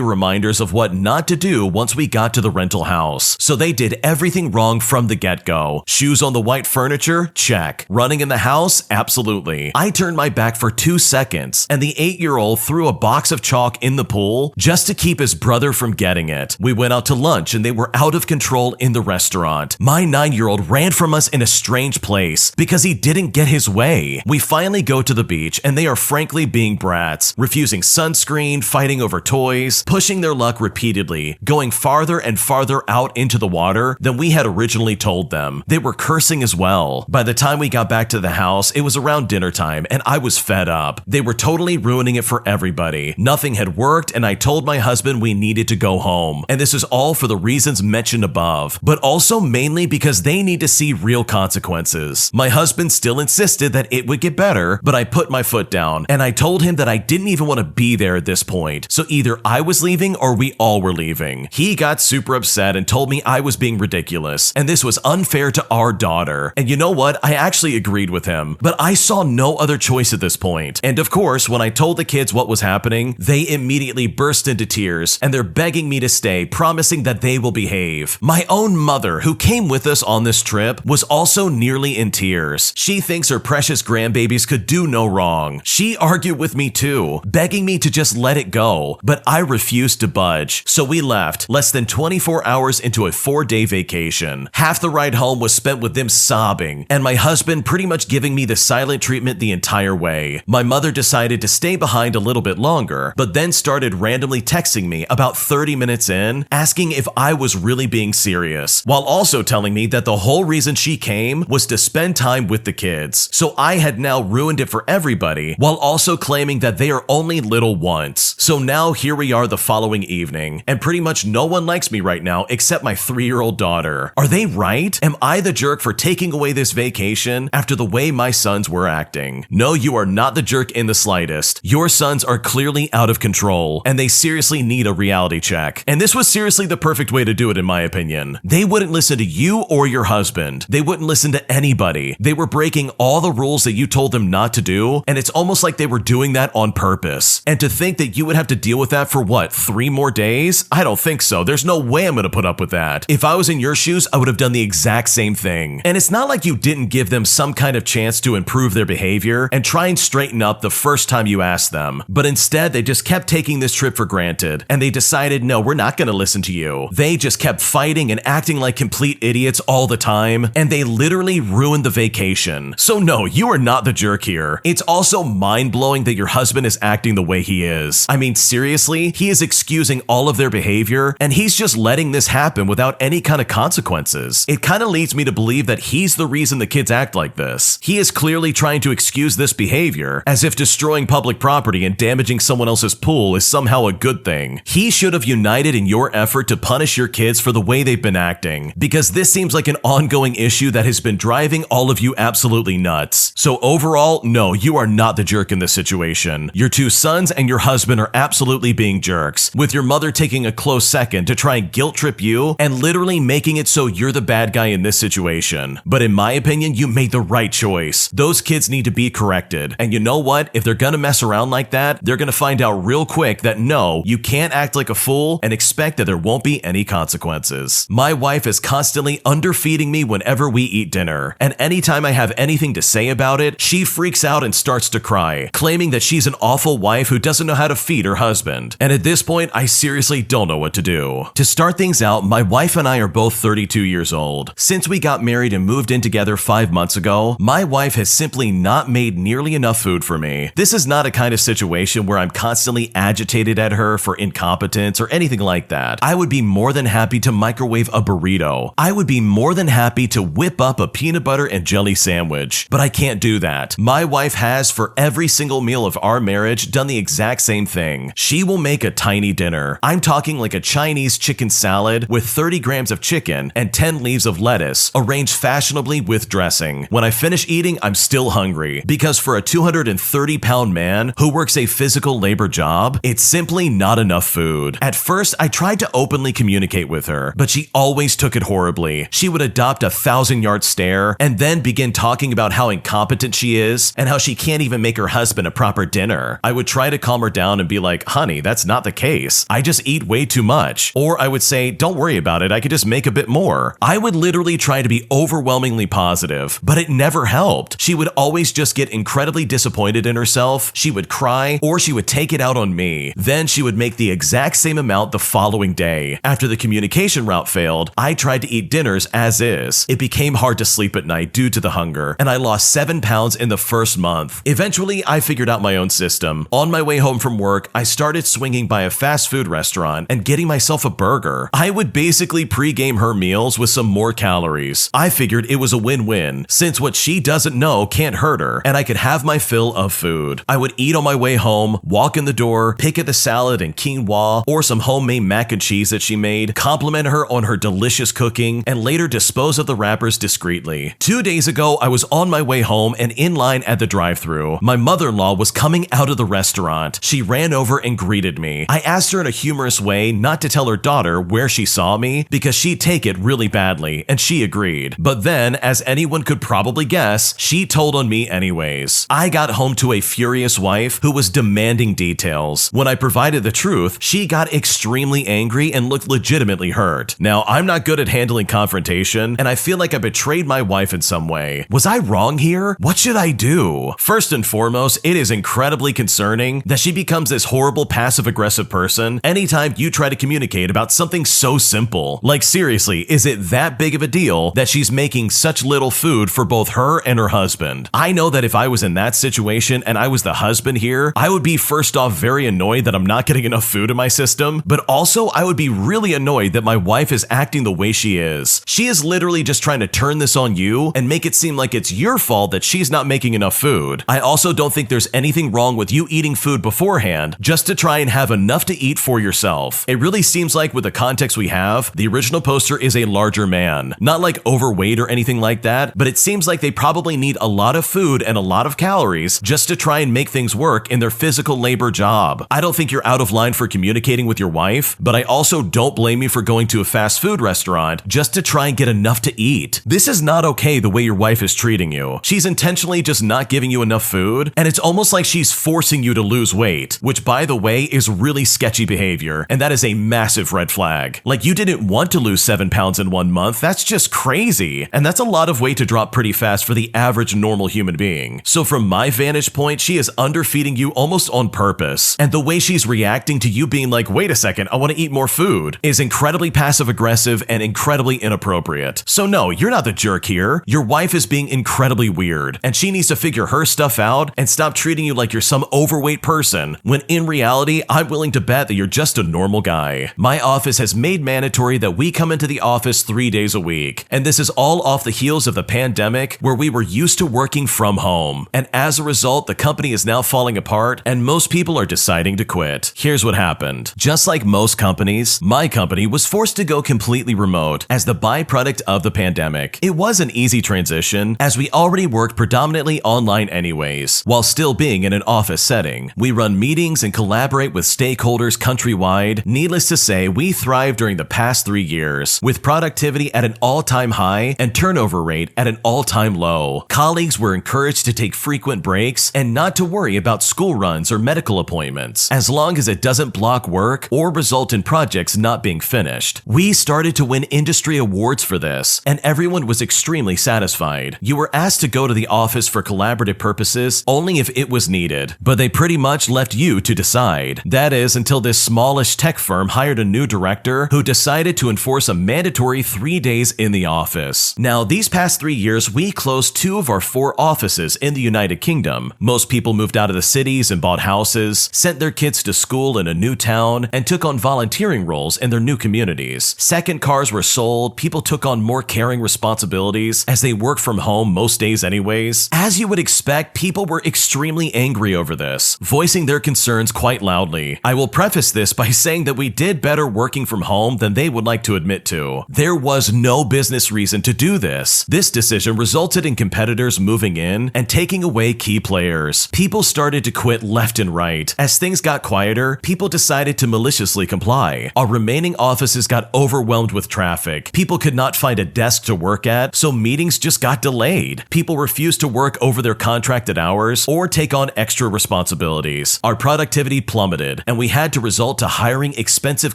reminders of what not to do once we got to the rental house. So they did everything wrong from the get-go. Shoes on the white furniture? Check. Running in the house? Absolutely. I turned my back for 2 seconds, and the 8-year-old threw a box of chalk in the pool just to keep his brother from getting it. We went out to lunch, and they were out of control in the restaurant. My 9-year-old ran from us in a strange place because he didn't get his way. We finally go to the beach, and they are frankly being brats, refusing sunscreen, fighting over toys, pushing their luck repeatedly, going farther and farther out into the water than we had originally told them. They were cursing as well. By the time we got back to the house, it was around dinner time, and I was fed up. They were totally ruining it for everybody. Nothing had worked, and I told my husband we needed to go home. And this is all for the reasons mentioned above, but also mainly because they need to see real consequences. My husband still insisted that it would get better, but I put my foot down, and I told him that I didn't even want to be there at this point. So either I was leaving or we all were leaving. He got super upset and told me I was being ridiculous, and this was unfair to our daughter. And you know what? I actually agreed with him, but I saw no other choice at this point. And of course, when I told the kids what was happening, they immediately burst into tears, and they're begging me to stay, promising that they will behave. My own mother, who came with us on this trip, was also nearly in tears. She thinks her precious grandbabies could do no wrong. She argued with me too, begging me to just let it go, but I refused to budge. So we left, less than 24 hours into a 4-day vacation. Half the ride home was spent with them sobbing, and my husband pretty much giving me the silent treatment the entire way. My mother decided to stay behind a little bit longer, but then started randomly texting me about 30 minutes in, asking if I was really being serious, while also telling me that the whole reason she came was to spend time with the kids. So I had now ruined it for everybody, while also claiming that they are only little once. So now here we are the following evening, and pretty much no one likes me right now except my 3-year-old daughter. Are they right? Am I the jerk for taking away this vacation after the way my sons were acting? No, you are not the jerk in the slightest. Your sons are clearly out of control, and they seriously need a reality check. And this was seriously the perfect way to do it in my opinion. They wouldn't listen to you or your husband. They wouldn't listen to anybody. They were breaking all the rules that you told them not to do, and it's almost like they were doing that on purpose. And to think that you would have to deal with that for what, 3 more days? I don't think so. There's no way I'm gonna put up with that. If I was in your shoes, I would have done the exact same thing. And it's not like you didn't give them some kind of chance to improve their behavior and try and straighten up the first time you asked them. But instead, they just kept taking this trip for granted, and they decided, no, we're not gonna listen to you. They just kept fighting and acting like complete idiots all the time, and they literally ruined the vacation. So no, you are not the jerk here. It's also mind-blowing that your husband is acting the way he is. I mean, seriously, he is excusing all of their behavior, and he's just letting this happen without any kind of consequences. It kind of leads me to believe that he's the reason the kids act like this. He is clearly trying to excuse this behavior, as if destroying public property and damaging someone else's pool is somehow a good thing. He should have united in your effort to punish your kids for the way they've been acting, because this seems like an ongoing issue that has been driving all of you absolutely nuts. So overall, no, you are not the jerk in this situation. Your 2 sons and your husband are absolutely being jerks, with your mother taking a close second to try and guilt trip you and literally making it so you're the bad guy in this situation. But in my opinion, you made the right choice. Those kids need to be corrected. And you know what? If they're gonna mess around like that, they're gonna find out real quick that no, you can't act like a fool and expect that there won't be any consequences. My wife is constantly underfeeding me whenever we eat dinner, and anytime I have anything to say about it, she freaks out and starts to cry, claiming that she's an awful wife who doesn't know how to feed her husband. And at this point, I seriously don't know what to do. To start things out, my wife and I are both 32 years old. Since we got married and moved in together 5 months ago, my wife has simply not made nearly enough food for me. This is not a kind of situation where I'm constantly agitated at her for incompetence or anything like that. I would be more than happy to microwave a burrito. I would be more than happy to whip up a peanut butter and jelly sandwich, but I can't do that. My wife has, for every single meal of our marriage, done the exact same thing. She will make a tiny dinner. I'm talking like a Chinese chicken salad with 30 grams of chicken and 10 leaves of lettuce, arranged fashionably with dressing. When I finish eating, I'm still hungry, because for a 230-pound man who works a physical labor job, it's simply not enough food. At first, I tried to openly communicate with her, but she always took it horribly. She would adopt a 1,000-yard stare and then begin talking about how incompetent she is and how she can't even make her husband a proper dinner. I would try to calm her down and be like, honey, that's not the case. I just eat way too much. Or I would say, don't worry about it. I could just make a bit more. I would literally try to be overwhelmingly positive, but it never helped. She would always just get incredibly disappointed in herself. She would cry, or she would take it out on me. Then she would make the exact same amount the following day. After the communication route failed, I tried to eat dinners as is. It became hard to sleep at night due to the hunger, and I lost 7 pounds in the first month. Eventually, I figured out my own system. On my way home from work, I started swinging by a fast food restaurant and getting myself a burger. I would basically pre-game her meals with some more calories. I figured it was a win-win, since what she doesn't know can't hurt her, and I could have my fill of food. I would eat on my way home, walk in the door, pick at the salad and quinoa, or some homemade mac and cheese that she made, compliment her on her delicious cooking, and later dispose of the wrappers discreetly. 2 days ago, I was on my way home and in line at the drive-thru. My mother-in-law was coming out of the restaurant. She ran over and greeted me. I asked her in a humorous way not to tell her daughter where she saw me because she'd take it really badly, and she agreed. But then, as anyone could probably guess, she told on me anyways. I got home to a furious wife who was demanding details. When I provided the truth, she got extremely angry and looked legitimately hurt. Now, I'm not good at handling confrontation, and I feel like I betrayed my wife in some way. Was I wrong here? What should I do? First and foremost, it is incredibly concerning that she becomes this horrible passive-aggressive person anytime you try to communicate about something so simple. Like seriously, is it that big of a deal that she's making such little food for both her and her husband? I know that if I was in that situation and I was the husband here, I would be first off very annoyed that I'm not getting enough food in my system, but also I would be really annoyed that my wife is acting the way she is. She is literally just trying to turn this on you and make it seem like it's your fault that she's not making enough food. I also don't think there's anything wrong with you eating food beforehand just to try and have enough to eat for yourself. It really seems like with the context we have, the original poster is a larger man. Not like overweight or anything like that, but it seems like they probably need a lot of food and a lot of calories just to try and make things work in their physical labor job. I don't think you're out of line for communicating with your wife, but I also don't blame you for going to a fast food restaurant just to try and get enough to eat. This is not okay the way your wife is treating you. She's intentionally just not giving you enough food, and it's almost like she's forcing you to lose weight, which by the way is really sketchy behavior, and that is a massive red flag. Like you didn't want to lose 7 pounds in 1 month, that's just crazy, and that's a lot of weight to drop pretty fast for the average normal human being. So from my vantage point, she is underfeeding you almost on purpose, and the way she's reacting to you being like, wait a second, I want to eat more food, is incredibly passive-aggressive and incredibly inappropriate. So no, you're not the jerk here. Your wife is being incredibly weird, and she needs to figure her stuff out and stop treating you like you're some overweight person, when in reality, I'm willing to bet that you're just a normal guy. My office has made mandatory that we come into the office 3 days a week, and this is all off the heels of the pandemic where we were used to working from home. And as a result, the company is now falling apart and most people are deciding to quit. Here's what happened. Just like most companies, my company was forced to go completely remote as the byproduct of the pandemic. It was an easy transition as we already worked predominantly online anyways, while still being in an office setting. We run meetings and collaborate with stakeholders countrywide. Needless to say, we thrived during the past 3 years, with productivity at an all-time high and turnover rate at an all-time low. Colleagues were encouraged to take frequent breaks and not to worry about school runs or medical appointments, as long as it doesn't block work or result in projects not being finished. We started to win industry awards for this, and everyone was extremely satisfied. You were asked to go to the office for collaborative purposes only if it was needed, but they pretty much left you to decide. That is, until this smallish tech firm hired a new director who decided to enforce a mandatory 3 days in the office. Now, these past 3 years, we closed 2 of our 4 offices in the United Kingdom. Most people moved out of the cities and bought houses, sent their kids to school in a new town, and took on volunteering roles in their new communities. Second cars were sold, people took on more caring responsibilities as they work from home most days anyways. As you would expect, people were extremely angry over this, voicing their concerns quite loudly. I will preface this by saying that we did better working from home than they would like to admit to. There was no business reason to do this. This decision resulted in competitors moving in and taking away key players. People started to quit left and right. As things got quieter, people decided decided to maliciously comply. Our remaining offices got overwhelmed with traffic. People could not find a desk to work at, so meetings just got delayed. People refused to work over their contracted hours or take on extra responsibilities. Our productivity plummeted, and we had to resort to hiring expensive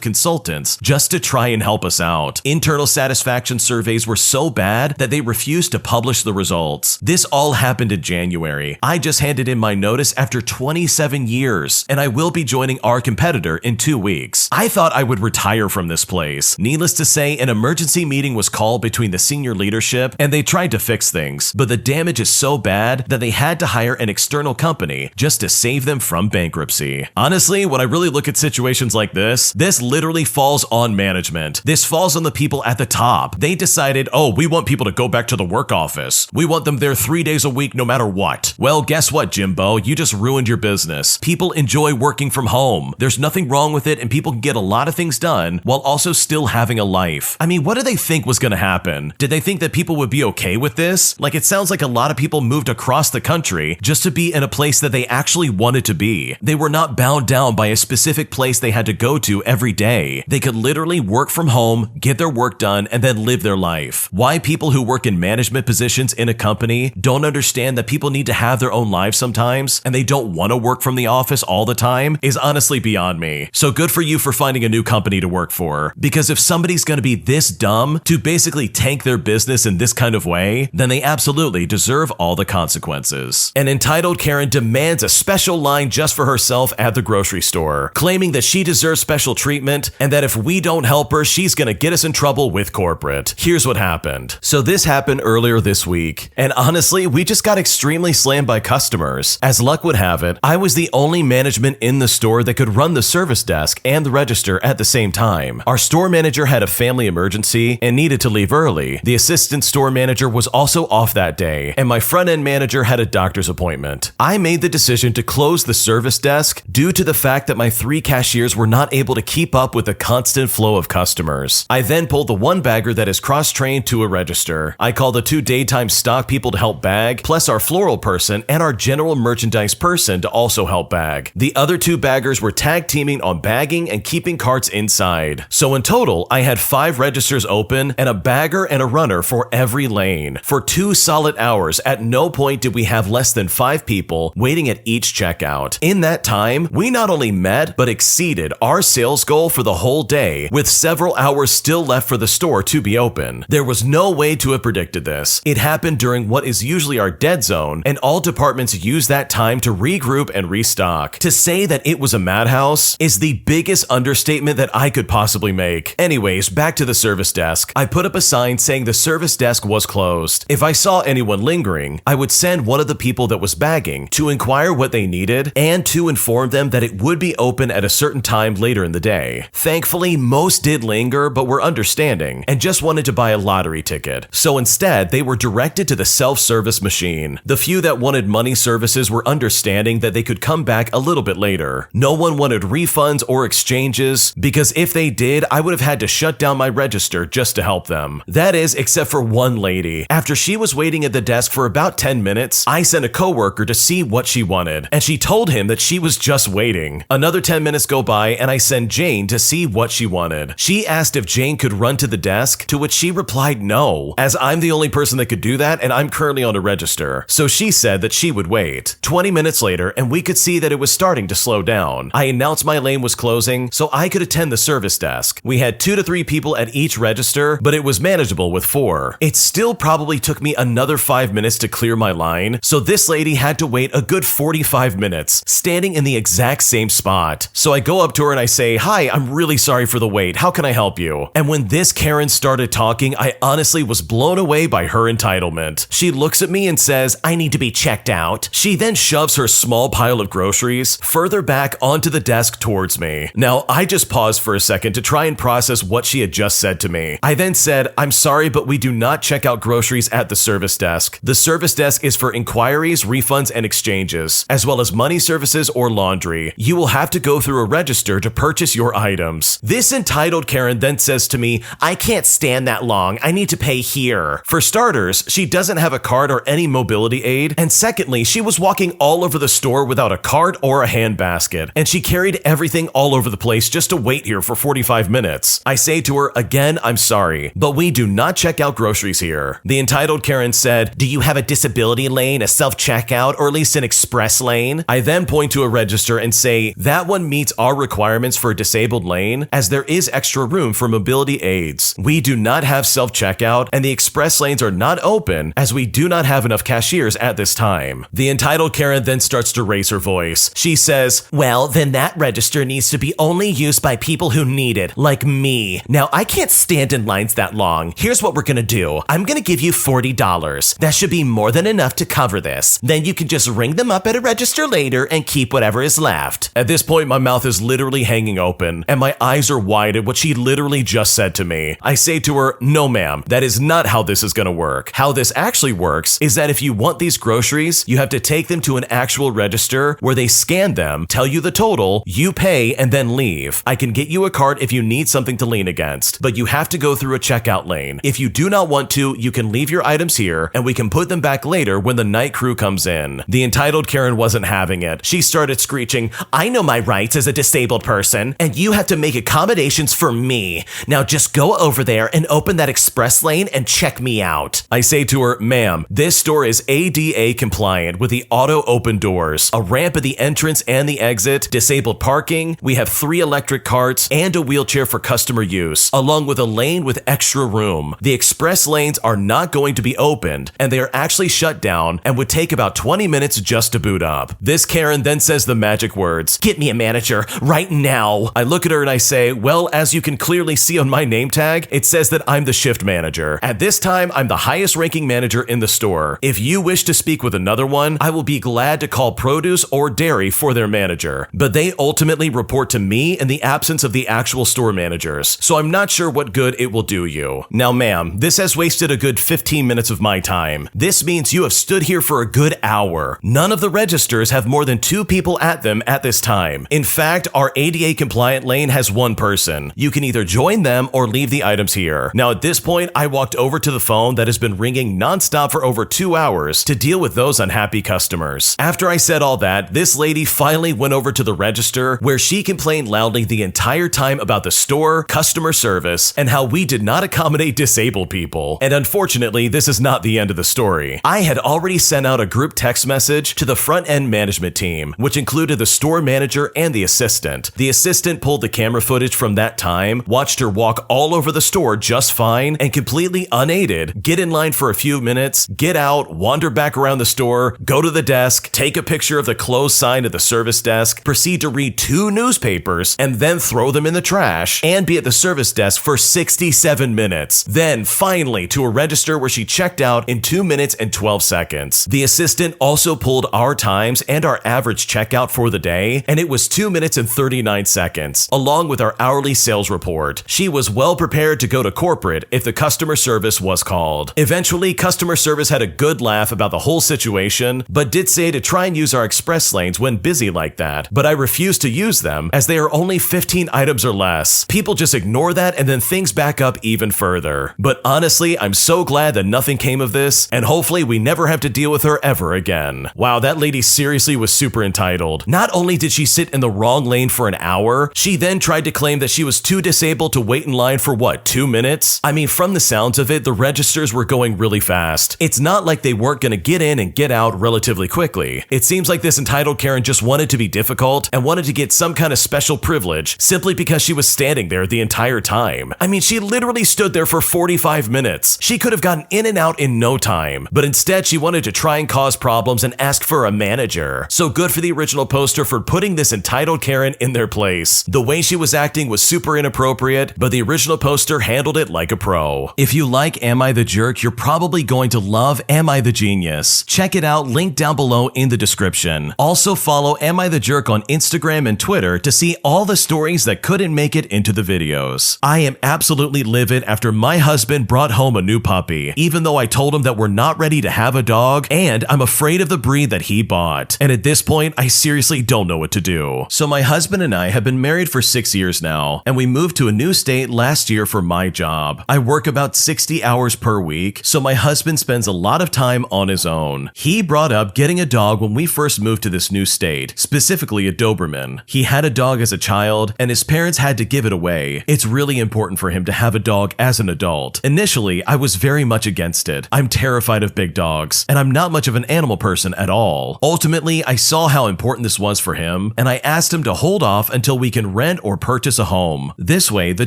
consultants just to try and help us out. Internal satisfaction surveys were so bad that they refused to publish the results. This all happened in January. I just handed in my notice after 27 years, and I will be joining our competitor in 2 weeks. I thought I would retire from this place. Needless to say, an emergency meeting was called between the senior leadership, and they tried to fix things, but the damage is so bad that they had to hire an external company just to save them from bankruptcy. Honestly, when I really look at situations like this literally falls on management. This falls on the people at the top. They decided, oh, we want people to go back to the work office. We want them there 3 days a week no matter what. Well, guess what, Jimbo? You just ruined your business. People enjoy working from home. There's nothing wrong with it, and people can get a lot of things done while also still having a life. I mean, what did they think was going to happen? Did they think that people would be okay with this? Like, it sounds like a lot of people moved across the country just to be in a place that they actually wanted to be. They were not bound down by a specific place they had to go to every day. They could literally work from home, get their work done, and then live their life. Why people who work in management positions in a company don't understand that people need to have their own lives sometimes, and they don't want to work from the office all the time is honestly beyond me. So good for you for finding a new company to work for. Because if somebody's going to be this dumb to basically tank their business in this kind of way, then they absolutely deserve all the consequences. An entitled Karen demands a special line just for herself at the grocery store, claiming that she deserves special treatment and that if we don't help her, she's going to get us in trouble with corporate. Here's what happened. So this happened earlier this week, and honestly, we just got extremely slammed by customers. As luck would have it, I was the only management in the store that could run the service desk and the register at the same time. Our store manager had a family emergency and needed to leave early. The assistant store manager was also off that day, and my front-end manager had a doctor's appointment. I made the decision to close the service desk due to the fact that my 3 cashiers were not able to keep up with the constant flow of customers. I then pulled the one bagger that is cross-trained to a register. I called the 2 daytime stock people to help bag, plus our floral person and our general merchandise person to also help bag. The other 2 baggers were tag teaming on bagging and keeping carts inside. So in total, I had 5 registers open and a bagger and a runner for every lane. For 2 solid hours, at no point did we have less than 5 people waiting at each checkout. In that time, we not only met, but exceeded our sales goal for the whole day, with several hours still left for the store to be open. There was no way to have predicted this. It happened during what is usually our dead zone, and all departments use that time to regroup and restock. To say that it was a madhouse is the biggest understatement that I could possibly make. Anyways, back to the service desk. I put up a sign saying the service desk was closed. If I saw anyone lingering, I would send one of the people that was bagging to inquire what they needed and to inform them that it would be open at a certain time later in the day. Thankfully, most did linger but were understanding and just wanted to buy a lottery ticket. So instead, they were directed to the self-service machine. The few that wanted money services were understanding that they could come back a little bit later. No one wanted refunds or exchanges because if they did, I would have had to shut down my register just to help them. That is, except for one lady. After she was waiting at the desk for about 10 minutes, I sent a coworker to see what she wanted, and she told him that she was just waiting. Another 10 minutes go by, and I send Jane to see what she wanted. She asked if Jane could run to the desk, to which she replied no, as I'm the only person that could do that and I'm currently on a register. So she said that she would wait. 20 minutes later, and we could see that it was starting to slow down. I announced my lane was closing so I could attend the service desk. We had 2 to 3 people at each register, but it was manageable with 4. It still probably took me another 5 minutes to clear my line, so this lady had to wait a good 45 minutes, standing in the exact same spot. So I go up to her and I say, "Hi, I'm really sorry for the wait. How can I help you?" And when this Karen started talking, I honestly was blown away by her entitlement. She looks at me and says, "I need to be checked out." She then shoves her small pile of groceries further back onto the desk towards me. Now, I just paused for a second to try and process what she had just said to me. I then said, "I'm sorry, but we do not check out groceries at the service desk. The service desk is for inquiries, refunds, and exchanges, as well as money services or laundry. You will have to go through a register to purchase your items." This entitled Karen then says to me, "I can't stand that long. I need to pay here." For starters, she doesn't have a card or any mobility aid, and secondly, she was walking all over the store without a cart or a handbasket, and she carried everything all over the place just to wait here for 45 minutes. I say to her, again, I'm sorry, but we do not check out groceries here. The entitled Karen said, do you have a disability lane, a self-checkout, or at least an express lane? I then point to a register and say, that one meets our requirements for a disabled lane, as there is extra room for mobility aids. We do not have self-checkout, and the express lanes are not open, as we do not have enough cashiers at this time. The entitled Karen then starts to raise her voice. She says, well, then that register needs to be only used by people who need it, like me. Now, I can't stand in lines that long. Here's what we're gonna do. I'm gonna give you $40. That should be more than enough to cover this. Then you can just ring them up at a register later and keep whatever is left. At this point, my mouth is literally hanging open, and my eyes are wide at what she literally just said to me. I say to her, no ma'am, that is not how this is gonna work. How this actually works is that if you want these groceries, you have to take them to an actual register where they scan them, tell you the total, you pay, and then leave. I can get you a cart if you need something to lean against, but you have to go through a checkout lane. If you do not want to, you can leave your items here, and we can put them back later when the night crew comes in. The entitled Karen wasn't having it. She started screeching, I know my rights as a disabled person, and you have to make accommodations for me. Now just go over there and open that express lane and check me out. I say to her, ma'am, this store is ADA compliant with the auto open doors, a ramp at the entrance and the exit, disabled parking, we have 3 electric carts, and a wheelchair for customer use, along with a lane with extra room. The express lanes are not going to be opened, and they are actually shut down and would take about 20 minutes just to boot up. This Karen then says the magic words, get me a manager right now. I look at her and I say, well, as you can clearly see on my name tag, it says that I'm the shift manager. At this time, I'm the highest ranking manager in the store. If you wish to speak with another one, I will be glad to call produce or dairy for their manager. But they ultimately report to me in the absence of the actual store managers, so I'm not sure what good it will do you. Now, ma'am, this has wasted a good 15 minutes of my time. This means you have stood here for a good hour. None of the registers have more than 2 people at them at this time. In fact, our ADA compliant lane has 1 person. You can either join them or leave the items here. Now, at this point, I walked over to the phone that has been ringing nonstop for over 2 hours to deal with those unhappy customers. After I said all that, this lady finally went over to the register where she complained loudly the entire time about the store, customer service, and how we did not accommodate disabled people. And unfortunately, this is not the end of the story. I had already sent out a group text message to the front-end management team, which included the store manager and the assistant. The assistant pulled the camera footage from that time, watched her walk all over the store just fine, and completely unaided, get in line for a few minutes, get out, wander back around the store, go to the desk, take a picture of the closed sign at the service desk, proceed to read 2 newspapers, and then throw them in the trash, and be at the service desk for 67 minutes. Then, finally, to a register where she checked out in 2 minutes and 12 seconds. The assistant also pulled our times and our average checkout for the day, and it was 2 minutes and 39 seconds, along with our hourly sales report. She was well prepared to go to corporate if the customer service was called. Eventually, customer service had a good laugh about the whole situation, but did say to try and use our express lanes when busy like that, but I refused to use them as they are only 15 items or less. People just ignore that and then things back up even further. But honestly, I'm so glad that nothing came of this, and hopefully we never have to deal with her ever again. Wow, that lady seriously was super entitled. Not only did she sit in the wrong lane for an hour, she then tried to claim that she was too disabled to wait in line for what, 2 minutes? I mean, from the sounds of it, the registers were going really fast. It's not like they weren't gonna get in and get out relatively quickly. It seems like this entitled Karen just wanted to be difficult and wanted to get some kind of special privilege simply because she was standing there the entire time. I mean, she literally stood there for 45 minutes. She could have gotten in and out in no time, but instead she wanted to try and cause problems and ask for a manager. So good for the original poster for putting this entitled Karen in their place. The way she was acting was super inappropriate, but the original poster handled it like a pro. If you like Am I the Jerk, you're probably going to love Am I the Genius. Check it out, link down below in the description. Also follow Am I the Jerk on Instagram and Twitter to see all the stories that couldn't make it into the videos. I am absolutely livid after my husband brought home a new puppy, even though I told him that we're not ready to have a dog and I'm afraid of the breed that he bought. And at this point, I seriously don't know what to do. So my husband and I have been married for 6 years now, and we moved to a new state last year for my job. I work about 60 hours per week, so my husband spends a lot of time on his own. He brought up getting a dog when we first moved to this new state, specifically a Doberman. person. He had a dog as a child, and his parents had to give it away. It's really important for him to have a dog as an adult. Initially, I was very much against it. I'm terrified of big dogs, and I'm not much of an animal person at all. Ultimately, I saw how important this was for him, and I asked him to hold off until we can rent or purchase a home. This way, the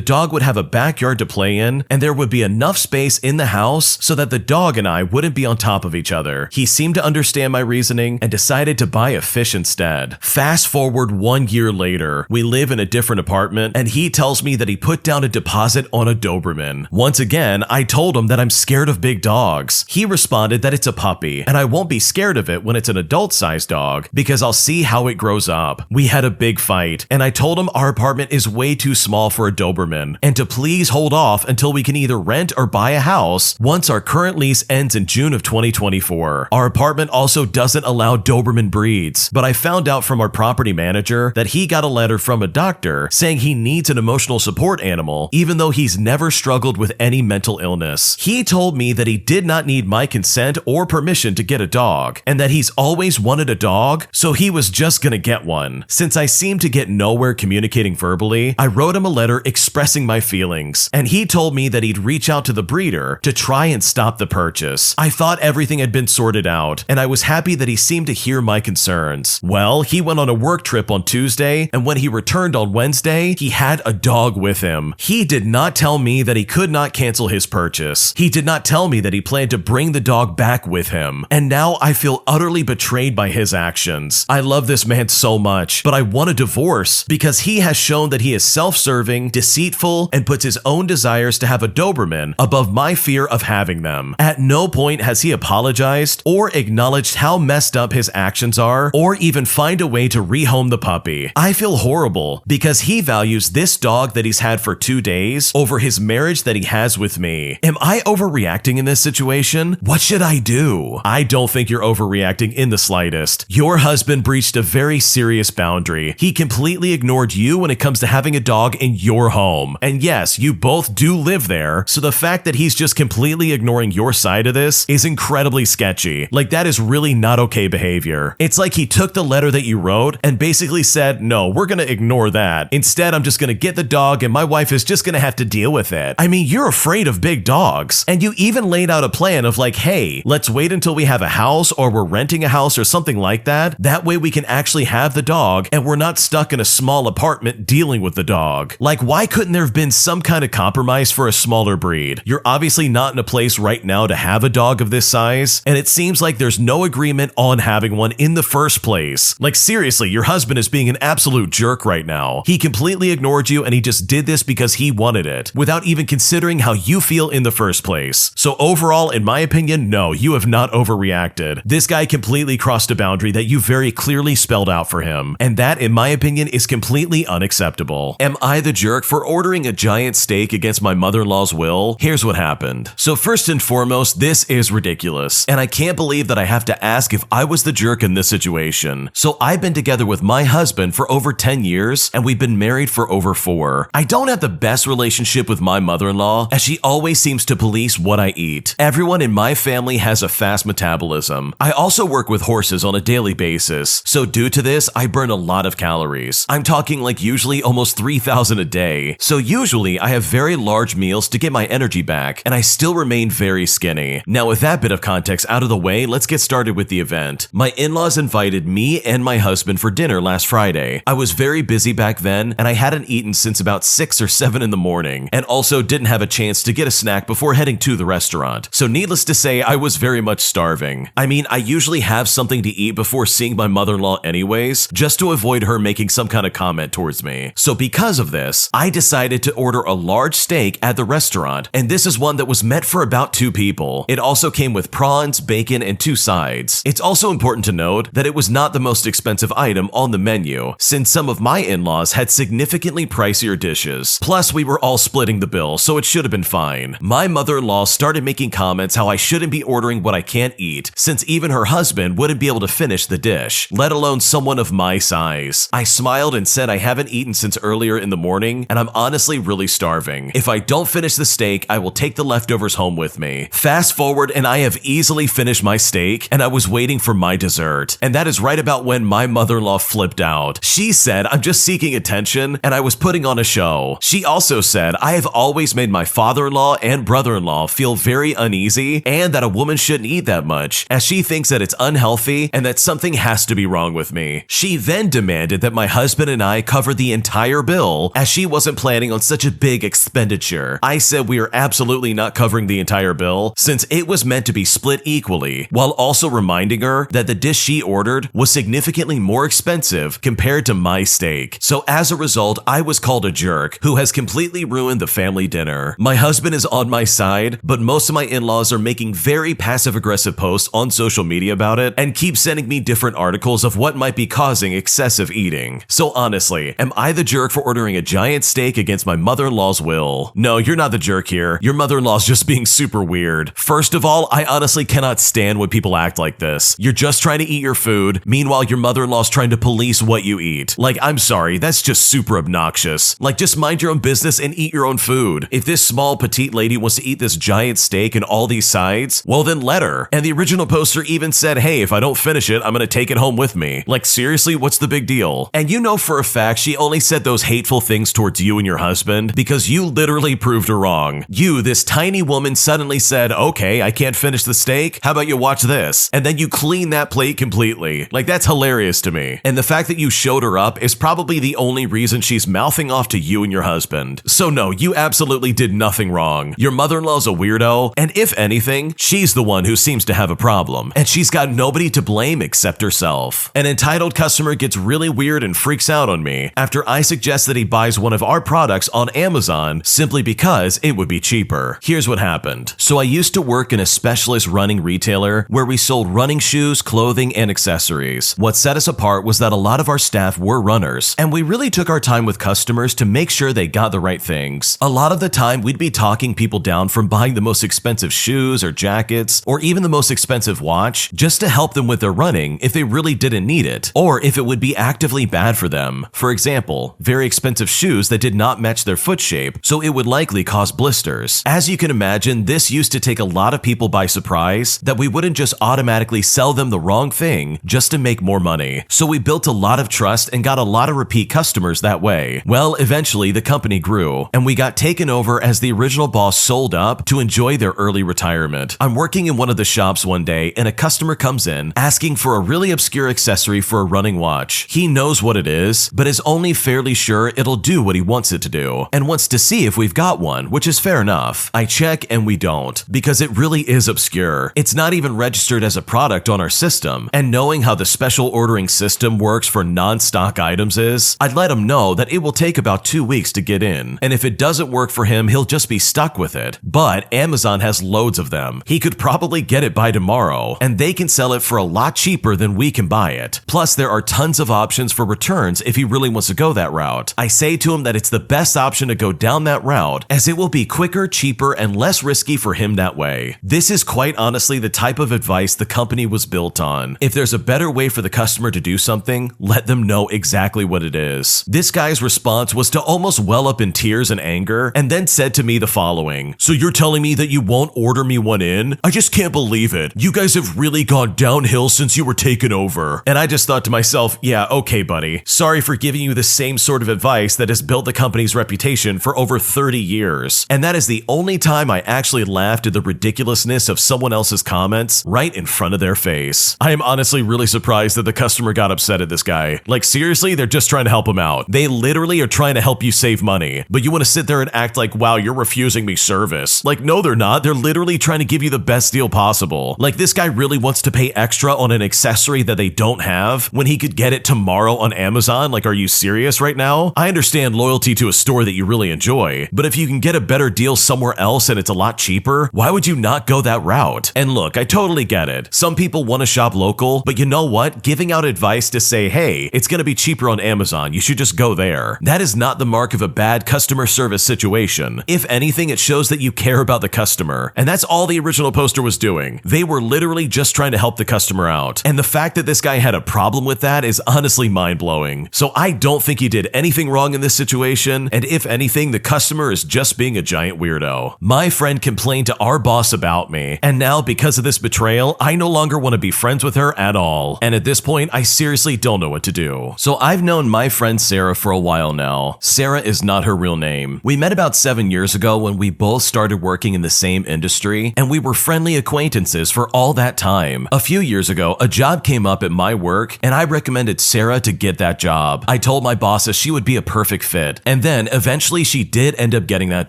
dog would have a backyard to play in, and there would be enough space in the house so that the dog and I wouldn't be on top of each other. He seemed to understand my reasoning and decided to buy a fish instead. Fast forward 1 year later, we live in a different apartment, and he tells me that he put down a deposit on a Doberman. Once again, I told him that I'm scared of big dogs. He responded that it's a puppy, and I won't be scared of it when it's an adult-sized dog because I'll see how it grows up. We had a big fight, and I told him our apartment is way too small for a Doberman, and to please hold off until we can either rent or buy a house once our current lease ends in June of 2024. Our apartment also doesn't allow Doberman breeds, but I found out from our property manager that he got a letter from a doctor saying he needs an emotional support animal even though he's never struggled with any mental illness. He told me that he did not need my consent or permission to get a dog, and that he's always wanted a dog, so he was just gonna get one. Since I seemed to get nowhere communicating verbally, I wrote him a letter expressing my feelings, and he told me that he'd reach out to the breeder to try and stop the purchase. I thought everything had been sorted out, and I was happy that he seemed to hear my concerns. Well, he went on a work trip on Tuesday, and when he returned on Wednesday, he had a dog with him. He did not tell me that he could not cancel his purchase. He did not tell me that he planned to bring the dog back with him, and now I feel utterly betrayed by his actions. I love this man so much, but I want a divorce because he has shown that he is self-serving, deceitful, and puts his own desires to have a Doberman above my fear of having them. At no point has he apologized or acknowledged how messed up his actions are, or even find a way to rehome the puppy. I feel horrible because he values this dog that he's had for 2 days over his marriage that he has with me. Am I overreacting in this situation? What should I do? I don't think you're overreacting in the slightest. Your husband breached a very serious boundary. He completely ignored you when it comes to having a dog in your home. And yes, you both do live there, so the fact that he's just completely ignoring your side of this is incredibly sketchy. Like, that is really not okay behavior. It's like he took the letter that you wrote and basically said, no, we're gonna ignore that. Instead, I'm just gonna get the dog and my wife is just gonna have to deal with it. I mean, you're afraid of big dogs. And you even laid out a plan of like, hey, let's wait until we have a house or we're renting a house or something like that. That way we can actually have the dog and we're not stuck in a small apartment dealing with the dog. Like, why couldn't there have been some kind of compromise for a smaller breed? You're obviously not in a place right now to have a dog of this size, and it seems like there's no agreement on having one in the first place. Like, seriously, your husband is being an absolute jerk right now. He completely ignored you and he just did this because he wanted it, without even considering how you feel in the first place. So overall, in my opinion, no, you have not overreacted. This guy completely crossed a boundary that you very clearly spelled out for him, and that, in my opinion, is completely unacceptable. Am I the jerk for ordering a giant steak against my mother-in-law's will? Here's what happened. So first and foremost, this is ridiculous, and I can't believe that I have to ask if I was the jerk in this situation. So I've been together with my husband for over 10 years, and we've been married for over 4. I don't have the best relationship with my mother-in-law, as she always seems to police what I eat. Everyone in my family has a fast metabolism. I also work with horses on a daily basis, so due to this, I burn a lot of calories. I'm talking like usually almost 3,000 a day. So usually I have very large meals to get my energy back, and I still remain very skinny. Now with that bit of context out of the way, let's get started with the event. My in-laws invited me and my husband for dinner last Friday. I was very busy back then, and I hadn't eaten since about 6 or 7 in the morning, and also didn't have a chance to get a snack before heading to the restaurant. So needless to say, I was very much starving. I mean, I usually have something to eat before seeing my mother-in-law anyways, just to avoid her making some kind of comment towards me. So because of this, I decided to order a large steak at the restaurant, and this is one that was meant for about 2 people. It also came with prawns, bacon, and 2 sides. It's also important to note that it was not the most expensive item on the menu, since some of my in-laws had significantly pricier dishes. Plus, we were all splitting the bill, so it should have been fine. My mother-in-law started making comments how I shouldn't be ordering what I can't eat, since even her husband wouldn't be able to finish the dish, let alone someone of my size. I smiled and said I haven't eaten since earlier in the morning, and I'm honestly really starving. If I don't finish the steak, I will take the leftovers home with me. Fast forward, and I have easily finished my steak, and I was waiting for my dessert. And that is right about when my mother-in-law flipped out. out. She said I'm just seeking attention and I was putting on a show. She also said I have always made my father-in-law and brother-in-law feel very uneasy and that a woman shouldn't eat that much, as she thinks that it's unhealthy and that something has to be wrong with me. She then demanded that my husband and I cover the entire bill, as she wasn't planning on such a big expenditure. I said we are absolutely not covering the entire bill since it was meant to be split equally, while also reminding her that the dish she ordered was significantly more expensive compared to my steak. So as a result, I was called a jerk who has completely ruined the family dinner. My husband is on my side, but most of my in-laws are making very passive-aggressive posts on social media about it and keep sending me different articles of what might be causing excessive eating. So honestly, am I the jerk for ordering a giant steak against my mother-in-law's will? No, you're not the jerk here. Your mother-in-law's just being super weird. First of all, I honestly cannot stand when people act like this. You're just trying to eat your food, meanwhile your mother-in-law's trying to police what you eat. Like, I'm sorry, that's just super obnoxious. Like, just mind your own business and eat your own food. If this small petite lady wants to eat this giant steak and all these sides, well then let her. And the original poster even said, hey, if I don't finish it, I'm gonna take it home with me. Like, seriously, what's the big deal? And you know for a fact she only said those hateful things towards you and your husband because you literally proved her wrong. You, this tiny woman, suddenly said, okay, I can't finish the steak, how about you watch this? And then you clean that plate completely. Like, that's hilarious to me. And the fact that you showed her up is probably the only reason she's mouthing off to you and your husband. So no, you absolutely did nothing wrong. Your mother-in-law's a weirdo, and if anything, she's the one who seems to have a problem, and she's got nobody to blame except herself. An entitled customer gets really weird and freaks out on me after I suggest that he buys one of our products on Amazon simply because it would be cheaper. Here's what happened. So I used to work in a specialist running retailer where we sold running shoes, clothing, and accessories. What set us apart was that a lot of our staff were runners, and we really took our time with customers to make sure they got the right things. A lot of the time, we'd be talking people down from buying the most expensive shoes or jackets, or even the most expensive watch, just to help them with their running if they really didn't need it, or if it would be actively bad for them. For example, very expensive shoes that did not match their foot shape, so it would likely cause blisters. As you can imagine, this used to take a lot of people by surprise that we wouldn't just automatically sell them the wrong thing just to make more money. So we built a lot of trust and got a lot of repeat customers that way. Well, eventually the company grew, and we got taken over as the original boss sold up to enjoy their early retirement. I'm working in one of the shops one day and a customer comes in asking for a really obscure accessory for a running watch. He knows what it is, but is only fairly sure it'll do what he wants it to do, and wants to see if we've got one, which is fair enough. I check and we don't, because it really is obscure. It's not even registered as a product on our system, and knowing how the special ordering system works for non-stock items is, I'd let him know that it will take about 2 weeks to get in, and if it doesn't work for him, he'll just be stuck with it. But Amazon has loads of them. He could probably get it by tomorrow, and they can sell it for a lot cheaper than we can buy it. Plus, there are tons of options for returns if he really wants to go that route. I say to him that it's the best option to go down that route, as it will be quicker, cheaper, and less risky for him that way. This is quite honestly the type of advice the company was built on. If there's a better way for the customer to do something, let them know exactly what it is. This guy's response was to almost well up in tears and anger, and then said to me the following: "So you're telling me that you won't order me one in? I just can't believe it. You guys have really gone downhill since you were taken over." And I just thought to myself, yeah, okay, buddy. Sorry for giving you the same sort of advice that has built the company's reputation for over 30 years. And that is the only time I actually laughed at the ridiculousness of someone else's comments right in front of their face. I am honestly really surprised that the customer got upset at this guy. Like, seriously, they're just trying to help him out. They literally are trying to help you save money, but you want to sit there and act like, wow, you're refusing me service. Like, no, they're not. They're literally trying to give you the best deal possible. Like, this guy really wants to pay extra on an accessory that they don't have when he could get it tomorrow on Amazon. Like, are you serious right now? I understand loyalty to a store that you really enjoy, but if you can get a better deal somewhere else and it's a lot cheaper, why would you not go that route? And look, I totally get it. Some people want to shop local, but you know what? Giving out advice to say, hey, it's going to be cheaper on Amazon, you should just go there. That is not the mark of a bad customer service situation. If anything, it shows that you care about the customer, and that's all the original poster was doing. They were literally just trying to help the customer out, and the fact that this guy had a problem with that is honestly mind-blowing. So I don't think he did anything wrong in this situation, and if anything, the customer is just being a giant weirdo. My friend complained to our boss about me, and now because of this betrayal, I no longer want to be friends with her at all. And at this point, I seriously don't know what what to do. So I've known my friend Sarah for a while now. Sarah is not her real name. We met about 7 years ago when we both started working in the same industry, and we were friendly acquaintances for all that time. A few years ago, a job came up at my work, and I recommended Sarah to get that job. I told my bosses she would be a perfect fit, and then eventually she did end up getting that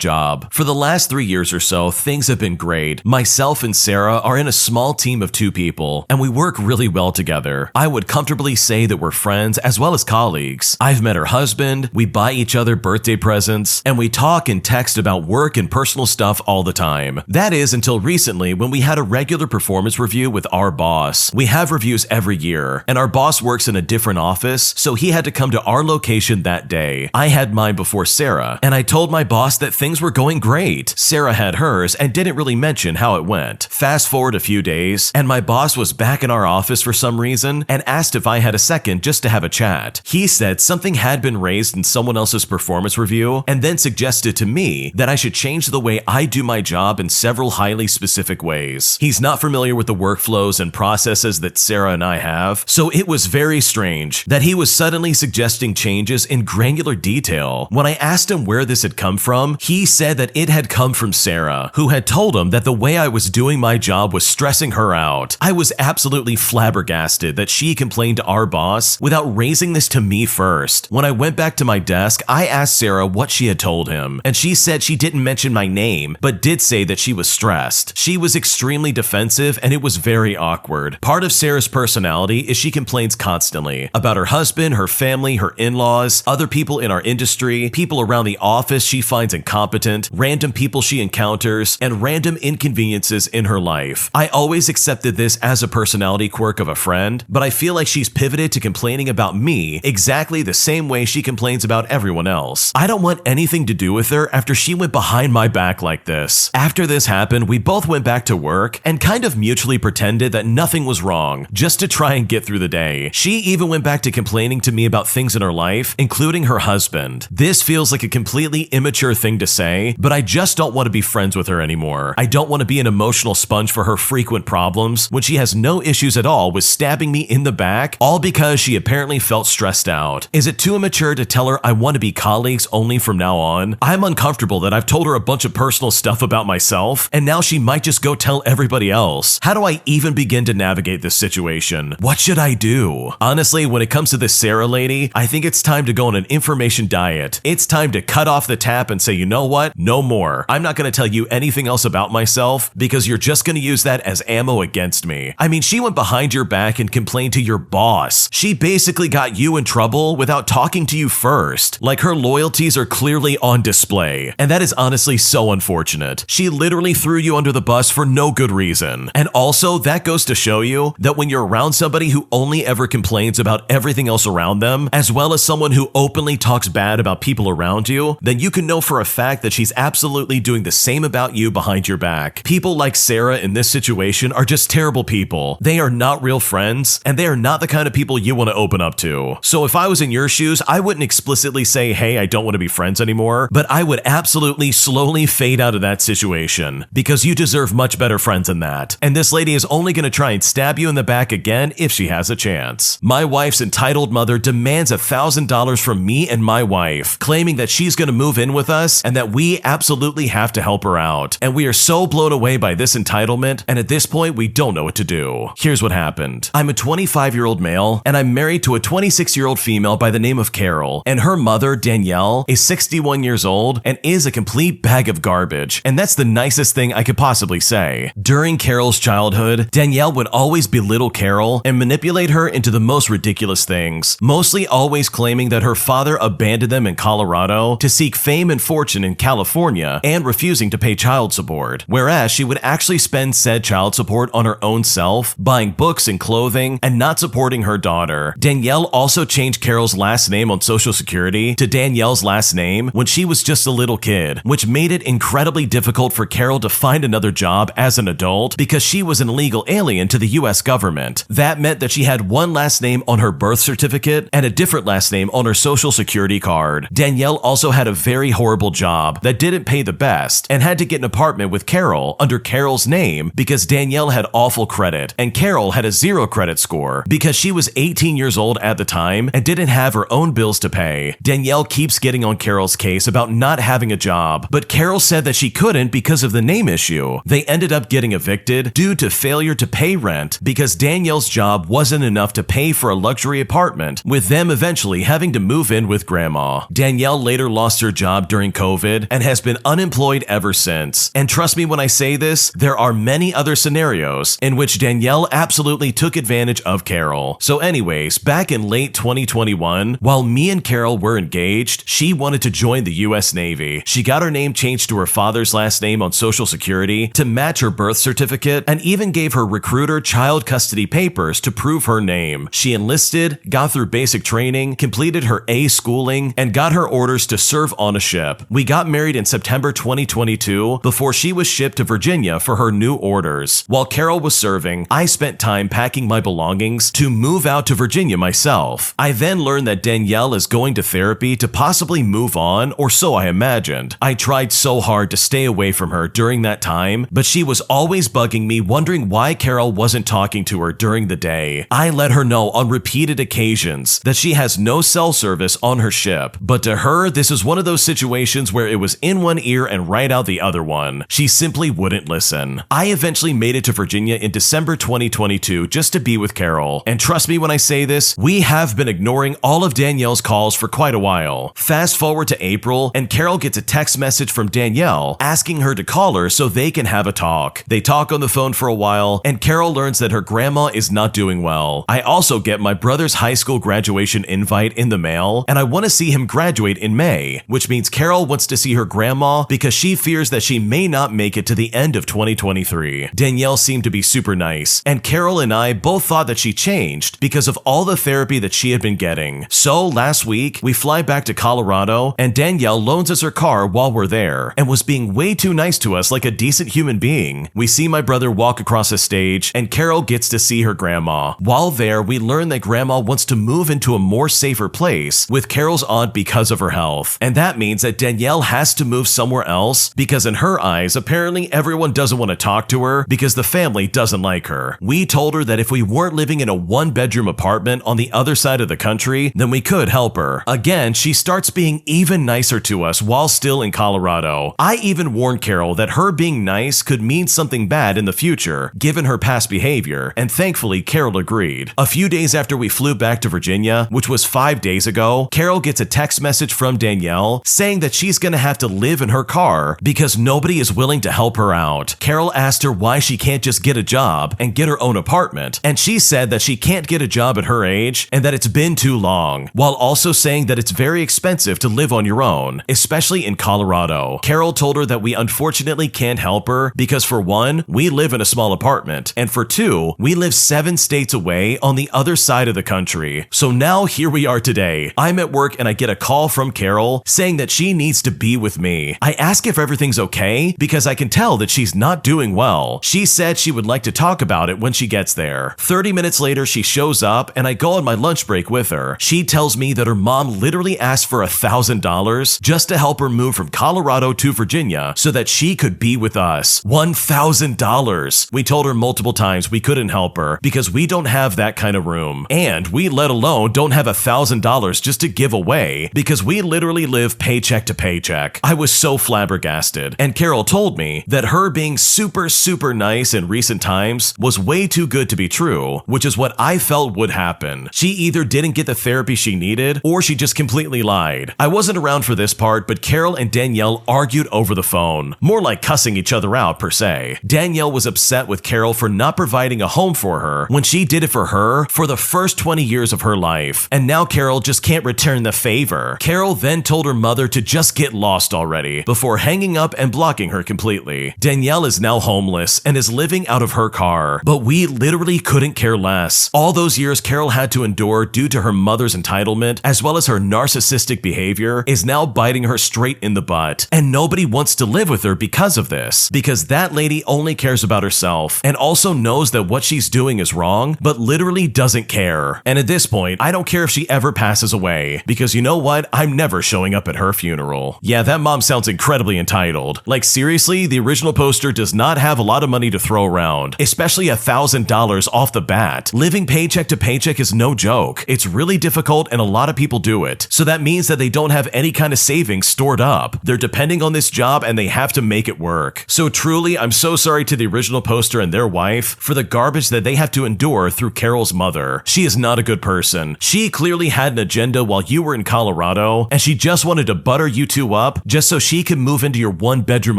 job. For the last 3 years or so, things have been great. Myself and Sarah are in a small team of 2 people, and we work really well together. I would comfortably say that we're friends as well as colleagues. I've met her husband, we buy each other birthday presents, and we talk and text about work and personal stuff all the time. That is until recently when we had a regular performance review with our boss. We have reviews every year, and our boss works in a different office, so he had to come to our location that day. I had mine before Sarah, and I told my boss that things were going great. Sarah had hers and didn't really mention how it went. Fast forward a few days, and my boss was back in our office for some reason and asked if I had a second just to have a chat. He said something had been raised in someone else's performance review and then suggested to me that I should change the way I do my job in several highly specific ways. He's not familiar with the workflows and processes that Sarah and I have, so it was very strange that he was suddenly suggesting changes in granular detail. When I asked him where this had come from, he said that it had come from Sarah, who had told him that the way I was doing my job was stressing her out. I was absolutely flabbergasted that she complained to our boss without raising this to me first. When I went back to my desk, I asked Sarah what she had told him, and she said she didn't mention my name, but did say that she was stressed. She was extremely defensive, and it was very awkward. Part of Sarah's personality is she complains constantly about her husband, her family, her in-laws, other people in our industry, people around the office she finds incompetent, random people she encounters, and random inconveniences in her life. I always accepted this as a personality quirk of a friend, but I feel like she's pivoted to complaining about me exactly the same way she complains about everyone else. I don't want anything to do with her after she went behind my back like this. After this happened, we both went back to work and kind of mutually pretended that nothing was wrong, just to try and get through the day. She even went back to complaining to me about things in her life, including her husband. This feels like a completely immature thing to say, but I just don't want to be friends with her anymore. I don't want to be an emotional sponge for her frequent problems when she has no issues at all with stabbing me in the back, all because she apparently felt stressed out. Is it too immature to tell her I want to be colleagues only from now on? I'm uncomfortable that I've told her a bunch of personal stuff about myself, and now she might just go tell everybody else. How do I even begin to navigate this situation? What should I do? Honestly, when it comes to this Sarah lady, I think it's time to go on an information diet. It's time to cut off the tap and say, you know what? No more. I'm not going to tell you anything else about myself because you're just going to use that as ammo against me. I mean, she went behind your back and complained to your boss. She basically got you in trouble without talking to you first. Like, her loyalties are clearly on display, and that is honestly so unfortunate. She literally threw you under the bus for no good reason. And also, that goes to show you that when you're around somebody who only ever complains about everything else around them, as well as someone who openly talks bad about people around you, then you can know for a fact that she's absolutely doing the same about you behind your back. People like Sarah in this situation are just terrible people. They are not real friends, and they are not the kind of people you want to open up to. So if I was in your shoes, I wouldn't explicitly say, hey, I don't want to be friends anymore, but I would absolutely slowly fade out of that situation, because you deserve much better friends than that. And this lady is only going to try and stab you in the back again if she has a chance. My wife's entitled mother demands $1,000 from me and my wife, claiming that she's going to move in with us and that we absolutely have to help her out. And we are so blown away by this entitlement, and at this point, we don't know what to do. Here's what happened. I'm a 25-year-old male, and I'm married to a 26-year-old female by the name of Carol, and her mother, Danielle, is 61 years old and is a complete bag of garbage, and that's the nicest thing I could possibly say. During Carol's childhood, Danielle would always belittle Carol and manipulate her into the most ridiculous things, mostly always claiming that her father abandoned them in Colorado to seek fame and fortune in California and refusing to pay child support, whereas she would actually spend said child support on her own self, buying books and clothing, and not supporting her daughter. Danielle also changed Carol's last name on Social Security to Danielle's last name when she was just a little kid, which made it incredibly difficult for Carol to find another job as an adult because she was an illegal alien to the US government. That meant that she had one last name on her birth certificate and a different last name on her Social Security card. Danielle also had a very horrible job that didn't pay the best and had to get an apartment with Carol under Carol's name because Danielle had awful credit and Carol had a 0 credit score because she was 18 years old at the time and didn't have her own bills to pay. Danielle keeps getting on Carol's case about not having a job, but Carol said that she couldn't because of the name issue. They ended up getting evicted due to failure to pay rent because Danielle's job wasn't enough to pay for a luxury apartment, with them eventually having to move in with grandma. Danielle later lost her job during COVID and has been unemployed ever since. And trust me when I say this, there are many other scenarios in which Danielle absolutely took advantage of Carol. So anyways, back in late 2021, while me and Carol were engaged, she wanted to join the US Navy. She got her name changed to her father's last name on Social Security to match her birth certificate and even gave her recruiter child custody papers to prove her name. She enlisted, got through basic training, completed her A schooling, and got her orders to serve on a ship. We got married in September 2022 before she was shipped to Virginia for her new orders. While Carol was serving, I spent time packing my belongings to move out to Virginia myself. I then learned that Danielle is going to therapy to possibly move on, or so I imagined. I tried so hard to stay away from her during that time, but she was always bugging me, wondering why Carol wasn't talking to her during the day. I let her know on repeated occasions that she has no cell service on her ship, but to her, this is one of those situations where it was in one ear and right out the other one. She simply wouldn't listen. I eventually made it to Virginia in December 2022 just to be with Carol, and trust me when I say this, we have been ignoring all of Danielle's calls for quite a while. Fast forward to April, and Carol gets a text message from Danielle asking her to call her so they can have a talk. They talk on the phone for a while, and Carol learns that her grandma is not doing well. I also get my brother's high school graduation invite in the mail, and I want to see him graduate in May, which means Carol wants to see her grandma because she fears that she may not make it to the end of 2023. Danielle seemed to be super nice, and Carol and I both thought that she changed because of all the therapy that she had been getting. So last week, we fly back to Colorado, and Danielle loans us her car while we're there, and was being way too nice to us like a decent human being. We see my brother walk across the stage, and Carol gets to see her grandma. While there, we learn that grandma wants to move into a more safer place with Carol's aunt because of her health. And that means that Danielle has to move somewhere else because in her eyes, apparently everyone doesn't want to talk to her because the family doesn't like her. We told her that if we weren't living in a one-bedroom apartment on the other side of the country, then we could help her. Again, she starts being even nicer to us while still in Colorado. I even warned Carol that her being nice could mean something bad in the future, given her past behavior, and thankfully Carol agreed. A few days after we flew back to Virginia, which was 5 days ago, Carol gets a text message from Danielle saying that she's gonna have to live in her car because nobody is willing to help her out. Carol asked her why she can't just get a job and get her own apartment, and she said that she can't get a job at her age and that it's been too long, while also saying that it's very expensive to live on your own, especially in Colorado. Carol told her that we unfortunately can't help her because for one, we live in a small apartment, and for two, we live 7 states away on the other side of the country. So now here we are today. I'm at work and I get a call from Carol saying that she needs to be with me. I ask if everything's okay because I can tell that she's not doing well. She said she would like to talk about it when she gets there. 30 minutes later, she shows up and I go on my lunch break with her. She tells me that her mom literally asked for $1,000 just to help her move from Colorado to Virginia so that she could be with us. $1,000. We told her multiple times we couldn't help her because we don't have that kind of room. And we let alone don't have $1,000 just to give away because we literally live paycheck to paycheck. I was so flabbergasted. And Carol told me that her being super nice in recent times was way too good to be true, which is what I felt would happen. She either didn't get the therapy she needed or she just completely lied. I wasn't around for this part, but Carol and Danielle argued over the phone. More like cussing each other out per se. Danielle was upset with Carol for not providing a home for her when she did it for her for the first 20 years of her life. And now Carol just can't return the favor. Carol then told her mother to just get lost already before hanging up and blocking her completely. Danielle is now homeless and is living out of her car, but we literally couldn't care less. All those years Carol had to endure due to her mother's entitlement as well as her narcissistic behavior is now biting her straight in the butt. And nobody wants to live with her because of this, because that lady only cares about herself and also knows that what she's doing is wrong, but literally doesn't care. And at this point, I don't care if she ever passes away, because you know what? I'm never showing up at her funeral. Yeah, that mom sounds incredibly entitled. Like seriously, the original poster does not have a lot of money to throw around, especially $1,000 off the bat. Living paycheck to paycheck paycheck is no joke. It's really difficult and a lot of people do it. So that means that they don't have any kind of savings stored up. They're depending on this job and they have to make it work. So truly, I'm so sorry to the original poster and their wife for the garbage that they have to endure through Carol's mother. She is not a good person. She clearly had an agenda while you were in Colorado, and she just wanted to butter you two up just so she could move into your one-bedroom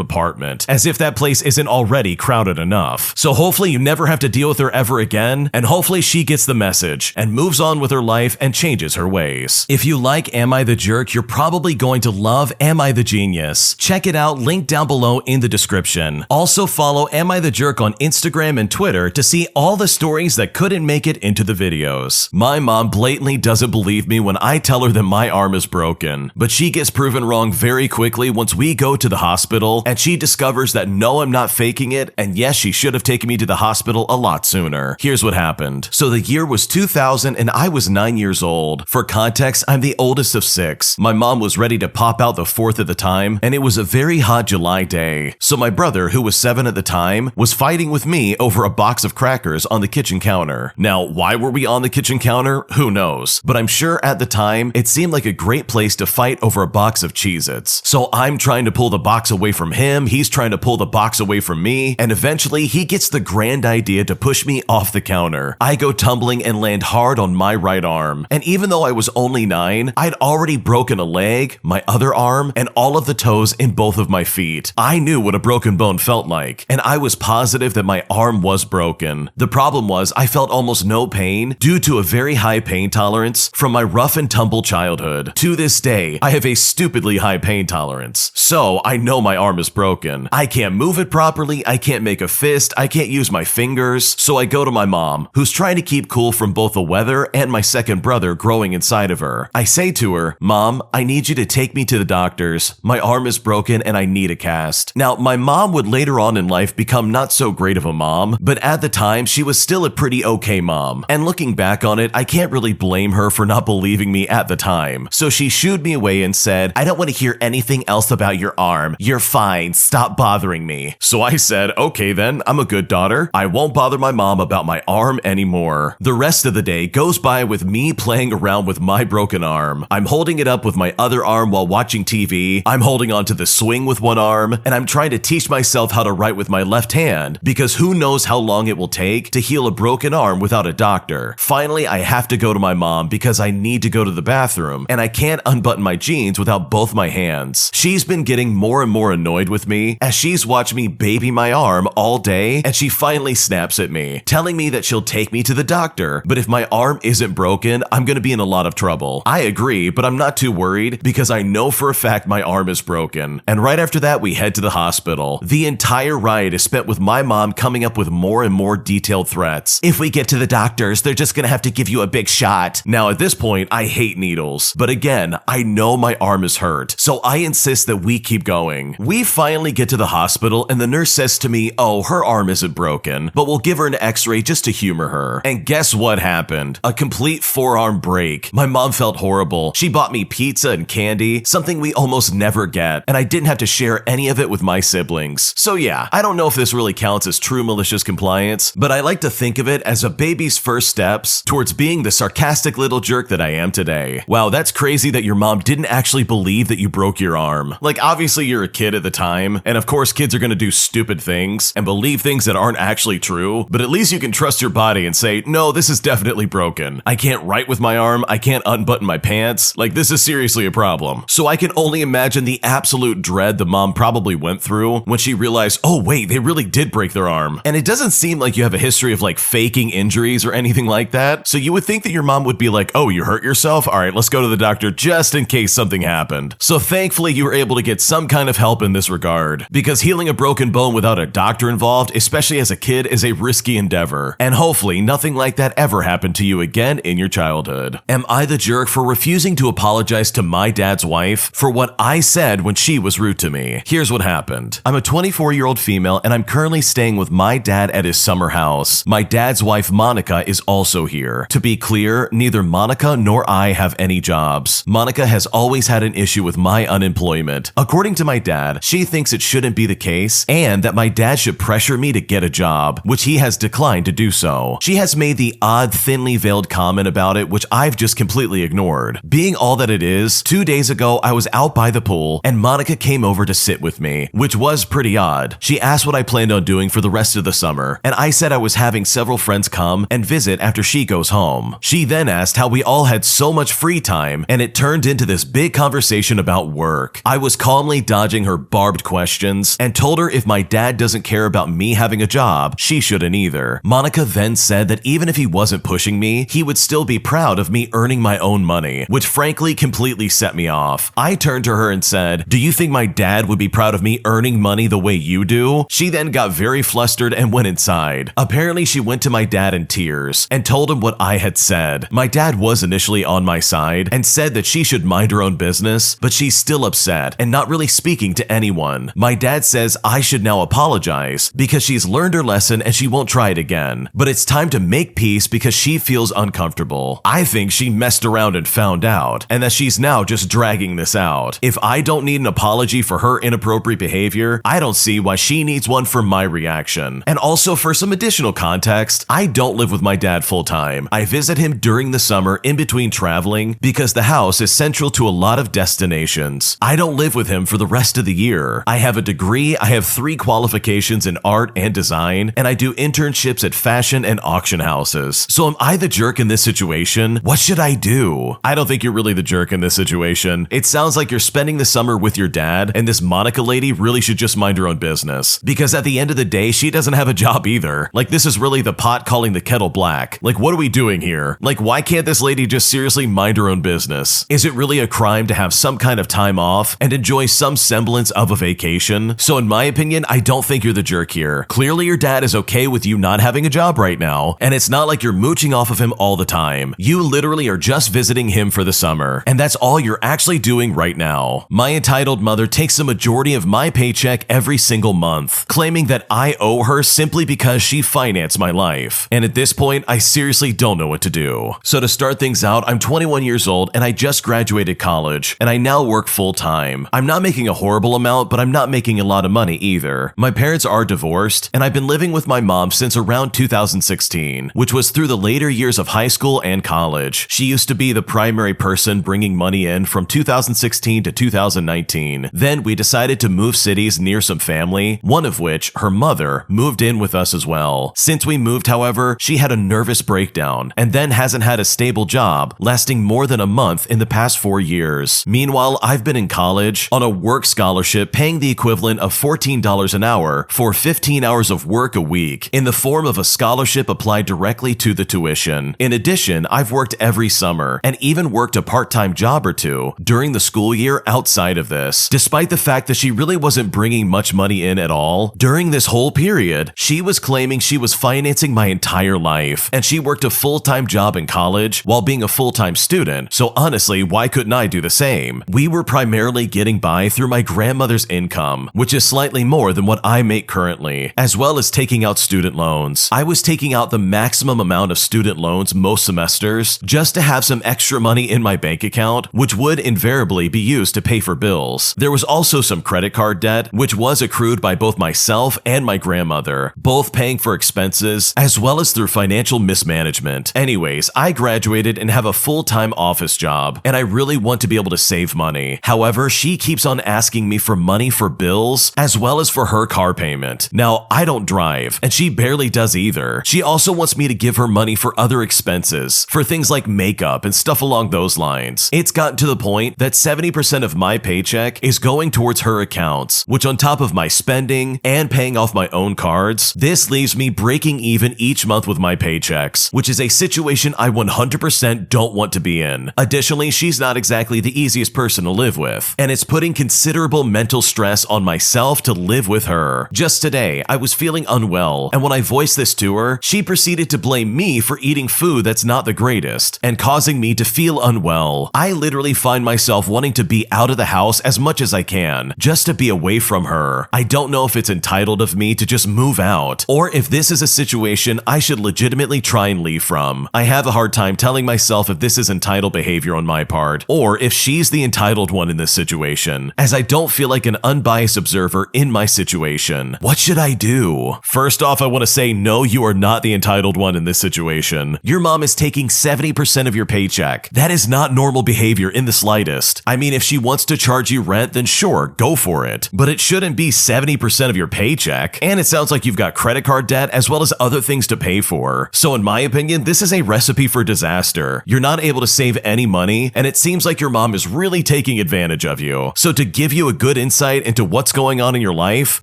apartment, as if that place isn't already crowded enough. So hopefully you never have to deal with her ever again, and hopefully she gets the message and moves on with her life and changes her ways. If you like Am I the Jerk, you're probably going to love Am I the Genius. Check it out, link down below in the description. Also follow Am I the Jerk on Instagram and Twitter to see all the stories that couldn't make it into the videos. My mom blatantly doesn't believe me when I tell her that my arm is broken, but she gets proven wrong very quickly once we go to the hospital and she discovers that no, I'm not faking it, and yes, she should have taken me to the hospital a lot sooner. Here's what happened. So the year was 2000 and I was 9 years old. For context, I'm the oldest of 6. My mom was ready to pop out the 4th at the time, and it was a very hot July day. So my brother, who was 7 at the time, was fighting with me over a box of crackers on the kitchen counter. Now, why were we on the kitchen counter? Who knows? But I'm sure at the time, it seemed like a great place to fight over a box of Cheez-Its. So I'm trying to pull the box away from him, he's trying to pull the box away from me, and eventually he gets the grand idea to push me off the counter. I go tumbling and land hard on my right arm. And even though I was only 9, I'd already broken a leg, my other arm, and all of the toes in both of my feet. I knew what a broken bone felt like, and I was positive that my arm was broken. The problem was I felt almost no pain due to a very high pain tolerance from my rough and tumble childhood. To this day, I have a stupidly high pain tolerance. So I know my arm is broken. I can't move it properly, I can't make a fist, I can't use my fingers. So I go to my mom, who's trying to keep cool from both the weather and my second brother growing inside of her. I say to her, "Mom, I need you to take me to the doctors. My arm is broken and I need a cast." Now, my mom would later on in life become not so great of a mom, but at the time, she was still a pretty okay mom. And looking back on it, I can't really blame her for not believing me at the time. So she shooed me away and said, "I don't want to hear anything else about your arm. You're fine. Stop bothering me." So I said, "Okay then, I'm a good daughter. I won't bother my mom about my arm anymore." The rest of the day goes by with me playing around with my broken arm. I'm holding it up with my other arm while watching TV. I'm holding onto the swing with one arm, and I'm trying to teach myself how to write with my left hand, because who knows how long it will take to heal a broken arm without a doctor. Finally, I have to go to my mom because I need to go to the bathroom, and I can't unbutton my jeans without both my hands. She's been getting more and more annoyed with me as she's watched me baby my arm all day, and she finally snaps at me, telling me that she'll take me to the doctor, but if my arm isn't broken, I'm gonna be in a lot of trouble. I agree, but I'm not too worried because I know for a fact my arm is broken. And right after that, we head to the hospital. The entire ride is spent with my mom coming up with more and more detailed threats. If we get to the doctors, they're just gonna have to give you a big shot. Now at this point, I hate needles, but again, I know my arm is hurt, so I insist that we keep going. We finally get to the hospital and the nurse says to me, "Oh, her arm isn't broken, but we'll give her an x-ray just to humor her." And guess what happened? A complete forearm break. My mom felt horrible. She bought me pizza and candy, something we almost never get, and I didn't have to share any of it with my siblings. So yeah, I don't know if this really counts as true malicious compliance, but I like to think of it as a baby's first steps towards being the sarcastic little jerk that I am today. Wow, that's crazy that your mom didn't actually believe that you broke your arm. Like, obviously you're a kid at the time, and of course kids are gonna do stupid things and believe things that aren't actually true, but at least you can trust your body and say, "No, this is definitely broken. I can't write with my arm, I can't unbutton my pants. Like, this is seriously a problem." So I can only imagine the absolute dread the mom probably went through when she realized, oh wait, they really did break their arm. And it doesn't seem like you have a history of like faking injuries or anything like that, so you would think that your mom would be like, "Oh, you hurt yourself? All right, let's go to the doctor just in case something happened." So thankfully you were able to get some kind of help in this regard, because healing a broken bone without a doctor involved, especially as a kid, is a risky endeavor. And hopefully nothing like that ever happened to you again in your childhood. Am I the jerk for refusing to apologize to my dad's wife for what I said when she was rude to me? Here's what happened. I'm a 24-year-old female and I'm currently staying with my dad at his summer house. My dad's wife, Monica, is also here. To be clear, neither Monica nor I have any jobs. Monica has always had an issue with my unemployment. According to my dad, she thinks it shouldn't be the case and that my dad should pressure me to get a job, which he has declined to do so. She has made the odd thinly veiled comment about it, which I've just completely ignored. Being all that it is, 2 days ago I was out by the pool and Monica came over to sit with me, which was pretty odd. She asked what I planned on doing for the rest of the summer, and I said I was having several friends come and visit after she goes home. She then asked how we all had so much free time, and it turned into this big conversation about work. I was calmly dodging her barbed questions and told her if my dad doesn't care about me having a job, she shouldn't either. Monica then said that even if he wasn't pushing me, he would still be proud of me earning my own money, which frankly completely set me off. I turned to her and said, "Do you think my dad would be proud of me earning money the way you do?" She then got very flustered and went inside. Apparently, she went to my dad in tears and told him what I had said. My dad was initially on my side and said that she should mind her own business, but she's still upset and not really speaking to anyone. My dad says I should now apologize because she's learned her lesson and she won't try it again. But it's time to make peace because she feels uncomfortable. I think she messed around and found out, and that she's now just dragging this out. If I don't need an apology for her inappropriate behavior, I don't see why she needs one for my reaction. And also, for some additional context, I don't live with my dad full time. I visit him during the summer in between traveling because the house is central to a lot of destinations. I don't live with him for the rest of the year. I have a degree, I have 3 qualifications in art and design, and I do internships at fashion and auction houses. So am I the jerk in this situation? What should I do? I don't think you're really the jerk in this situation. It sounds like you're spending the summer with your dad, and this Monica lady really should just mind her own business. Because at the end of the day, she doesn't have a job either. Like, this is really the pot calling the kettle black. Like, what are we doing here? Like, why can't this lady just seriously mind her own business? Is it really a crime to have some kind of time off and enjoy some semblance of a vacation? So in my opinion, I don't think you're the jerk here. Clearly your dad is okay with you not having a job right now, and it's not like you're mooching off of him all the time. You literally are just visiting him for the summer, and that's all you're actually doing right now. My entitled mother takes the majority of my paycheck every single month, claiming that I owe her simply because she financed my life. And at this point, I seriously don't know what to do. So to start things out, I'm 21 years old and I just graduated college, and I now work full time. I'm not making a horrible amount, but I'm not making a lot of money either. My parents are divorced, and I've been living with my mom since around 2016, which was through the later years of high school and college. She used to be the primary person bringing money in from 2016 to 2019. Then we decided to move cities near some family, one of which, her mother, moved in with us as well. Since we moved, however, she had a nervous breakdown and then hasn't had a stable job lasting more than a month in the past 4 years. Meanwhile, I've been in college on a work scholarship paying the equivalent of $14 an hour for 15 hours of work a week in the form of a scholarship applied directly to the tuition. In addition, I've worked every summer and even worked a part-time job or two during the school year outside of this. Despite the fact that she really wasn't bringing much money in at all, during this whole period, she was claiming she was financing my entire life, and she worked a full-time job in college while being a full-time student. So honestly, why couldn't I do the same? We were primarily getting by through my grandmother's income, which is slightly more than what I make currently, as well as taking out student loans. I was taking out the maximum amount of student loans most semesters just to have some extra money in my bank account, which would invariably be used to pay for bills. There was also some credit card debt, which was accrued by both myself and my grandmother, both paying for expenses as well as through financial mismanagement. Anyways, I graduated and have a full-time office job, and I really want to be able to save money. However, she keeps on asking me for money for bills as well as for her car payment. Now, I don't drive, and she barely does either. She also wants me to give her money for other expenses, for things like makeup and stuff along those lines. It's gotten to the point that 70% of my paycheck is going towards her accounts, which on top of my spending and paying off my own cards, this leaves me breaking even each month with my paychecks, which is a situation I 100% don't want to be in. Additionally, she's not exactly the easiest person to live with, and it's putting considerable mental stress on myself to live with her. Just today, I was feeling unwell, and when I voiced this to her, she proceeded to blame me for eating food that's not the greatest and causing me to feel unwell. I literally find myself wanting to be out of the house as much as I can, just to be away from her. I don't know if it's entitled of me to just move out, or if this is a situation I should legitimately try and leave from. I have a hard time telling myself if this is entitled behavior on my part, or if she's the entitled one in this situation, as I don't feel like an unbiased observer in my situation. What should I do? First off, I want to say no, you are not the entitled one in this situation. situation. Your mom is taking 70% of your paycheck. That is not normal behavior in the slightest. I mean, if she wants to charge you rent, then sure, go for it. But it shouldn't be 70% of your paycheck. And it sounds like you've got credit card debt as well as other things to pay for. So in my opinion, this is a recipe for disaster. You're not able to save any money, and it seems like your mom is really taking advantage of you. So to give you a good insight into what's going on in your life,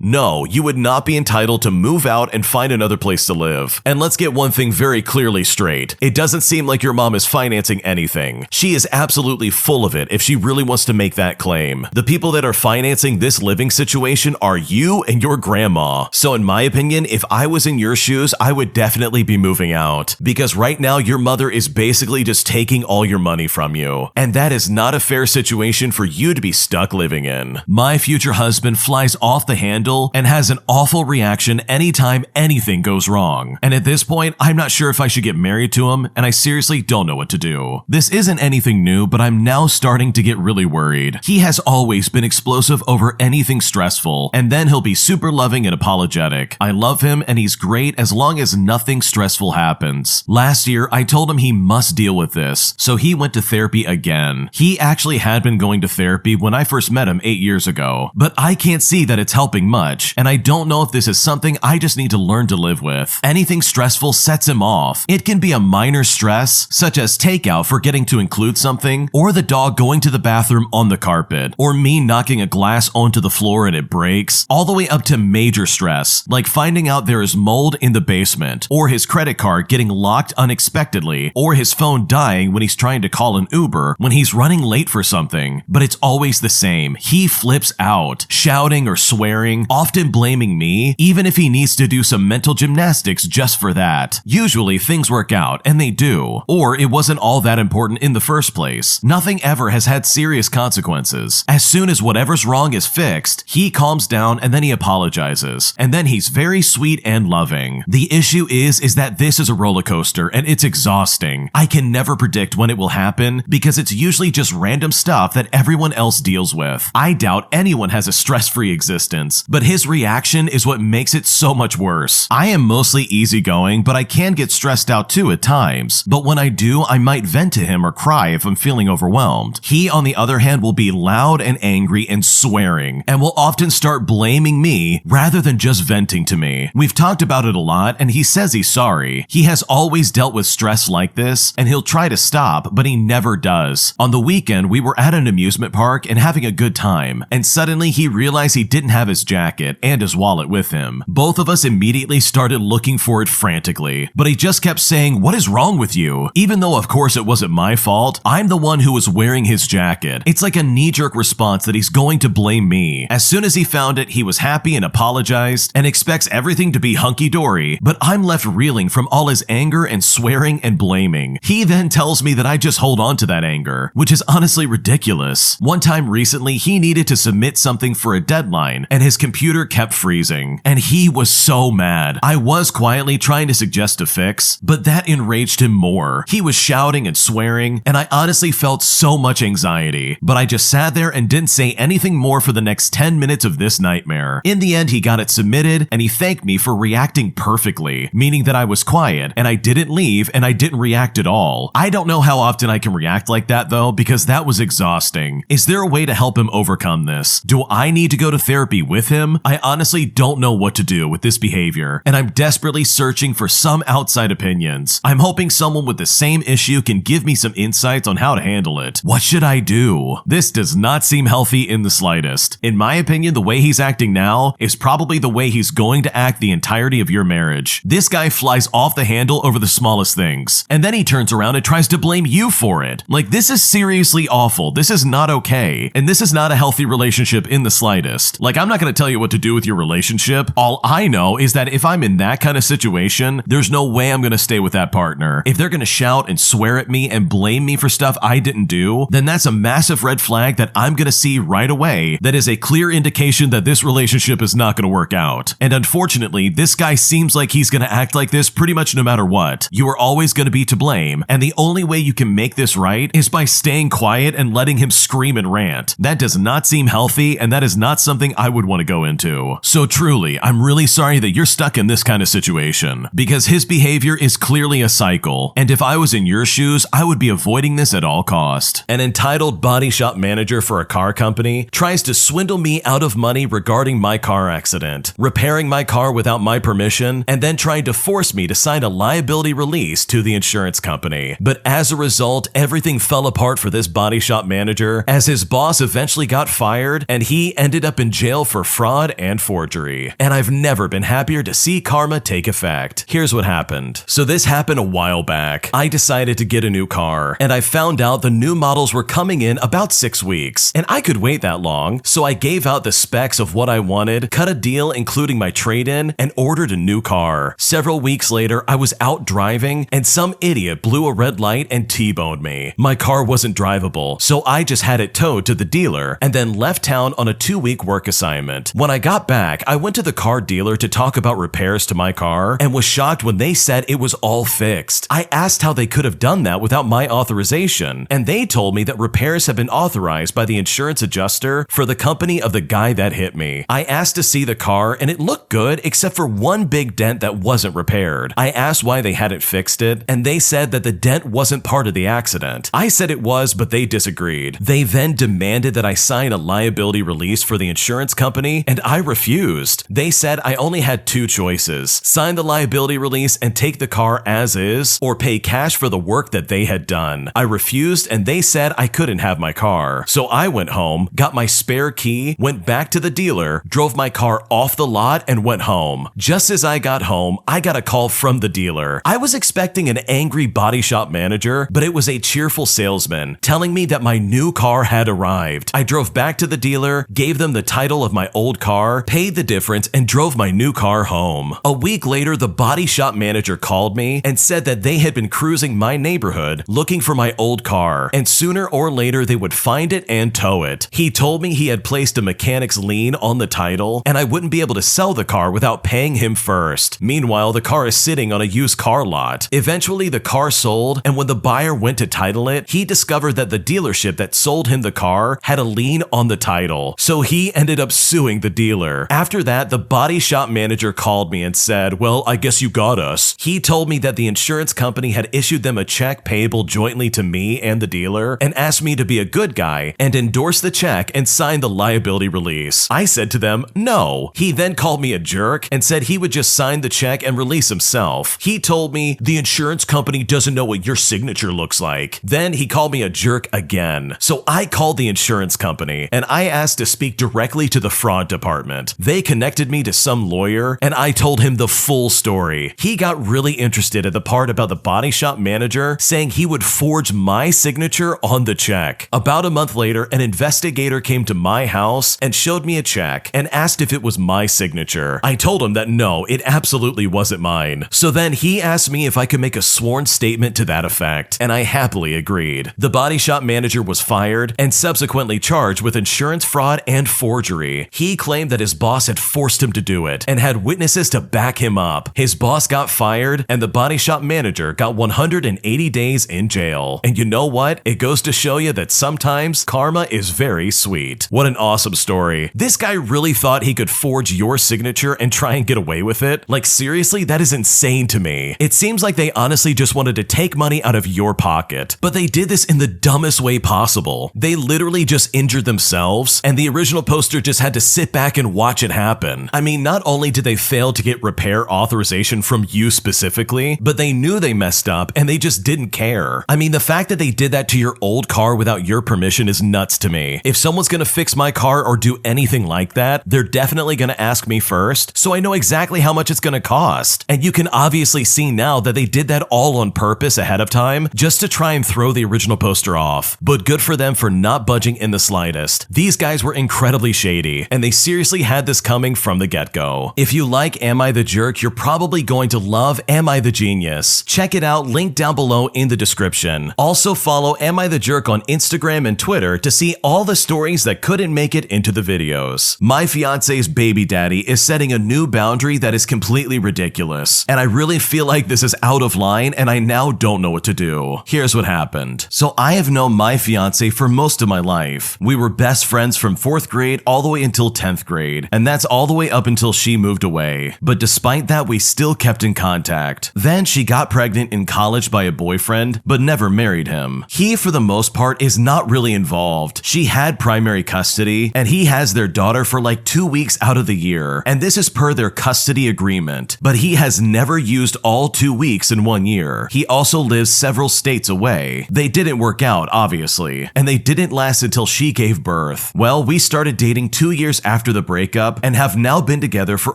no, you would not be entitled to move out and find another place to live. And let's get one thing very clearly straight. It doesn't seem like your mom is financing anything. She is absolutely full of it if she really wants to make that claim. The people that are financing this living situation are you and your grandma. So in my opinion, if I was in your shoes, I would definitely be moving out. Because right now, your mother is basically just taking all your money from you. And that is not a fair situation for you to be stuck living in. My future husband flies off the handle and has an awful reaction anytime anything goes wrong. And at this point, I'm not sure if I should get married to him, and I seriously don't know what to do. This isn't anything new, but I'm now starting to get really worried. He has always been explosive over anything stressful, and then he'll be super loving and apologetic. I love him, and he's great as long as nothing stressful happens. Last year, I told him he must deal with this, so he went to therapy again. He actually had been going to therapy when I first met him 8 years ago, but I can't see that it's helping much, and I don't know if this is something I just need to learn to live with. Anything stressful sets him off. It can be a minor stress, such as takeout forgetting to include something, or the dog going to the bathroom on the carpet, or me knocking a glass onto the floor and it breaks, all the way up to major stress, like finding out there is mold in the basement, or his credit card getting locked unexpectedly, or his phone dying when he's trying to call an Uber when he's running late for something. But it's always the same. He flips out, shouting or swearing, often blaming me, even if he needs to do some mental gymnastics just for that. Usually things work out, and they do. Or it wasn't all that important in the first place. Nothing ever has had serious consequences. As soon as whatever's wrong is fixed, he calms down and then he apologizes. And then he's very sweet and loving. The issue is that this is a roller coaster and it's exhausting. I can never predict when it will happen because it's usually just random stuff that everyone else deals with. I doubt anyone has a stress-free existence, but his reaction is what makes it so much worse. I am mostly easygoing, but I can get stressed out too at times. But when I do, I might vent to him or cry if I'm feeling overwhelmed. He, on the other hand, will be loud and angry and swearing, and will often start blaming me rather than just venting to me. We've talked about it a lot, and he says he's sorry. He has always dealt with stress like this, and he'll try to stop, but he never does. On the weekend, we were at an amusement park and having a good time, and suddenly he realized he didn't have his jacket and his wallet with him. Both of us immediately started looking for it frantically, but he just kept saying, "What is wrong with you?" Even though of course it wasn't my fault, I'm the one who was wearing his jacket. It's like a knee-jerk response that he's going to blame me. As soon as he found it, he was happy and apologized and expects everything to be hunky-dory, but I'm left reeling from all his anger and swearing and blaming. He then tells me that I just hold on to that anger, which is honestly ridiculous. One time recently, he needed to submit something for a deadline and his computer kept freezing, and he was so mad. I was quietly trying to suggest a fix, but that enraged him more. He was shouting and swearing, and I honestly felt so much anxiety, but I just sat there and didn't say anything more for the next 10 minutes of this nightmare. In the end, he got it submitted, and he thanked me for reacting perfectly, meaning that I was quiet, and I didn't leave, and I didn't react at all. I don't know how often I can react like that though, because that was exhausting. Is there a way to help him overcome this? Do I need to go to therapy with him? I honestly don't know what to do with this behavior, and I'm desperately searching for some outside opinions. I'm hoping someone with the same issue can give me some insights on how to handle it. What should I do? This does not seem healthy in the slightest. In my opinion, the way he's acting now is probably the way he's going to act the entirety of your marriage. This guy flies off the handle over the smallest things, and then he turns around and tries to blame you for it. Like, this is seriously awful. This is not okay, and this is not a healthy relationship in the slightest. Like, I'm not going to tell you what to do with your relationship. All I know is that if I'm in that kind of situation, there's no way I'm going to stay with that partner. If they're going to shout and swear at me and blame me for stuff I didn't do, then that's a massive red flag that I'm going to see right away. That is a clear indication that this relationship is not going to work out. And unfortunately, this guy seems like he's going to act like this pretty much no matter what. You are always going to be to blame, and the only way you can make this right is by staying quiet and letting him scream and rant. That does not seem healthy, and that is not something I would want to go into. So truly, I'm really sorry that you're stuck in this kind of situation, because his behavior behavior is clearly a cycle, and if I was in your shoes, I would be avoiding this at all cost. An entitled body shop manager for a car company tries to swindle me out of money regarding my car accident, repairing my car without my permission, and then trying to force me to sign a liability release to the insurance company. But as a result, everything fell apart for this body shop manager as his boss eventually got fired and he ended up in jail for fraud and forgery. And I've never been happier to see karma take effect. Here's what happened. So this happened a while back. I decided to get a new car, and I found out the new models were coming in about 6 weeks, and I could wait that long, so I gave out the specs of what I wanted, cut a deal including my trade-in, and ordered a new car. Several weeks later, I was out driving, and some idiot blew a red light and T-boned me. My car wasn't drivable, so I just had it towed to the dealer, and then left town on a 2-week work assignment. When I got back, I went to the car dealer to talk about repairs to my car, and was shocked when they said it was all fixed. I asked how they could have done that without my authorization, and they told me that repairs have been authorized by the insurance adjuster for the company of the guy that hit me. I asked to see the car, and it looked good except for one big dent that wasn't repaired. I asked why they hadn't fixed it, and they said that the dent wasn't part of the accident. I said it was, but they disagreed. They then demanded that I sign a liability release for the insurance company, and I refused. They said I only had 2 choices: sign the liability release and take the car as is, or pay cash for the work that they had done. I refused, and they said I couldn't have my car. So I went home, got my spare key, went back to the dealer, drove my car off the lot, and went home. Just as I got home, I got a call from the dealer. I was expecting an angry body shop manager, but it was a cheerful salesman telling me that my new car had arrived. I drove back to the dealer, gave them the title of my old car, paid the difference, and drove my new car home. A week later, the body shop manager called me and said that they had been cruising my neighborhood looking for my old car, and sooner or later they would find it and tow it. He told me he had placed a mechanic's lien on the title, and I wouldn't be able to sell the car without paying him first. Meanwhile, the car is sitting on a used car lot. Eventually, the car sold, and when the buyer went to title it, he discovered that the dealership that sold him the car had a lien on the title, so he ended up suing the dealer. After that, the body shop manager called me and said, "Well, I guess you got us." He told me that the insurance company had issued them a check payable jointly to me and the dealer, and asked me to be a good guy and endorse the check and sign the liability release. I said to them, no. He then called me a jerk and said he would just sign the check and release himself. He told me, "The insurance company doesn't know what your signature looks like." Then he called me a jerk again. So I called the insurance company and I asked to speak directly to the fraud department. They connected me to some lawyer and I told him the full story. He got really interested at the part about the body shop manager saying he would forge my signature on the check. About a month later, an investigator came to my house and showed me a check and asked if it was my signature. I told him that no, it absolutely wasn't mine. So then he asked me if I could make a sworn statement to that effect, and I happily agreed. The body shop manager was fired and subsequently charged with insurance fraud and forgery. He claimed that his boss had forced him to do it and had witnesses to back him up. His boss got fired and the body shop manager got 180 days in jail. And you know what? It goes to show you that sometimes karma is very sweet. What an awesome story. This guy really thought he could forge your signature and try and get away with it? Like seriously, that is insane to me. It seems like they honestly just wanted to take money out of your pocket, but they did this in the dumbest way possible. They literally just injured themselves, and the original poster just had to sit back and watch it happen. I mean, not only did they fail to get repair authorization from you specifically, but they knew they messed up and they just didn't care. I mean, the fact that they did that to your old car without your permission is nuts to me. If someone's gonna fix my car or do anything like that, they're definitely gonna ask me first, so I know exactly how much it's gonna cost. And you can obviously see now that they did that all on purpose ahead of time, just to try and throw the original poster off. But good for them for not budging in the slightest. These guys were incredibly shady, and they seriously had this coming from the get-go. If you like Am I the Jerk, you're probably going to love Am I the Genius. Check it out, link down below in the description. Also follow Am I the Jerk on Instagram and Twitter to see all the stories that couldn't make it into the videos. My fiance's baby daddy is setting a new boundary that is completely ridiculous, and I really feel like this is out of line and I now don't know what to do. Here's what happened. So I have known my fiance for most of my life. We were best friends from 4th grade all the way until 10th grade, and that's all the way up until she moved away. But despite that, we still kept in contact contact. Then she got pregnant in college by a boyfriend, but never married him. He, for the most part, is not really involved. She had primary custody, and he has their daughter for like 2 weeks out of the year, and this is per their custody agreement, but he has never used all 2 weeks in 1 year. He also lives several states away. They didn't work out, obviously, and they didn't last until she gave birth. Well, we started dating 2 years after the breakup and have now been together for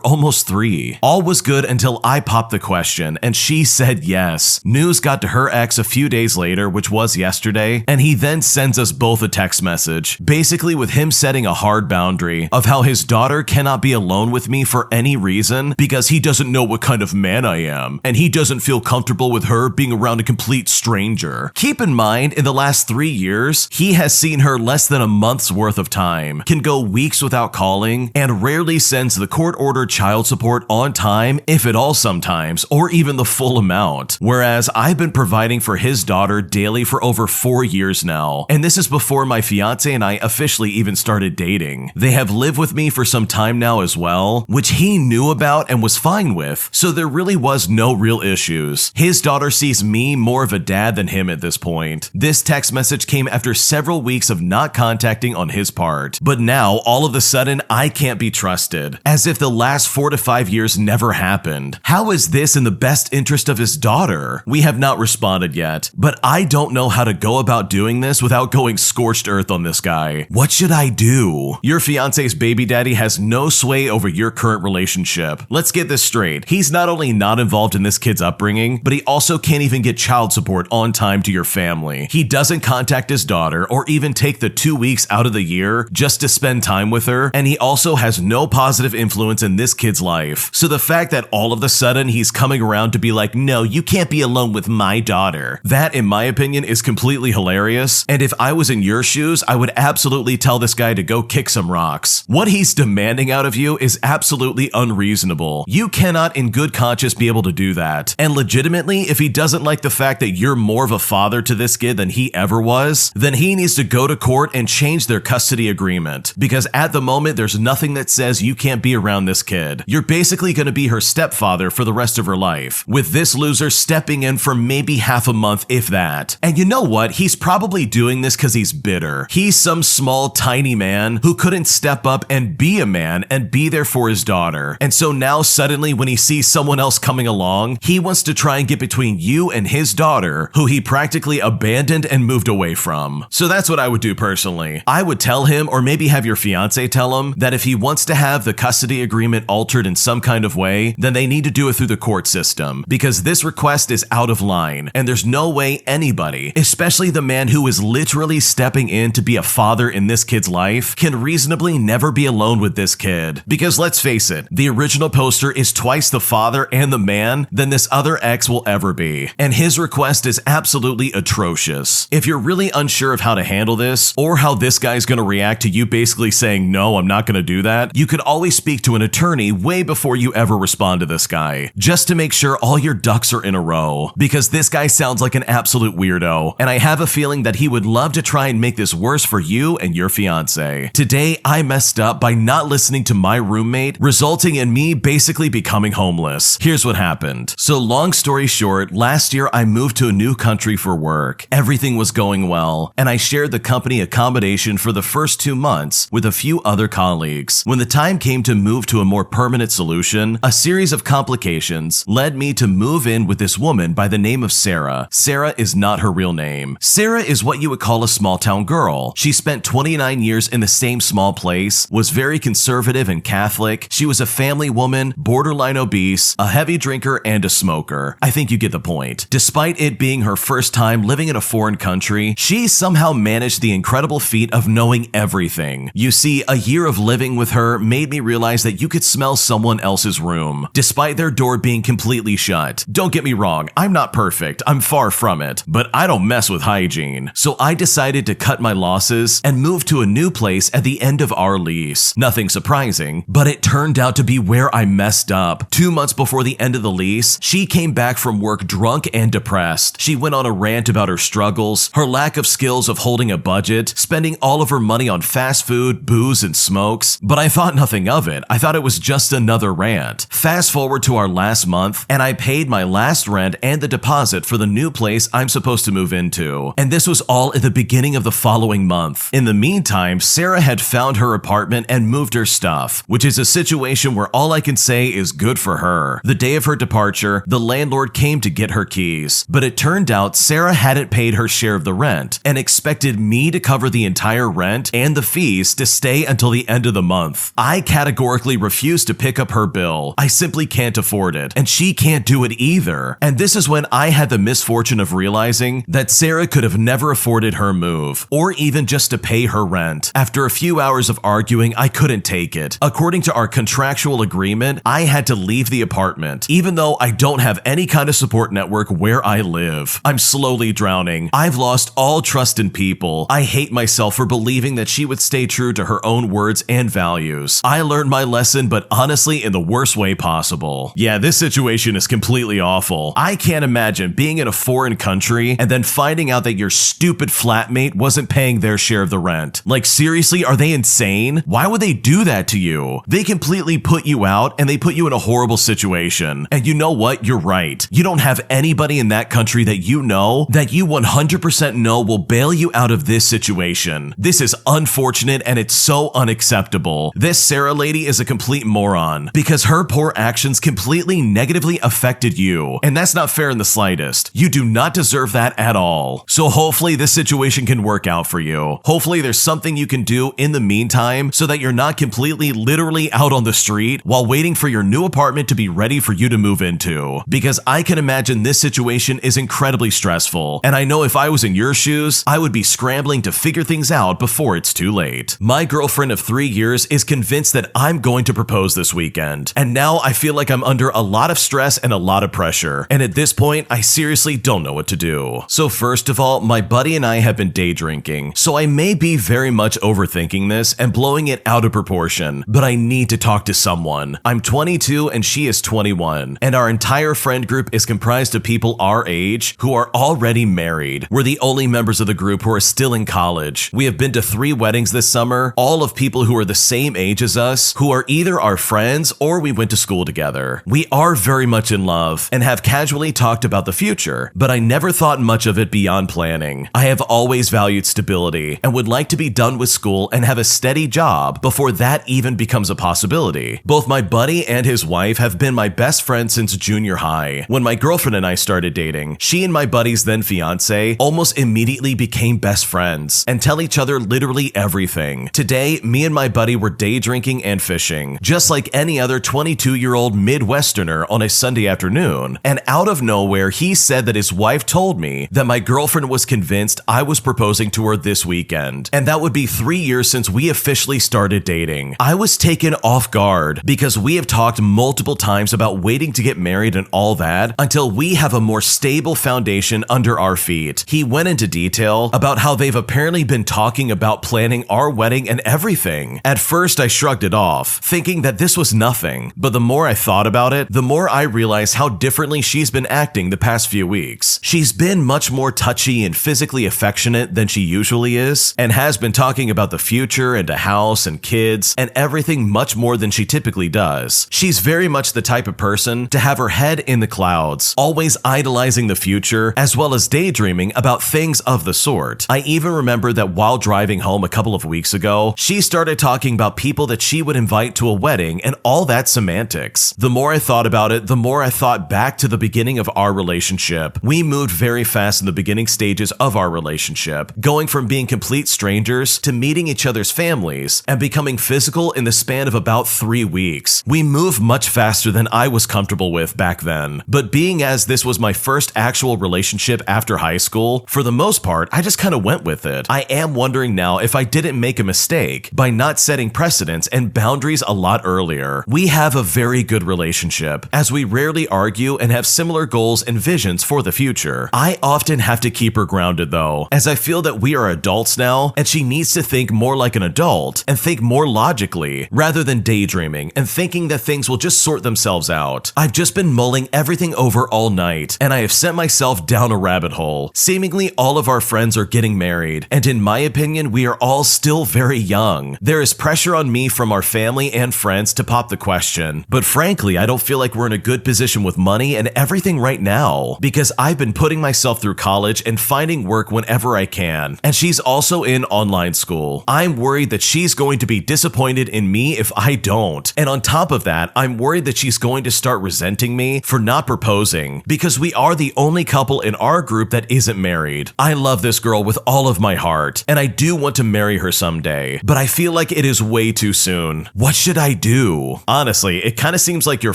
almost 3. All was good until I popped the question, and she said yes. News got to her ex a few days later, which was yesterday, and he then sends us both a text message, basically with him setting a hard boundary of how his daughter cannot be alone with me for any reason because he doesn't know what kind of man I am, and he doesn't feel comfortable with her being around a complete stranger. Keep in mind, in the last 3 years, he has seen her less than a month's worth of time, can go weeks without calling, and rarely sends the court-ordered child support on time, if at all sometimes, or even the full amount. Whereas I've been providing for his daughter daily for over 4 years now, and this is before my fiance and I officially even started dating. They have lived with me for some time now as well, which he knew about and was fine with, so there really was no real issues. His daughter sees me more of a dad than him at this point. This text message came after several weeks of not contacting on his part, but now all of a sudden I can't be trusted, as if the last 4 to 5 years never happened. How is this in the best interest of his daughter? We have not responded yet, but I don't know how to go about doing this without going scorched earth on this guy. What should I do? Your fiance's baby daddy has no sway over your current relationship. Let's get this straight. He's not only not involved in this kid's upbringing, but he also can't even get child support on time to your family. He doesn't contact his daughter or even take the 2 weeks out of the year just to spend time with her, and he also has no positive influence in this kid's life. So the fact that all of a sudden he's coming around to be like, no, you can't be alone with my daughter, that in my opinion is completely hilarious, and if I was in your shoes, I would absolutely tell this guy to go kick some rocks. What he's demanding out of you is absolutely unreasonable. You cannot in good conscience be able to do that. And legitimately, if he doesn't like the fact that you're more of a father to this kid than he ever was, then he needs to go to court and change their custody agreement, because at the moment there's nothing that says you can't be around this kid. You're basically going to be her stepfather for the rest of her life, with this loser stepping in for maybe half a month, if that. And you know what? He's probably doing this because he's bitter. He's some small, tiny man who couldn't step up and be a man and be there for his daughter. And so now suddenly when he sees someone else coming along, he wants to try and get between you and his daughter, who he practically abandoned and moved away from. So that's what I would do personally. I would tell him, or maybe have your fiance tell him, that if he wants to have the custody agreement altered in some kind of way, then they need to do it through the court system, because this request is out of line, and there's no way anybody, especially the man who is literally stepping in to be a father in this kid's life, can reasonably never be alone with this kid. Because let's face it, the original poster is twice the father and the man than this other ex will ever be, and his request is absolutely atrocious. If you're really unsure of how to handle this, or how this guy's gonna react to you basically saying, no, I'm not gonna do that, you could always speak to an attorney way before you ever respond to this guy, just to make sure all your ducks are in a row, because this guy sounds like an absolute weirdo, and I have a feeling that he would love to try and make this worse for you and your fiance. Today, I messed up by not listening to my roommate, resulting in me basically becoming homeless. Here's what happened. So long story short, last year I moved to a new country for work. Everything was going well, and I shared the company accommodation for the first 2 months with a few other colleagues. When the time came to move to a more permanent solution, a series of complications led me to move in with this woman by the name of Sarah. Sarah is not her real name. Sarah is what you would call a small town girl. She spent 29 years in the same small place, was very conservative and Catholic. She was a family woman, borderline obese, a heavy drinker, and a smoker. I think you get the point. Despite it being her first time living in a foreign country, she somehow managed the incredible feat of knowing everything. You see, a year of living with her made me realize that you could smell someone else's room, despite their door being completely shut. Don't get me wrong, I'm not perfect, I'm far from it, but I don't mess with hygiene. So I decided to cut my losses and move to a new place at the end of our lease. Nothing surprising, but it turned out to be where I messed up. 2 months before the end of the lease, she came back from work drunk and depressed. She went on a rant about her struggles, her lack of skills of holding a budget, spending all of her money on fast food, booze, and smokes, but I thought nothing of it. I thought it was just another rant. Fast forward to our last month, month, and I paid my last rent and the deposit for the new place I'm supposed to move into. And this was all at the beginning of the following month. In the meantime, Sarah had found her apartment and moved her stuff, which is a situation where all I can say is good for her. The day of her departure, the landlord came to get her keys, but it turned out Sarah hadn't paid her share of the rent and expected me to cover the entire rent and the fees to stay until the end of the month. I categorically refused to pick up her bill. I simply can't afford it, and she can't do it either. And this is when I had the misfortune of realizing that Sarah could have never afforded her move, or even just to pay her rent. After a few hours of arguing, I couldn't take it. According to our contractual agreement, I had to leave the apartment, even though I don't have any kind of support network where I live. I'm slowly drowning. I've lost all trust in people. I hate myself for believing that she would stay true to her own words and values. I learned my lesson, but honestly in the worst way possible. Yeah, this situation is completely awful. I can't imagine being in a foreign country and then finding out that your stupid flatmate wasn't paying their share of the rent. Like, seriously, are they insane? Why would they do that to you? They completely put you out and they put you in a horrible situation. And you know what? You're right. You don't have anybody in that country that you 100% know will bail you out of this situation. This is unfortunate and it's so unacceptable. This Sarah lady is a complete moron because her poor actions completely negatively affected you. And that's not fair in the slightest. You do not deserve that at all. So hopefully this situation can work out for you. Hopefully there's something you can do in the meantime so that you're not completely literally out on the street while waiting for your new apartment to be ready for you to move into. Because I can imagine this situation is incredibly stressful. And I know if I was in your shoes, I would be scrambling to figure things out before it's too late. My girlfriend of 3 years is convinced that I'm going to propose this weekend. And now I feel like I'm under a lot of stress and a lot of pressure. And at this point, I seriously don't know what to do. So first of all, my buddy and I have been day drinking. So I may be very much overthinking this and blowing it out of proportion, but I need to talk to someone. I'm 22 and she is 21. And our entire friend group is comprised of people our age who are already married. We're the only members of the group who are still in college. We have been to 3 weddings this summer, all of people who are the same age as us, who are either our friends or we went to school together. We are very much in love and have casually talked about the future, but I never thought much of it beyond planning. I have always valued stability and would like to be done with school and have a steady job before that even becomes a possibility. Both my buddy and his wife have been my best friends since junior high. When my girlfriend and I started dating, she and my buddy's then fiance almost immediately became best friends and tell each other literally everything. Today, me and my buddy were day drinking and fishing, just like any other 22-year-old Midwesterner on a Sunday afternoon. And out of nowhere, he said that his wife told me that my girlfriend was convinced I was proposing to her this weekend. And that would be 3 years since we officially started dating. I was taken off guard because we have talked multiple times about waiting to get married and all that until we have a more stable foundation under our feet. He went into detail about how they've apparently been talking about planning our wedding and everything. At first, I shrugged it off, thinking that this was nothing. But the more I thought about it, the more I realized how differently she's been acting the past few weeks. She's been much more touchy and physically affectionate than she usually is, and has been talking about the future and a house and kids and everything much more than she typically does. She's very much the type of person to have her head in the clouds, always idolizing the future as well as daydreaming about things of the sort. I even remember that while driving home a couple of weeks ago, she started talking about people that she would invite to a wedding and all that semantics. The more I thought about it, the more I thought back to the beginning of our relationship. We moved very fast in the beginning stages of our relationship, going from being complete strangers to meeting each other's families and becoming physical in the span of about 3 weeks. We moved much faster than I was comfortable with back then. But being as this was my first actual relationship after high school, for the most part, I just kind of went with it. I am wondering now if I didn't make a mistake by not setting precedents and boundaries a lot earlier. We have a very good relationship, as we rarely argue and have similar goals and visions for the future. I often have to keep her grounded though, as I feel that we are adults now and she needs to think more like an adult and think more logically rather than daydreaming and thinking that things will just sort themselves out. I've just been mulling everything over all night and I have sent myself down a rabbit hole. Seemingly all of our friends are getting married, and in my opinion, we are all still very young. There is pressure on me from our family and friends to pop the question, but frankly, I don't feel like we're in a good position with money and everything right now because I've been putting myself through college and finding work whenever I can. And she's also in online school. I'm worried that she's going to be disappointed in me if I don't. And on top of that, I'm worried that she's going to start resenting me for not proposing because we are the only couple in our group that isn't married. I love this girl with all of my heart, and I do want to marry her someday, but I feel like it is way too soon. What should I do? Honestly, it kind of seems like your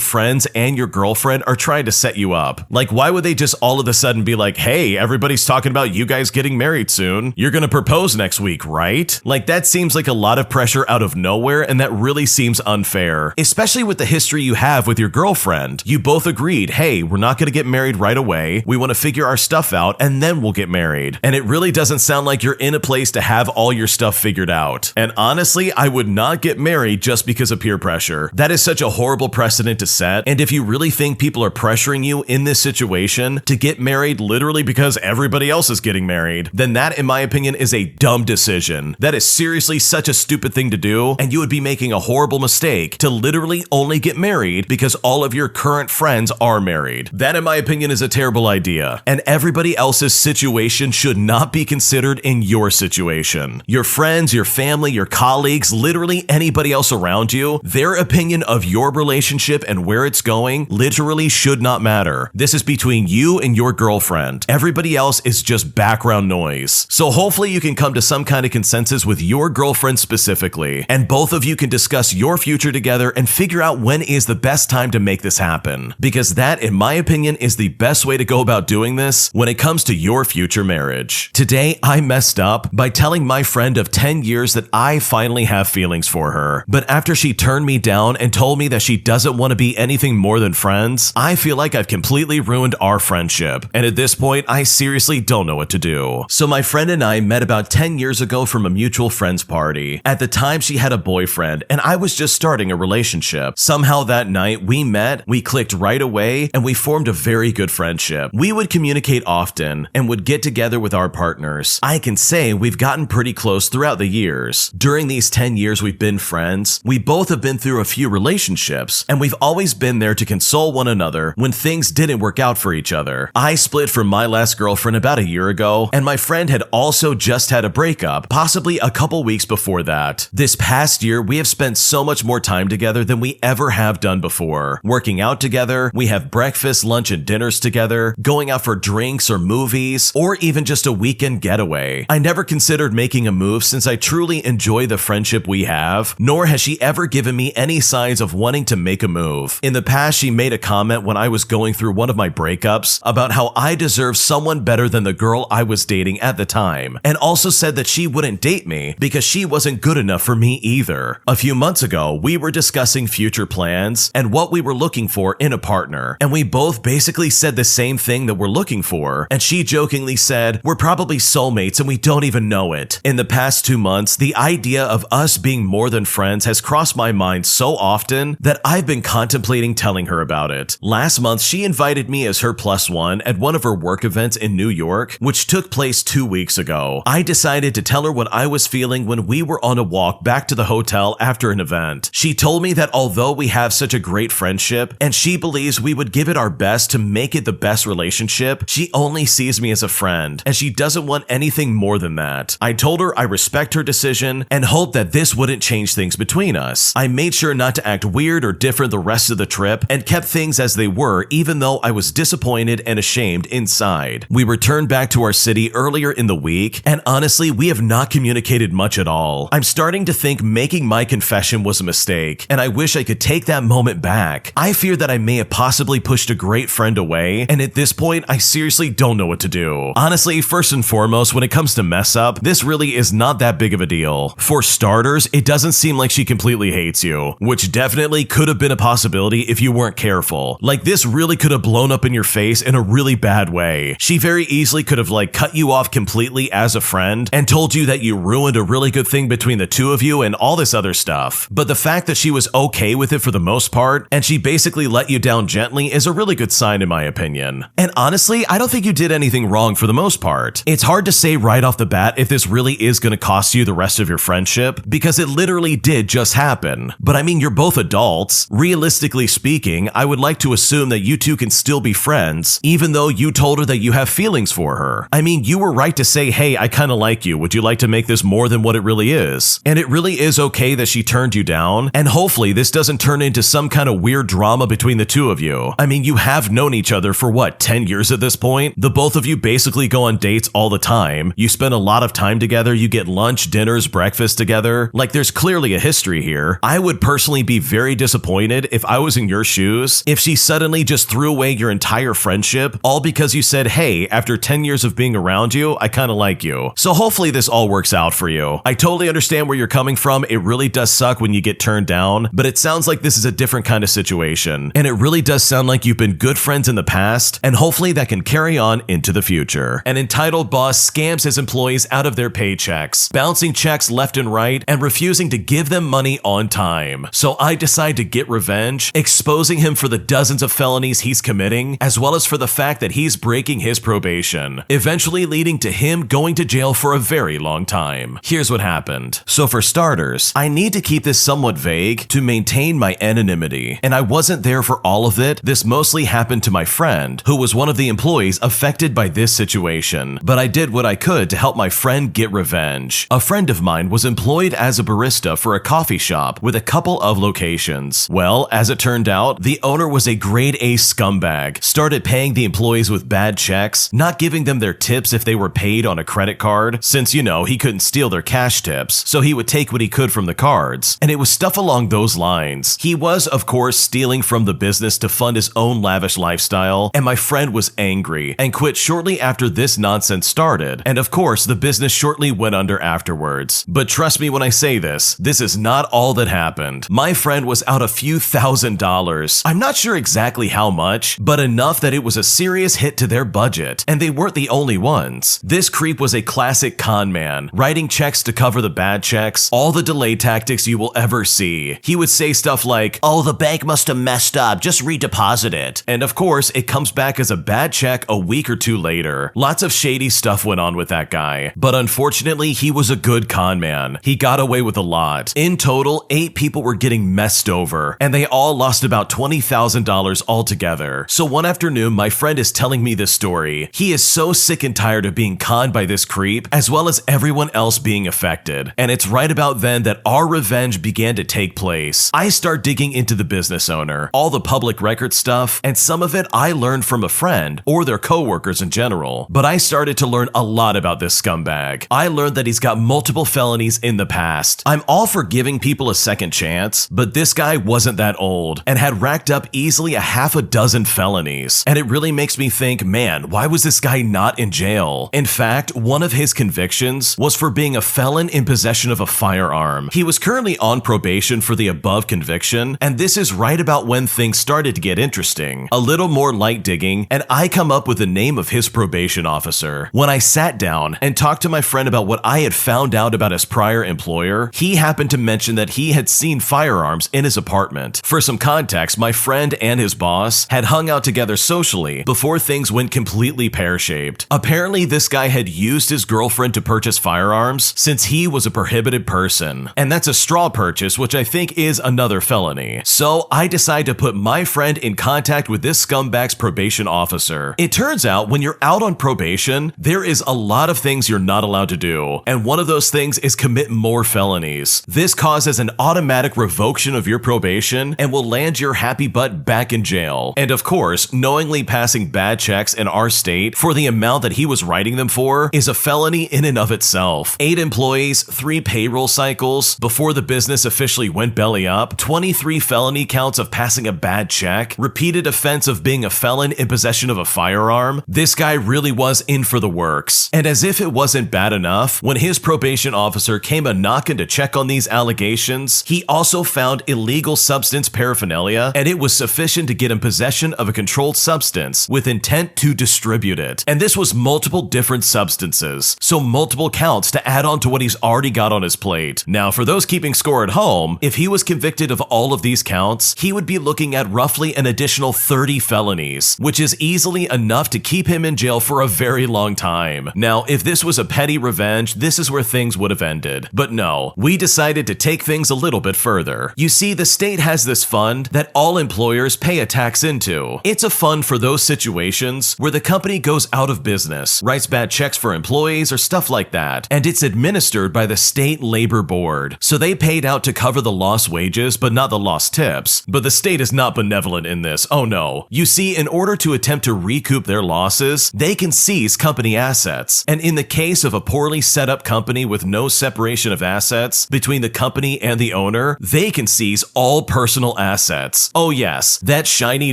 friends and your girlfriend are trying to set you up. Like, why would they just all of a sudden be like, hey, everybody's talking about you guys getting married soon. You're gonna propose next week, right? Like, that seems like a lot of pressure out of nowhere, and that really seems unfair, especially with the history you have with your girlfriend. You both agreed, hey, we're not gonna get married right away. We want to figure our stuff out, and then we'll get married. And it really doesn't sound like you're in a place to have all your stuff figured out. And honestly, I would not get married just because of peer pressure. That is such a horrible precedent to set. And if you really think people are pressuring you in this situation to get married literally because everybody else is getting married, then that, in my opinion, is a dumb decision. That is seriously such a stupid thing to do, and you would be making a horrible mistake to literally only get married because all of your current friends are married. That, in my opinion, is a terrible idea, and everybody else's situation should not be considered in your situation. Your friends, your family, your colleagues, literally anybody else around you, their opinion of your relationship and where it's going literally should not matter. This is between you and your girlfriend. Everybody else is just background noise. So hopefully you can come to some kind of consensus with your girlfriend specifically, and both of you can discuss your future together and figure out when is the best time to make this happen. Because that, in my opinion, is the best way to go about doing this when it comes to your future marriage. Today, I messed up by telling my friend of 10 years that I finally have feelings for her. But after she turned me down and told me that she doesn't want to be anything more than friends, I feel like I've completely ruined our friendship. And at this point, I seriously don't know what to do. So my friend and I met about 10 years ago from a mutual friends party. At the time, she had a boyfriend, and I was just starting a relationship. Somehow that night, we met, we clicked right away, and we formed a very good friendship. We would communicate often and would get together with our partners. I can say we've gotten pretty close throughout the years. During these 10 years we've been friends, we both have been through a few relationships, and we've always been there to console one another when things didn't work out for each other. I split from my last girlfriend about a year ago, and my friend had also just had a breakup, possibly a couple weeks before that. This past year, we have spent so much more time together than we ever have done before. Working out together, we have breakfast, lunch, and dinners together, going out for drinks or movies, or even just a weekend getaway. I never considered making a move since I truly enjoy the friendship we have, nor has she ever given me any signs of wanting to make a move. In the past, she made a comment when I was going through one of my breakups about how I deserve someone better than the girl I was dating at the time, and also said that she wouldn't date me because she wasn't good enough for me either. A few months ago, we were discussing future plans and what we were looking for in a partner, and we both basically said the same thing that we're looking for, and she jokingly said, we're probably soulmates and we don't even know it. In the past 2 months, the idea of us being more than friends has crossed my mind so often that I've been contemplating telling her about it. Last month, she invited me as her +1 at one of her work events in New York, which took place 2 weeks ago. I decided to tell her what I was feeling when we were on a walk back to the hotel after an event. She told me that although we have such a great friendship and she believes we would give it our best to make it the best relationship, she only sees me as a friend and she doesn't want anything more than that. I told her I respect her decision and hope that this wouldn't change things between us. I made sure not to act weird or different the rest of the trip and kept things as they were, even though I was disappointed and ashamed inside. We returned back to our city earlier in the week, and honestly, we have not communicated much at all. I'm starting to think making my confession was a mistake, and I wish I could take that moment back. I fear that I may have possibly pushed a great friend away, and at this point, I seriously don't know what to do. Honestly, first and foremost, when it comes to mess up, this really is not that big of a deal. For starters, it doesn't seem like she completely hates you, which definitely could have been a possibility if you weren't careful. Like, this really could have blown up in your face in a really bad way. She very easily could have cut you off completely as a friend and told you that you ruined a really good thing between the two of you and all this other stuff. But the fact that she was okay with it for the most part, and she basically let you down gently, is a really good sign in my opinion. And honestly, I don't think you did anything wrong for the most part. It's hard to say right off the bat if this really is going to cost you the rest of your friendship, because it literally did just happen. But I mean, you're both adults. Realistically speaking, dating, I would like to assume that you two can still be friends, even though you told her that you have feelings for her. I mean, you were right to say, hey, I kind of like you. Would you like to make this more than what it really is? And it really is okay that she turned you down, and hopefully this doesn't turn into some kind of weird drama between the two of you. I mean, you have known each other for what, 10 years at this point? The both of you basically go on dates all the time. You spend a lot of time together. You get lunch, dinners, breakfast together. Like, there's clearly a history here. I would personally be very disappointed if I was in your shoes, if she suddenly just threw away your entire friendship, all because you said, hey, after 10 years of being around you, I kind of like you. So hopefully this all works out for you. I totally understand where you're coming from. It really does suck when you get turned down, but it sounds like this is a different kind of situation. And it really does sound like you've been good friends in the past, and hopefully that can carry on into the future. An entitled boss scams his employees out of their paychecks, bouncing checks left and right, and refusing to give them money on time. So I decide to get revenge, exposing him for the dozens of felonies he's committing, as well as for the fact that he's breaking his probation, eventually leading to him going to jail for a very long time. Here's what happened. So for starters, I need to keep this somewhat vague to maintain my anonymity, and I wasn't there for all of it. This mostly happened to my friend, who was one of the employees affected by this situation, but I did what I could to help my friend get revenge. A friend of mine was employed as a barista for a coffee shop with a couple of locations. Well, as it turned out, the owner was a grade A scumbag, started paying the employees with bad checks, not giving them their tips if they were paid on a credit card, since, you know, he couldn't steal their cash tips, so he would take what he could from the cards, and it was stuff along those lines. He was, of course, stealing from the business to fund his own lavish lifestyle, and my friend was angry and quit shortly after this nonsense started, and of course, the business shortly went under afterwards. But trust me when I say this is not all that happened. My friend was out a few $1,000s. I'm not sure exactly how much, but enough that it was a serious hit to their budget, and they weren't the only ones. This creep was a classic con man, writing checks to cover the bad checks, all the delay tactics you will ever see. He would say stuff like, oh, the bank must have messed up, just redeposit it. And of course, it comes back as a bad check a week or two later. Lots of shady stuff went on with that guy, but unfortunately, he was a good con man. He got away with a lot. In total, 8 people were getting messed over, and they all lost about $20,000 altogether. So one afternoon, my friend is telling me this story. He is so sick and tired of being conned by this creep, as well as everyone else being affected. And it's right about then that our revenge began to take place. I start digging into the business owner, all the public record stuff, and some of it I learned from a friend or their coworkers in general. But I started to learn a lot about this scumbag. I learned that he's got multiple felonies in the past. I'm all for giving people a second chance, but this guy wasn't that old and had racked up easily a half a dozen felonies. And it really makes me think, man, why was this guy not in jail? In fact, one of his convictions was for being a felon in possession of a firearm. He was currently on probation for the above conviction, and this is right about when things started to get interesting. A little more light digging, and I come up with the name of his probation officer. When I sat down and talked to my friend about what I had found out about his prior employer, he happened to mention that he had seen firearms in his apartment. For some context, my friend and his boss had hung out together socially before things went completely pear-shaped. Apparently, this guy had used his girlfriend to purchase firearms since he was a prohibited person. And that's a straw purchase, which I think is another felony. So I decide to put my friend in contact with this scumbag's probation officer. It turns out when you're out on probation, there is a lot of things you're not allowed to do. And one of those things is commit more felonies. This causes an automatic revocation of your probation and will land your happy butt back in jail. And of course, knowingly passing bad checks in our state for the amount that he was writing them for is a felony in and of itself. 8 employees, 3 payroll cycles before the business officially went belly up, 23 felony counts of passing a bad check, repeated offense of being a felon in possession of a firearm. This guy really was in for the works. And as if it wasn't bad enough, when his probation officer came a-knocking to check on these allegations, he also found illegal substance paraphernalia, and it was sufficient to get in possession of a controlled substance with intent to distribute it. And this was multiple different substances, so multiple counts to add on to what he's already got on his plate. Now, for those keeping score at home, if he was convicted of all of these counts, he would be looking at roughly an additional 30 felonies, which is easily enough to keep him in jail for a very long time. Now, if this was a petty revenge, this is where things would have ended. But no, we decided to take things a little bit further. You see, the state has this fund that all employers pay a tax into. It's a fund for those situations where the company goes out of business, writes bad checks for employees or stuff like that, and it's administered by the state labor board. So they paid out to cover the lost wages, but not the lost tips. But the state is not benevolent in this. Oh no. You see, in order to attempt to recoup their losses, they can seize company assets. And in the case of a poorly set up company with no separation of assets between the company and the owner, they can seize all personal assets. Oh yes, that shiny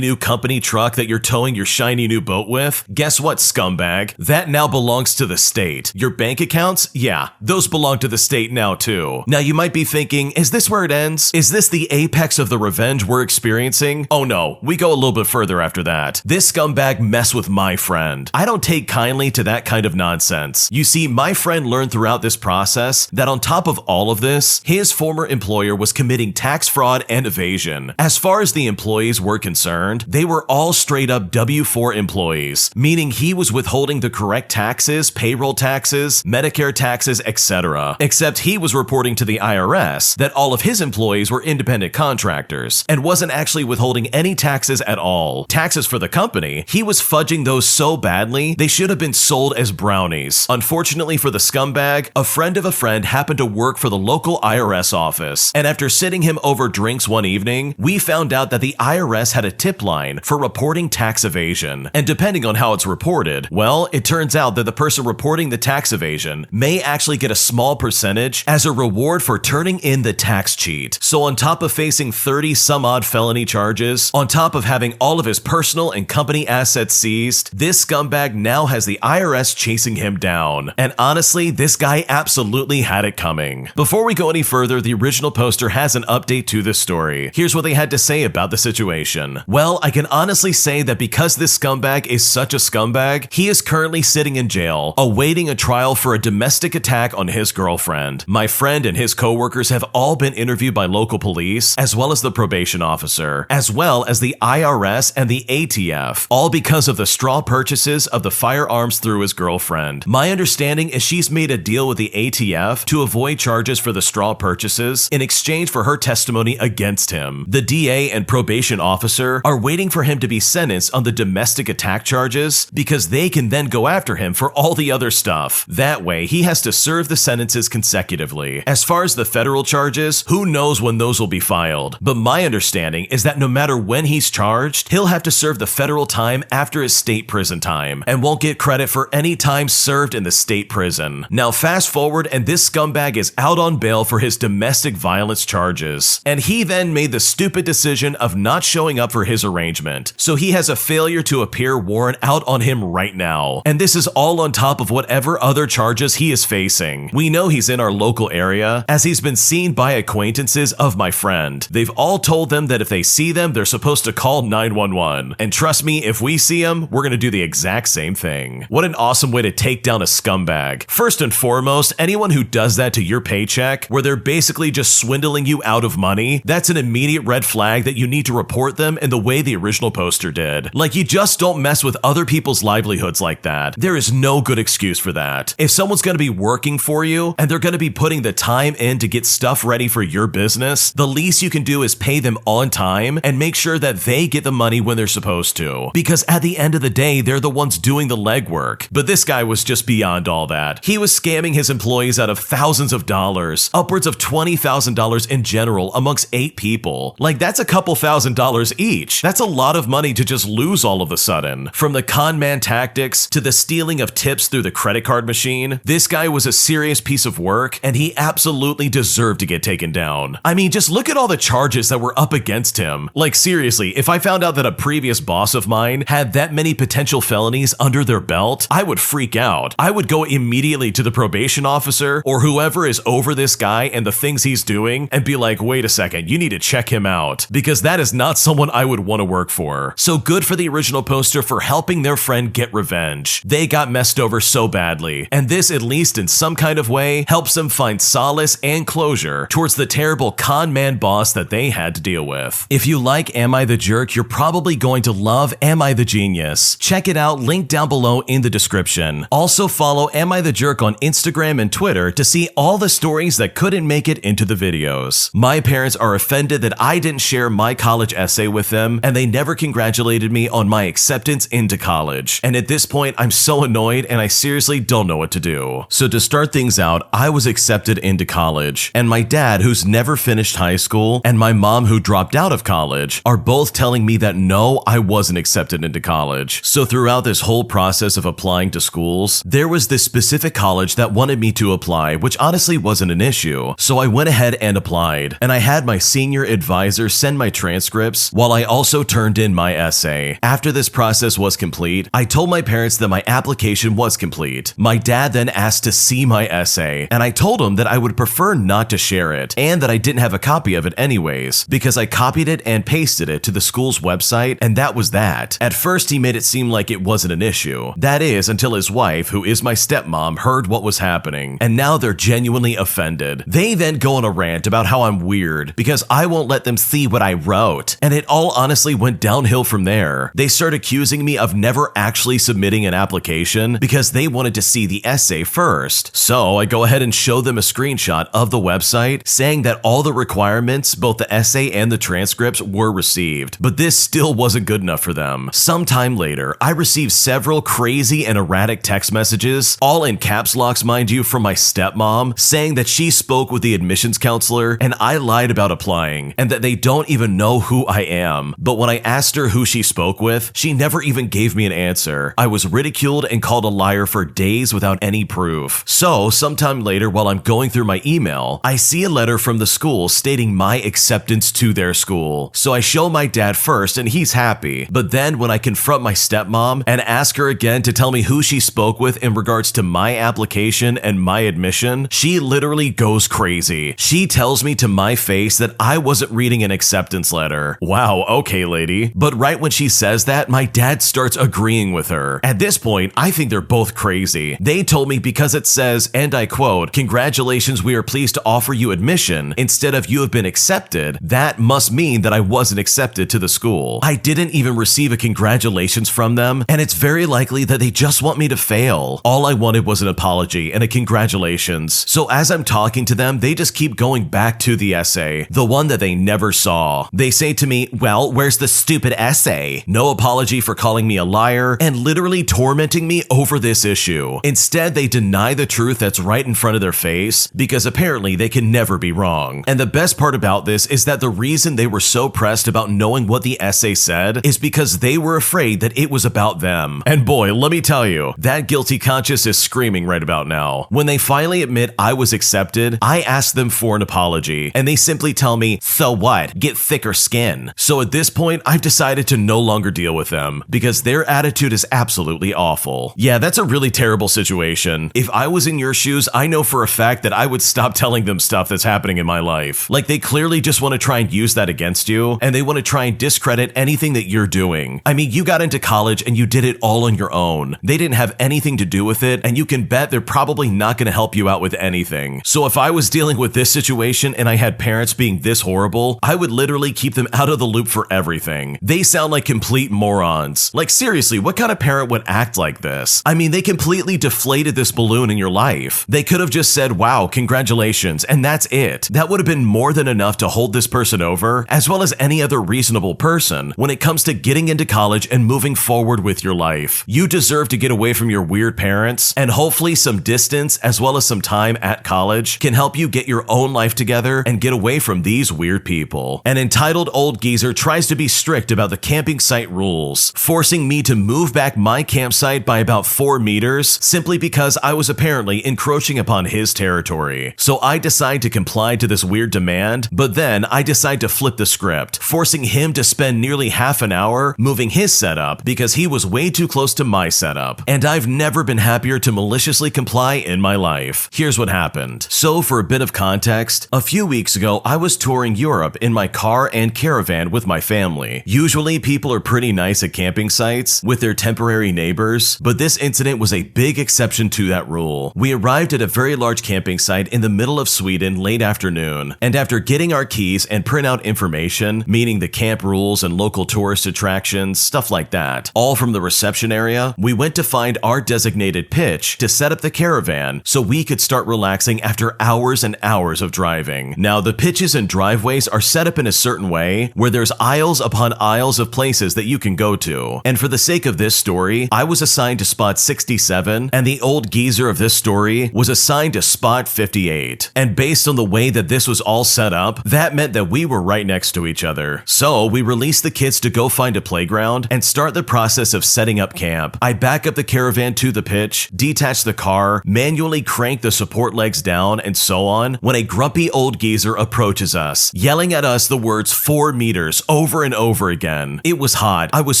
new company truck that you're towing your shiny new boat with, guess what, scumbag? That now belongs to the state. Your bank accounts? Yeah, those belong to the state now too. Now you might be thinking, is this where it ends? Is this the apex of the revenge we're experiencing? Oh no, we go a little bit further after that. This scumbag messed with my friend. I don't take kindly to that kind of nonsense. You see, my friend learned throughout this process that on top of all of this, his former employer was committing tax fraud and evasion. As far as the employees were concerned, they were all straight up W-4 employees, meaning he was withholding the correct taxes, payroll taxes, Medicare taxes, etc. Except he was reporting to the IRS that all of his employees were independent contractors and wasn't actually withholding any taxes at all. Taxes for the company, he was fudging those so badly, they should have been sold as brownies. Unfortunately for the scumbag, a friend of a friend happened to work for the local IRS office, and after sitting him over drinks one evening, we found out that the IRS had a tip line for reporting tax evasion. And depending on how it's reported, well, it turns out that the person reporting the tax evasion may actually get a small percentage as a reward for turning in the tax cheat. So on top of facing 30 some odd felony charges, on top of having all of his personal and company assets seized, this scumbag now has the IRS chasing him down. And honestly, this guy absolutely had it coming. Before we go any further, the original poster has an update to this story. Here's what they had to say about the situation. Well, I can honestly say that because this scumbag is such a scumbag, he is currently sitting in jail, awaiting a trial for a domestic attack on his girlfriend. My friend and his coworkers have all been interviewed by local police, as well as the probation officer, as well as the IRS and the ATF, all because of the straw purchases of the firearms through his girlfriend. My understanding is she's made a deal with the ATF to avoid charges for the straw purchases in exchange for her testimony against him. The DA and probation officer are waiting for him to be sentenced on the domestic attack charges because they can then go after him for all the other stuff. That way, he has to serve the sentences consecutively. As far as the federal charges, who knows when those will be filed, but my understanding is that no matter when he's charged, he'll have to serve the federal time after his state prison time and won't get credit for any time served in the state prison. Now fast forward and this scumbag is out on bail for his domestic violence charges, and he then made the stupid decision of not showing up for his arrangement, so he has a failure to appear warrant out on him right now. And this is all on top of whatever other charges he is facing. We know he's in our local area as he's been seen by acquaintances of my friend. They've all told them that if they see them, they're supposed to call 911. And trust me, if we see him, we're gonna do the exact same thing. What an awesome way to take down a scumbag. First and foremost, anyone who does that to your paycheck, where they're basically just swindling you out of money, that's an immediate red flag that you need to report them in the way the original poster did. Like, you just don't mess with other people's livelihoods like that. There is no good excuse for that. If someone's gonna be working for you and they're gonna be putting the time in to get stuff ready for your business, the least you can do is pay them on time and make sure that they get the money when they're supposed to. Because at the end of the day, they're the ones doing the legwork. But this guy was just beyond all that. He was scamming his employees out of thousands of dollars, upwards of $20,000 in general amongst 8 people. Like, that's a couple $1,000s each. That's a lot of money to just lose all of a sudden. From the con man tactics to the stealing of tips through the credit card machine, this guy was a serious piece of work and he absolutely deserved to get taken down. I mean, just look at all the charges that were up against him. Like, seriously, if I found out that a previous boss of mine had that many potential felonies under their belt, I would freak out. I would go immediately to the probation officer or whoever is over this guy and the things he's doing and be like, wait a second, you need to check him out, because that is not someone I would want to work for. So good for the original poster for helping their friend get revenge. They got messed over so badly, and this, at least in some kind of way, helps them find solace and closure towards the terrible con man boss that they had to deal with. If you like Am I the Jerk, you're probably going to love Am I the Genius. Check it out, link down below in the description. Also follow Am I the Jerk on Instagram and Twitter to see all the stories that couldn't make it into the videos. My parents are offended that I didn't share my college essay with them, and they never congratulated me on my acceptance into college. And at this point, I'm so annoyed and I seriously don't know what to do. So to start things out, I was accepted into college, and my dad, who's never finished high school, and my mom, who dropped out of college, are both telling me that no, I wasn't accepted into college. So throughout this whole process of applying to schools, there was this specific college that wanted me to apply, which honestly wasn't an issue. So I went ahead and applied, and I had my senior advisor send my transcripts while I also turned in my essay. After this process was complete, I told my parents that my application was complete. My dad then asked to see my essay, and I told him that I would prefer not to share it, and that I didn't have a copy of it anyways, because I copied it and pasted it to the school's website, and that was that. At first, he made it seem like it wasn't an issue. That is, until his wife, who is my stepmom, heard what was happening, and now they're genuinely offended. They then go on a rant about how I'm weird because I won't let them see what I wrote, and it all honestly went downhill from there. They start accusing me of never actually submitting an application because they wanted to see the essay first. So I go ahead and show them a screenshot of the website saying that all the requirements, both the essay and the transcripts, were received, but this still wasn't good enough for them. Sometime later, I received several crazy and erratic text messages, all in caps locks mind you, from my stepmom, saying that she spoke with the admissions counselor and I lied about applying, and that they don't even know who I am. But when I asked her who she spoke with, she never even gave me an answer. I was ridiculed and called a liar for days without any proof. So sometime later, while I'm going through my email, I see a letter from the school stating my acceptance to their school. So I show my dad first and he's happy, but then when I confront my stepmom and ask her again to tell me who she spoke with in regards to my application and my admission, she literally goes crazy. She tells me to my face that I wasn't reading an acceptance letter. Wow, okay, lady. But right when she says that, my dad starts agreeing with her. At this point, I think they're both crazy. They told me because it says, and I quote, "Congratulations, we are pleased to offer you admission," instead of "you have been accepted," that must mean that I wasn't accepted to the school. I didn't even receive a congratulations from them, and it's very likely that they just want me to fail. All I wanted was an apology and a congratulations. So as I'm talking to them, they just keep going back to the essay, the one that they never saw. They say to me, "Well, where's the stupid essay?" No apology for calling me a liar and literally tormenting me over this issue. Instead, they deny the truth that's right in front of their face because apparently they can never be wrong. And the best part about this is that the reason they were so pressed about knowing what the essay said is because they were afraid that it was about them. And boy, let me tell you, that guilty conscience is screaming right about now. When they finally admit I was accepted, I ask them for an apology, and they simply tell me, "So what? Get thicker skin." So at this point, I've decided to no longer deal with them because their attitude is absolutely awful. Yeah, that's a really terrible situation. If I was in your shoes, I know for a fact that I would stop telling them stuff that's happening in my life. Like, they clearly just want to try and use that against you, and they want to try and discredit anything that you're doing. I mean, you got into college and you did it all on your own. They didn't have anything to do with it, and you can bet they're probably not going to help you out with anything. So if I was dealing with this situation and I had parents being this horrible, I would literally keep them out of the loop for everything. They sound like complete morons. Like, seriously, what kind of parent would act like this? I mean, they completely deflated this balloon in your life. They could have just said, "Wow, congratulations," and that's it. That would have been more than enough to hold this person over, as well as any other reasonable person, when it comes to getting into college and moving forward with your life. You deserve to get away from your weird parents, and hopefully some distance as well as some time at college can help you get your own life together and get away from these weird people. An entitled old geezer tries to be strict about the camping site rules, forcing me to move back my campsite by about 4 meters simply because I was apparently encroaching upon his territory. So I decide to comply to this weird demand, but then I decide to flip the script, forcing him to spend nearly half an hour moving his setup because he was way too close to my setup. And I've never been happier to maliciously comply in my life. Here's what happened. So for a bit of context, a few weeks ago, I was touring Europe in my car and caravan with my family. Usually people are pretty nice at camping sites with their temporary neighbors, but this incident was a big exception to that rule. We arrived at a very large camping site in the middle of Sweden late afternoon, and after getting our keys and print out information, meaning the camp rules and local tourist attractions, stuff like that, all from the reception area, we went to find our designated pitch to set up the caravan so we could start relaxing after hours and hours of driving. Now, the pitches and driveways are set up in a certain way where there's aisles upon aisles of places that you can go to. And for the sake of this story, I was assigned to spot 67, and the old geezer of this story was assigned to spot 58. And based on the way that this was all set up, that meant that we were right next to each other. So we released the kids to go find a playground and start the process of setting up camp. I back up the caravan to the pitch, detach the car, manually crank the support legs down, and so on, when a grumpy old geezer approaches us, yelling at us the words 4 meters over and over again. It was hot. I was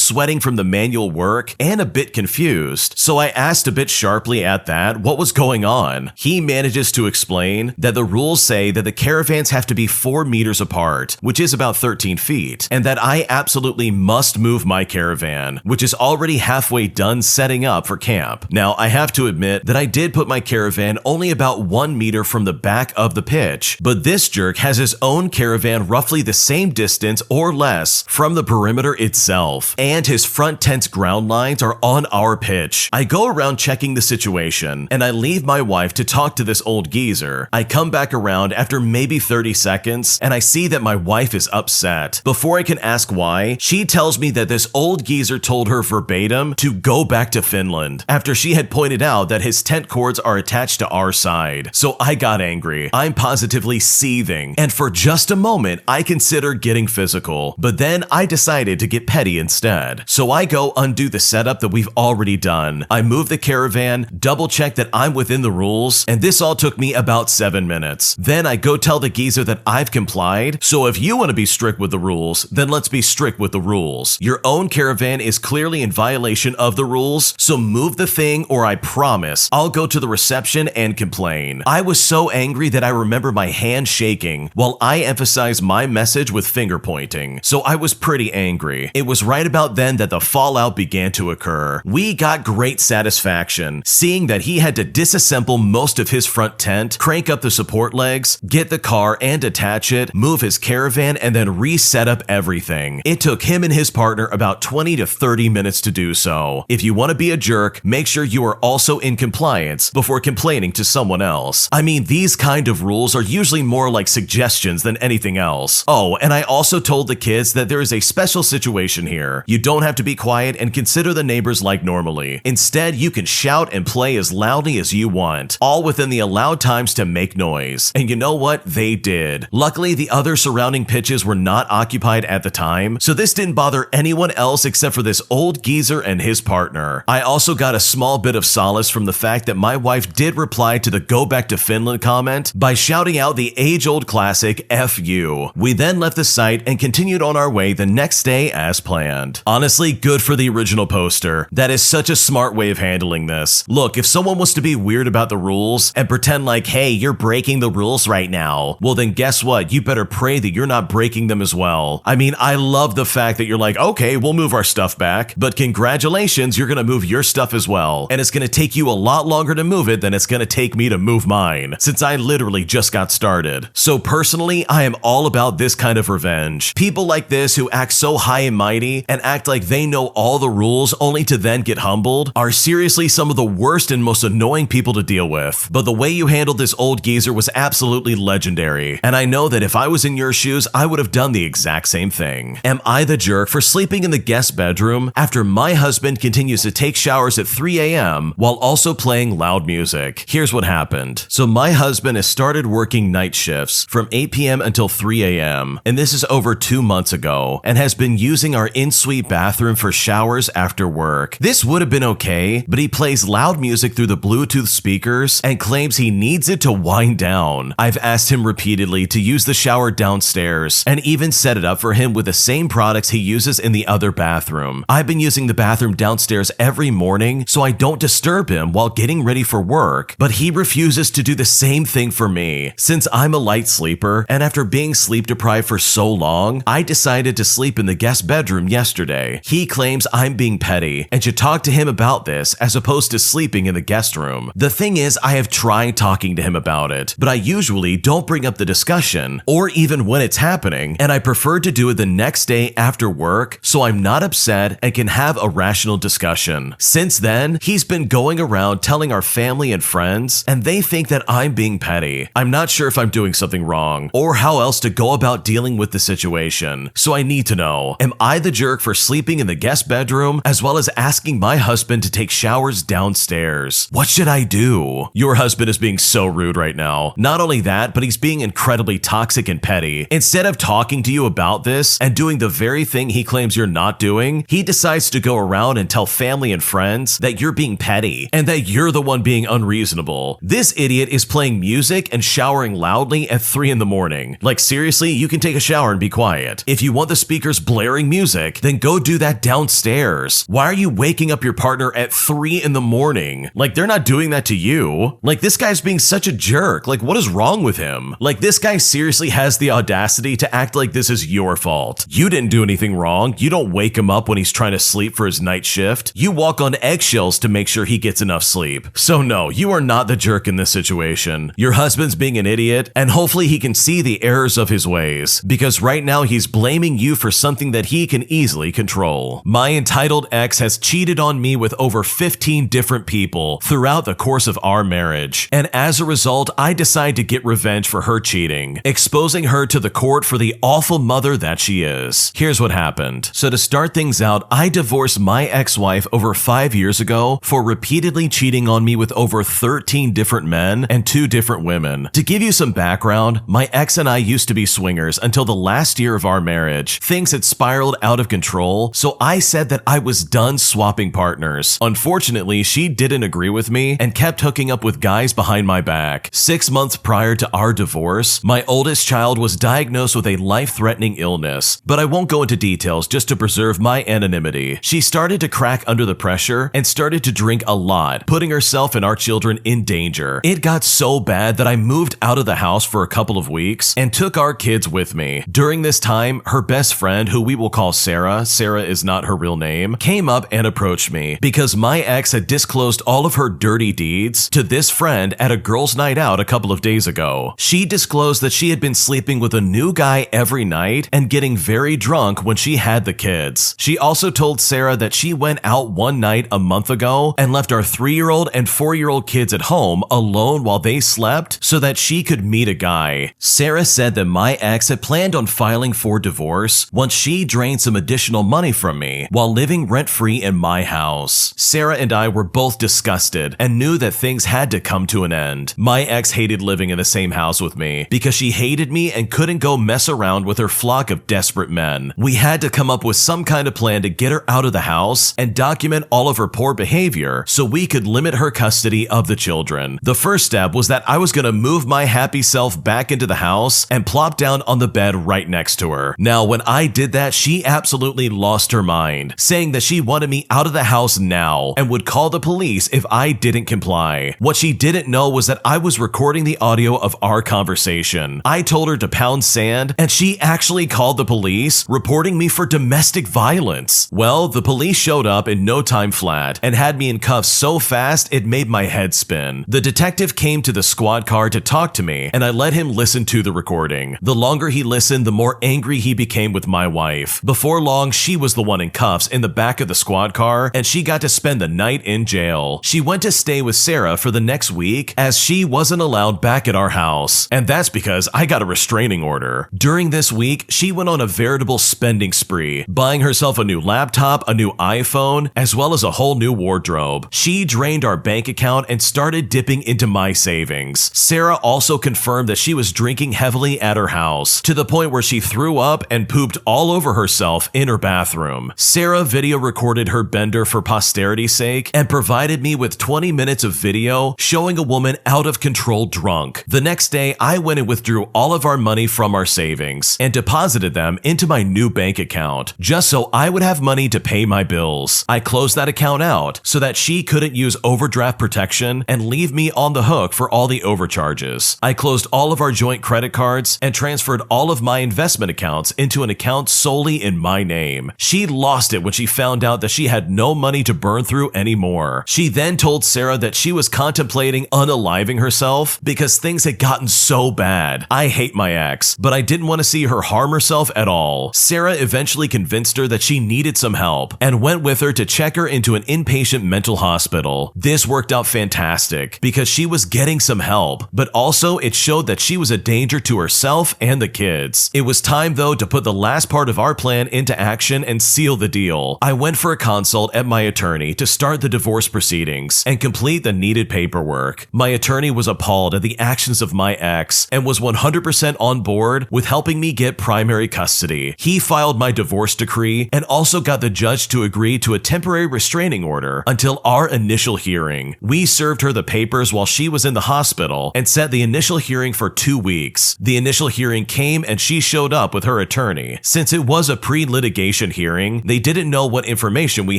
sweating from the manual work and a bit confused, so I asked a bit sharply at that what was going on. He manages to explain that the rules say that the caravans have to be 4 meters apart, which is about 13 feet, and that I absolutely must move my caravan, which is already halfway done setting up for camp. Now, I have to admit that I did put my caravan only about 1 meter from the back of the pitch, but this jerk has his own caravan roughly the same distance or less from the perimeter itself, and his front tent's ground lines are on our pitch. I go around checking the situation, and I leave my wife to talk to this old geezer. I come back around after maybe 30 seconds, and I see that my wife is upset. Before I can ask why, she tells me that this old geezer told her verbatim to go back to Finland after she had pointed out that his tent cords are attached to our side. So I got angry. I'm positively seething, and for just a moment, I considered getting physical, but then I decided to get petty instead. So I go undo the setup that we've already done. I move the caravan, double check that I'm within the rules, and this all took me about 7 minutes. Then I go tell the geezer that I've complied, so if you want to be strict with the rules, then let's be strict with the rules. Your own caravan is clearly in violation of the rules, so move the thing or I promise I'll go to the reception and complain. I was so angry that I remember my hand shaking while I emphasized my message with finger pointing, so I was pretty angry. It was right about then that the fallout began to occur. We got great satisfaction seeing that he had to disassemble most of his front tent, crank up the support legs, get the car and attach it, move his caravan, and then reset up everything. It took him and his partner about 20 to 30 minutes to do so. If you want to be a jerk, make sure you are also in compliance before complaining to someone else. I mean, these kind of rules are usually more like suggestions than anything else. Oh, and I also told the kids that there is a special situation here. You don't have to be quiet and consider the neighbors like normally. Instead, you can shout and play as loudly as you want, all within the allowed times to make noise. And you know what? They did. Luckily, the other surrounding pitches were not occupied at the time, so this didn't bother anyone else except for this old geezer and his partner. I also got a small bit of solace from the fact that my wife did reply to the go back to Finland comment by shouting out the age-old classic F you. We then left the site and continued on our way the next day as planned. Honestly, good for the original poster. That is such a smart way of handling this. Look, if someone was to be weird about the rules and pretend like, hey, you're breaking the rules right now, well then guess what? You better pray that you're not breaking them as well. I mean, I love the fact that you're like, okay, we'll move our stuff back, but congratulations, you're gonna move your stuff as well. And it's gonna take you a lot longer to move it than it's gonna take me to move mine, since I literally just got started. So personally, I am all about this kind of revenge. People like this who act so high and mighty and act like they know all the rules only to then get humbled are seriously some of the worst and most annoying people to deal with. But the way you handled this old geezer was absolutely legendary, and I know that if I was in your shoes, I would have done the exact same thing. Am I the jerk for sleeping in the guest bedroom after my husband continues to take showers at 3 a.m. while also playing loud music? Here's what happened. So my husband has started working night shifts from 8 p.m. until 3 a.m., and this is over 2 months ago, and has been using our in-suite bathroom for showers after work. This would have been okay, but he plays loud music through the Bluetooth speakers and claims he needs it to wind down. I've asked him repeatedly to use the shower downstairs and even set it up for him with the same products he uses in the other bathroom. I've been using the bathroom downstairs every morning so I don't disturb him while getting ready for work, but he refuses to do the same thing for me. Since I'm a light sleeper, and after being sleep deprived for so long, I decided to sleep in the guest bedroom yesterday. He claims I'm being petty and should talk to him about this as opposed to sleeping in the guest room. The thing is, I have tried talking to him about it, but I usually don't bring up the discussion, or even when it's happening, and I prefer to do it the next day after work so I'm not upset and can have a rational discussion. Since then, he's been going around telling our family and friends, and they think that I'm being petty. I'm not sure if I'm doing something wrong, or how else to go about dealing dealing with the situation. So I need to know, am I the jerk for sleeping in the guest bedroom as well as asking my husband to take showers downstairs? What should I do? Your husband is being so rude right now. Not only that, but he's being incredibly toxic and petty. Instead of talking to you about this and doing the very thing he claims you're not doing, he decides to go around and tell family and friends that you're being petty and that you're the one being unreasonable. This idiot is playing music and showering loudly at 3 in the morning. Like seriously, you can take a shower and be quiet. If you want the speakers blaring music, then go do that downstairs. Why are you waking up your partner at 3 in the morning? Like they're not doing that to you. Like this guy's being such a jerk. Like what is wrong with him? Like this guy seriously has the audacity to act like this is your fault. You didn't do anything wrong. You don't wake him up when he's trying to sleep for his night shift. You walk on eggshells to make sure he gets enough sleep. So no, you are not the jerk in this situation. Your husband's being an idiot, and hopefully he can see the errors of his ways, because right now he's blaming you for something that he can easily control. My entitled ex has cheated on me with over 15 different people throughout the course of our marriage, and as a result, I decide to get revenge for her cheating, exposing her to the court for the awful mother that she is. Here's what happened. So to start things out, I divorced my ex-wife over 5 years ago for repeatedly cheating on me with over 13 different men and 2 different women. To give you some background, my ex and I used to be swingers until the last year of our marriage. Things had spiraled out of control, so I said that I was done swapping partners. Unfortunately, she didn't agree with me and kept hooking up with guys behind my back. 6 months prior to our divorce, my oldest child was diagnosed with a life-threatening illness, but I won't go into details just to preserve my anonymity. She started to crack under the pressure and started to drink a lot, putting herself and our children in danger. It got so bad that I moved out of the house for a couple of weeks and took our kids with me. During this time, her best friend, who we will call Sarah is not her real name, came up and approached me because my ex had disclosed all of her dirty deeds to this friend at a girls' night out a couple of days ago. She disclosed that she had been sleeping with a new guy every night and getting very drunk when she had the kids. She also told Sarah that she went out one night a month ago and left our 3-year-old and 4-year-old kids at home alone while they slept so that she could meet a guy. Sarah said that my ex had planned on filing for divorce once she drained some additional money from me while living rent-free in my house. Sarah and I were both disgusted and knew that things had to come to an end. My ex hated living in the same house with me because she hated me and couldn't go mess around with her flock of desperate men. We had to come up with some kind of plan to get her out of the house and document all of her poor behavior so we could limit her custody of the children. The first step was that I was going to move my happy self back into the house and plop down on the bed right next to her. Now, when I did that, she absolutely lost her mind, saying that she wanted me out of the house now and would call the police if I didn't comply. What she didn't know was that I was recording the audio of our conversation. I told her to pound sand, and she actually called the police, reporting me for domestic violence. Well, the police showed up in no time flat and had me in cuffs so fast it made my head spin. The detective came to the squad car to talk to me, and I let him listen to the recording. The longer he listened, the more angry he became with my wife. Before long, she was the one in cuffs in the back of the squad car, and she got to spend the night in jail. She went to stay with Sarah for the next week as she wasn't allowed back at our house, and that's because I got a restraining order. During this week, she went on a veritable spending spree, buying herself a new laptop, a new iPhone, as well as a whole new wardrobe. She drained our bank account and started dipping into my savings. Sarah also confirmed that she was drinking heavily at her house, to the point where she threw up and pooped all over herself in her bathroom. Sarah video recorded her bender for posterity's sake and provided me with 20 minutes of video showing a woman out of control drunk. The next day, I went and withdrew all of our money from our savings and deposited them into my new bank account, just so I would have money to pay my bills. I closed that account out so that she couldn't use overdraft protection and leave me on the hook for all the overcharges. I closed all of our joint credit cards and transferred all of my investment accounts into an account solely in my name. She lost it when she found out that she had no money to burn through anymore. She then told Sarah that she was contemplating unaliving herself because things had gotten so bad. I hate my ex, but I didn't want to see her harm herself at all. Sarah eventually convinced her that she needed some help and went with her to check her into an inpatient mental hospital. This worked out fantastic because she was getting some help, but also it showed that she was a danger to herself and the kids. kids. It was time though to put the last part of our plan into action and seal the deal. I went for a consult at my attorney to start the divorce proceedings and complete the needed paperwork. My attorney was appalled at the actions of my ex and was 100% on board with helping me get primary custody. He filed my divorce decree and also got the judge to agree to a temporary restraining order until our initial hearing. We served her the papers while she was in the hospital and set the initial hearing for 2 weeks. The initial hearing came and she showed up with her attorney. Since it was a pre-litigation hearing, they didn't know what information we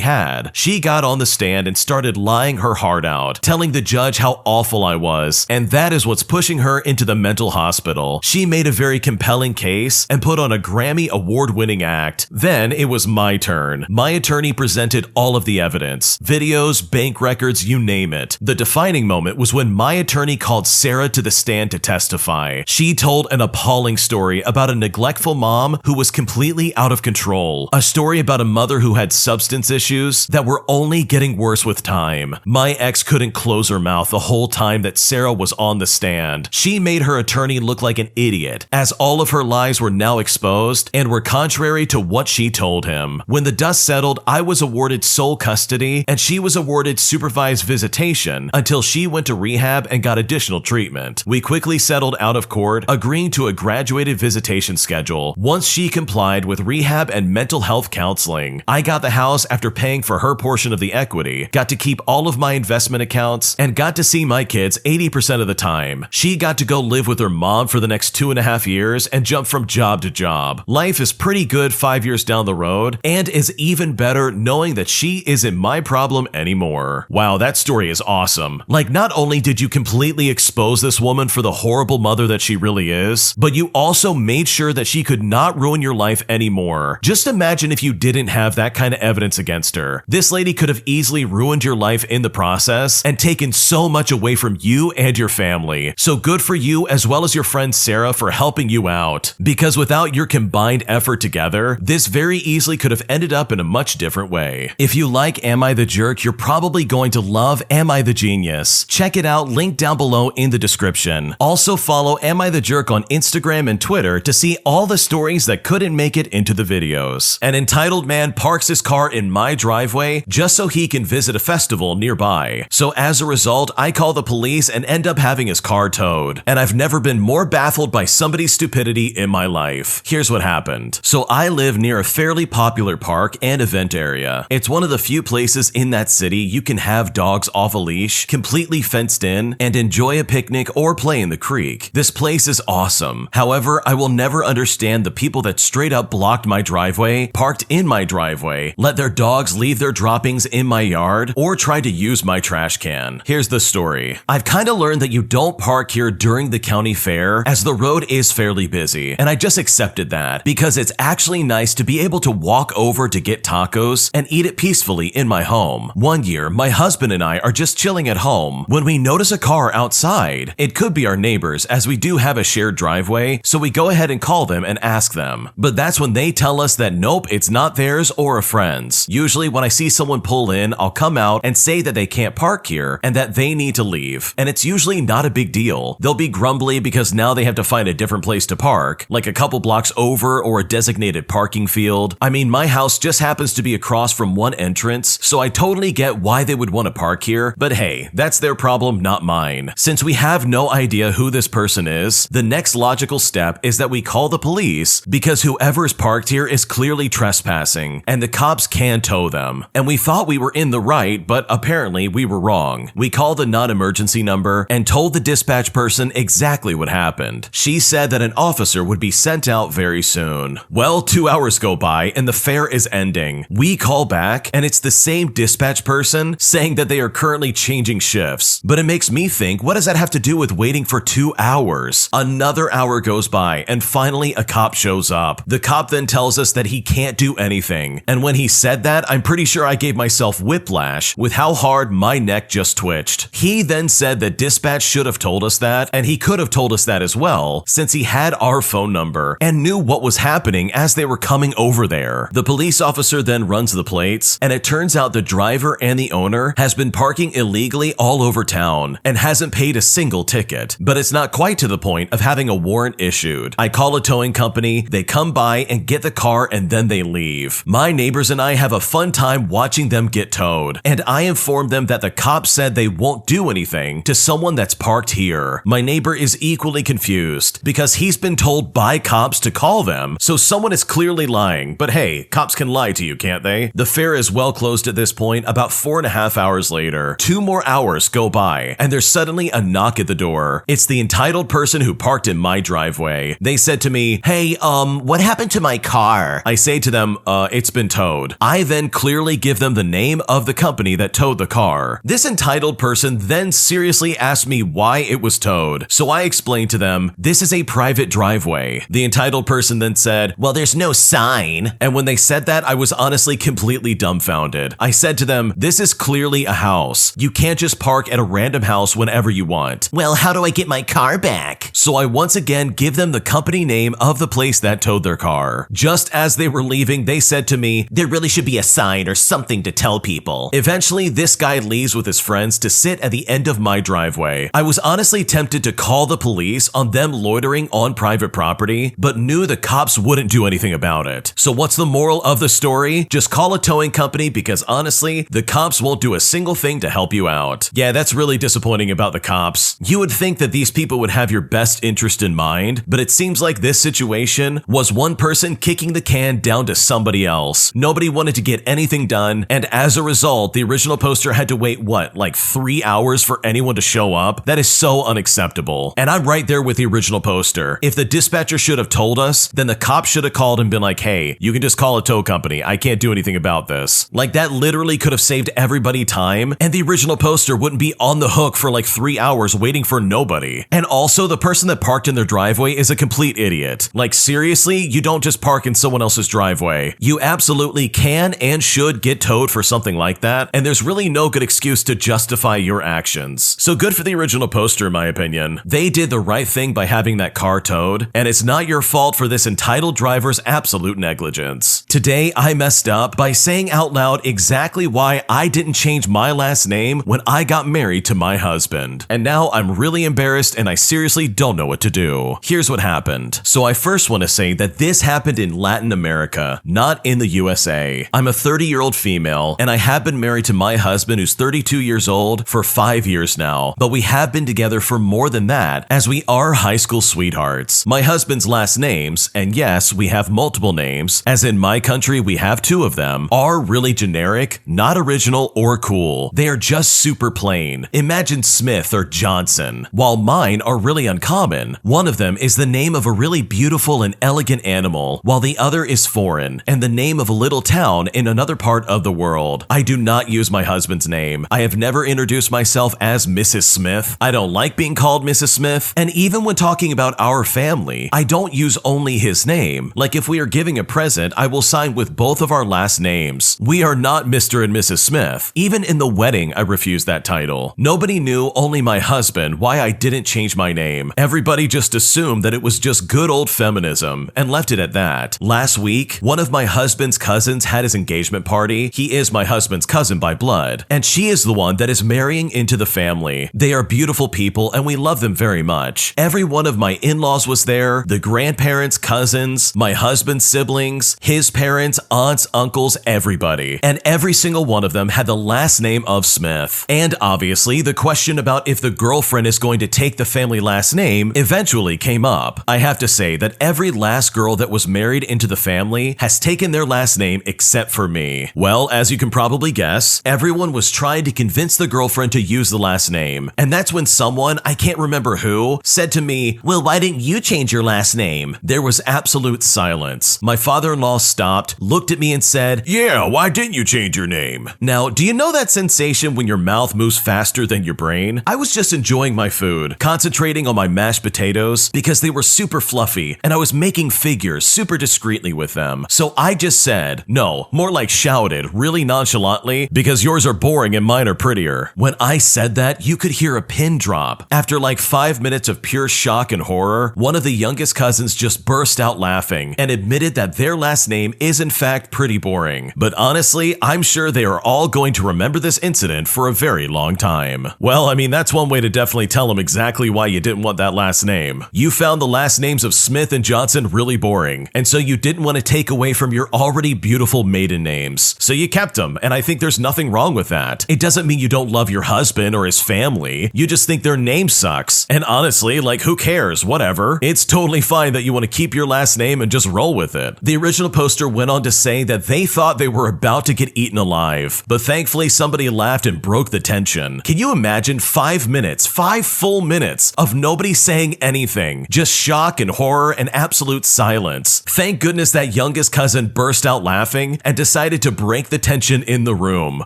had. She got on the stand and started lying her heart out, telling the judge how awful I was, and that is what's pushing her into the mental hospital. She made a very compelling case and put on a Grammy award-winning act. Then it was my turn. My attorney presented all of the evidence, videos, bank records, you name it. The defining moment was when my attorney called Sarah to the stand to testify. She told an appalling story about a neglectful mom who was completely out of control. A story about a mother who had substance issues that were only getting worse with time. My ex couldn't close her mouth the whole time that Sarah was on the stand. She made her attorney look like an idiot, as all of her lies were now exposed and were contrary to what she told him. When the dust settled, I was awarded sole custody and she was awarded supervised visitation until she went to rehab and got additional treatment. We quickly settled out of court, agreeing to a graduated visitation schedule. Once she complied with rehab and mental health counseling, I got the house after paying for her portion of the equity, got to keep all of my investment accounts, and got to see my kids 80% of the time. She got to go live with her mom for the next 2.5 years and jump from job to job. Life is pretty good 5 years down the road, and is even better knowing that she isn't my problem anymore. Wow, that story is awesome. Like, not only did you completely expose this woman for the horrible mother that she really is, but you also made sure that she could not ruin your life anymore. Just imagine if you didn't have that kind of evidence against her. This lady could have easily ruined your life in the process and taken so much away from you and your family. So good for you as well as your friend Sarah for helping you out. Because without your combined effort together, this very easily could have ended up in a much different way. If you like Am I the Jerk, you're probably going to love Am I the Genius. Check it out, linked down below in the description. Also follow Am I the Jerk on Instagram and Twitter to see all the stories that couldn't make it into the videos. An entitled man parks his car in my driveway just so he can visit a festival nearby. So as a result, I call the police and end up having his car towed. And I've never been more baffled by somebody's stupidity in my life. Here's what happened. So I live near a fairly popular park and event area. It's one of the few places in that city you can have dogs off a leash, completely fenced in, and enjoy a picnic or play in the creek. This place is awesome. However, I will never understand the people that straight up blocked my driveway, parked in my driveway, let their dogs leave their droppings in my yard, or tried to use my trash can. Here's the story. I've kind of learned that you don't park here during the county fair, as the road is fairly busy, and I just accepted that because it's actually nice to be able to walk over to get tacos and eat it peacefully in my home. One year, my husband and I are just chilling at home when we notice a car outside. It could be our neighbors, as we do have a shared driveway, so we go ahead and call them and ask them. But that's when they tell us that nope, it's not theirs or a friend's. Usually when I see someone pull in, I'll come out and say that they can't park here and that they need to leave. And it's usually not a big deal. They'll be grumbly because now they have to find a different place to park, like a couple blocks over or a designated parking field. I mean, my house just happens to be across from one entrance, so I totally get why they would want to park here, but hey, that's their problem, not mine. Since we have no idea who this person is, the next logical step is that we call the police because whoever's parked here is clearly trespassing and the cops can tow them. And we thought we were in the right, but apparently we were wrong. We called the non-emergency number and told the dispatch person exactly what happened. She said that an officer would be sent out very soon. Well, 2 hours go by and the fair is ending. We call back and it's the same dispatch person saying that they are currently changing shifts. But it makes me think, what does that have to do with waiting for 2 hours? Another hour goes by and finally a cop shows up. The cop then tells us that he can't do anything. And when he said that, I'm pretty sure I gave myself whiplash with how hard my neck just twitched. He then said that dispatch should have told us that, and he could have told us that as well, since he had our phone number and knew what was happening as they were coming over there. The police officer then runs the plates, and it turns out the driver and the owner has been parking illegally all over town and hasn't paid a single ticket. But it's not quite to the point of having a warrant issued. issued. I call a towing company, they come by and get the car, and then they leave. My neighbors and I have a fun time watching them get towed, and I inform them that the cops said they won't do anything to someone that's parked here. My neighbor is equally confused because he's been told by cops to call them, so someone is clearly lying. But hey, cops can lie to you, can't they? The fair is well closed at this point. About 4.5 hours later, 2 more hours go by, and there's suddenly a knock at the door. It's the entitled person who parked in my driveway. They said to me, "Hey, what happened to my car?" I say to them, it's been towed. I then clearly give them the name of the company that towed the car. This entitled person then seriously asked me why it was towed. So I explained to them, this is a private driveway. The entitled person then said, "Well, there's no sign." And when they said that, I was honestly completely dumbfounded. I said to them, this is clearly a house. You can't just park at a random house whenever you want. "Well, how do I get my car back?" So I once again give them the company name of the place that towed their car. Just as they were leaving, they said to me, "There really should be a sign or something to tell people." Eventually, this guy leaves with his friends to sit at the end of my driveway. I was honestly tempted to call the police on them loitering on private property, but knew the cops wouldn't do anything about it. So what's the moral of the story? Just call a towing company because honestly, the cops won't do a single thing to help you out. Yeah, that's really disappointing about the cops. You would think that these people would have your best interest in mind, but it seems like this situation was one person kicking the can down to somebody else. Nobody wanted to get anything done, and as a result, the original poster had to wait, like 3 hours for anyone to show up? That is so unacceptable. And I'm right there with the original poster. If the dispatcher should have told us, then the cop should have called and been like, "Hey, you can just call a tow company. I can't do anything about this." Like, that literally could have saved everybody time, and the original poster wouldn't be on the hook for like 3 hours waiting for nobody. And also, the person that parked in their driveway is a complete idiot. Like, seriously, you don't just park in someone else's driveway. You absolutely can and should get towed for something like that, and there's really no good excuse to justify your actions. So good for the original poster, in my opinion. They did the right thing by having that car towed, and it's not your fault for this entitled driver's absolute negligence. Today, I messed up by saying out loud exactly why I didn't change my last name when I got married to my husband. And now I'm really embarrassed and I seriously don't know what to do. Here's what happened. So I first want to say that this happened in Latin America, not in the USA. I'm a 30-year-old female, and I have been married to my husband, who's 32 years old, for 5 years now. But we have been together for more than that, as we are high school sweethearts. My husband's last names, and yes, we have multiple names, as in my country we have 2 of them, are really generic, not original or cool. They are just super plain. Imagine Smith or Johnson, while mine are really uncommon. One of them is the name of a really beautiful and elegant animal, while the other is foreign, and the name of a little town in another part of the world. I do not use my husband's name. I have never introduced myself as Mrs. Smith. I don't like being called Mrs. Smith, and even when talking about our family, I don't use only his name. Like, if we are giving a present, I will sign with both of our last names. We are not Mr. and Mrs. Smith. Even in the wedding, I refused that title. Nobody knew, only my husband, why I didn't change my name. Everybody just assumed that it was just good old feminism and left it at that. Last week, one of my husband's cousins had his engagement party. He is my husband's cousin by blood, and she is the one that is marrying into the family. They are beautiful people and we love them very much. Every one of my in-laws was there, the grandparents, cousins, my husband's siblings, his parents, aunts, uncles, everybody. And every single one of them had the last name of Smith. And obviously, the question about if the girlfriend is going to take the family last name eventually came up. I have to say that every last girl that was married into the family has taken their last name except for me. Well, as you can probably guess, everyone was trying to convince the girlfriend to use the last name. And that's when someone, I can't remember who, said to me, "Well, why didn't you change your last name?" There was absolute silence. My father-in-law stopped, looked at me and said, "Yeah, why didn't you change your name?" Now, do you know that sensation when your mouth moves faster than your brain? I was just enjoying my food, concentrating on my mashed potatoes because they were super fluffy, and I was making figures super discreetly with them. So I just said, no, more like shouted, really nonchalantly, because yours are boring and mine are prettier. When I said that, you could hear a pin drop. After like 5 minutes of pure shock and horror, one of the youngest cousins just burst out laughing and admitted that their last name is in fact pretty boring. But honestly, I'm sure they are all going to remember this incident for a very long time. Well, I mean, that's one way to definitely tell them exactly why you didn't want that last name. You found found the last names of Smith and Johnson really boring, and so you didn't want to take away from your already beautiful maiden names. So you kept them, and I think there's nothing wrong with that. It doesn't mean you don't love your husband or his family, you just think their name sucks. And honestly, like, who cares? Whatever. It's totally fine that you want to keep your last name and just roll with it. The original poster went on to say that they thought they were about to get eaten alive, but thankfully somebody laughed and broke the tension. Can you imagine 5 minutes, 5 full minutes of nobody saying anything? Just shock and horror and absolute silence. Thank goodness that youngest cousin burst out laughing and decided to break the tension in the room.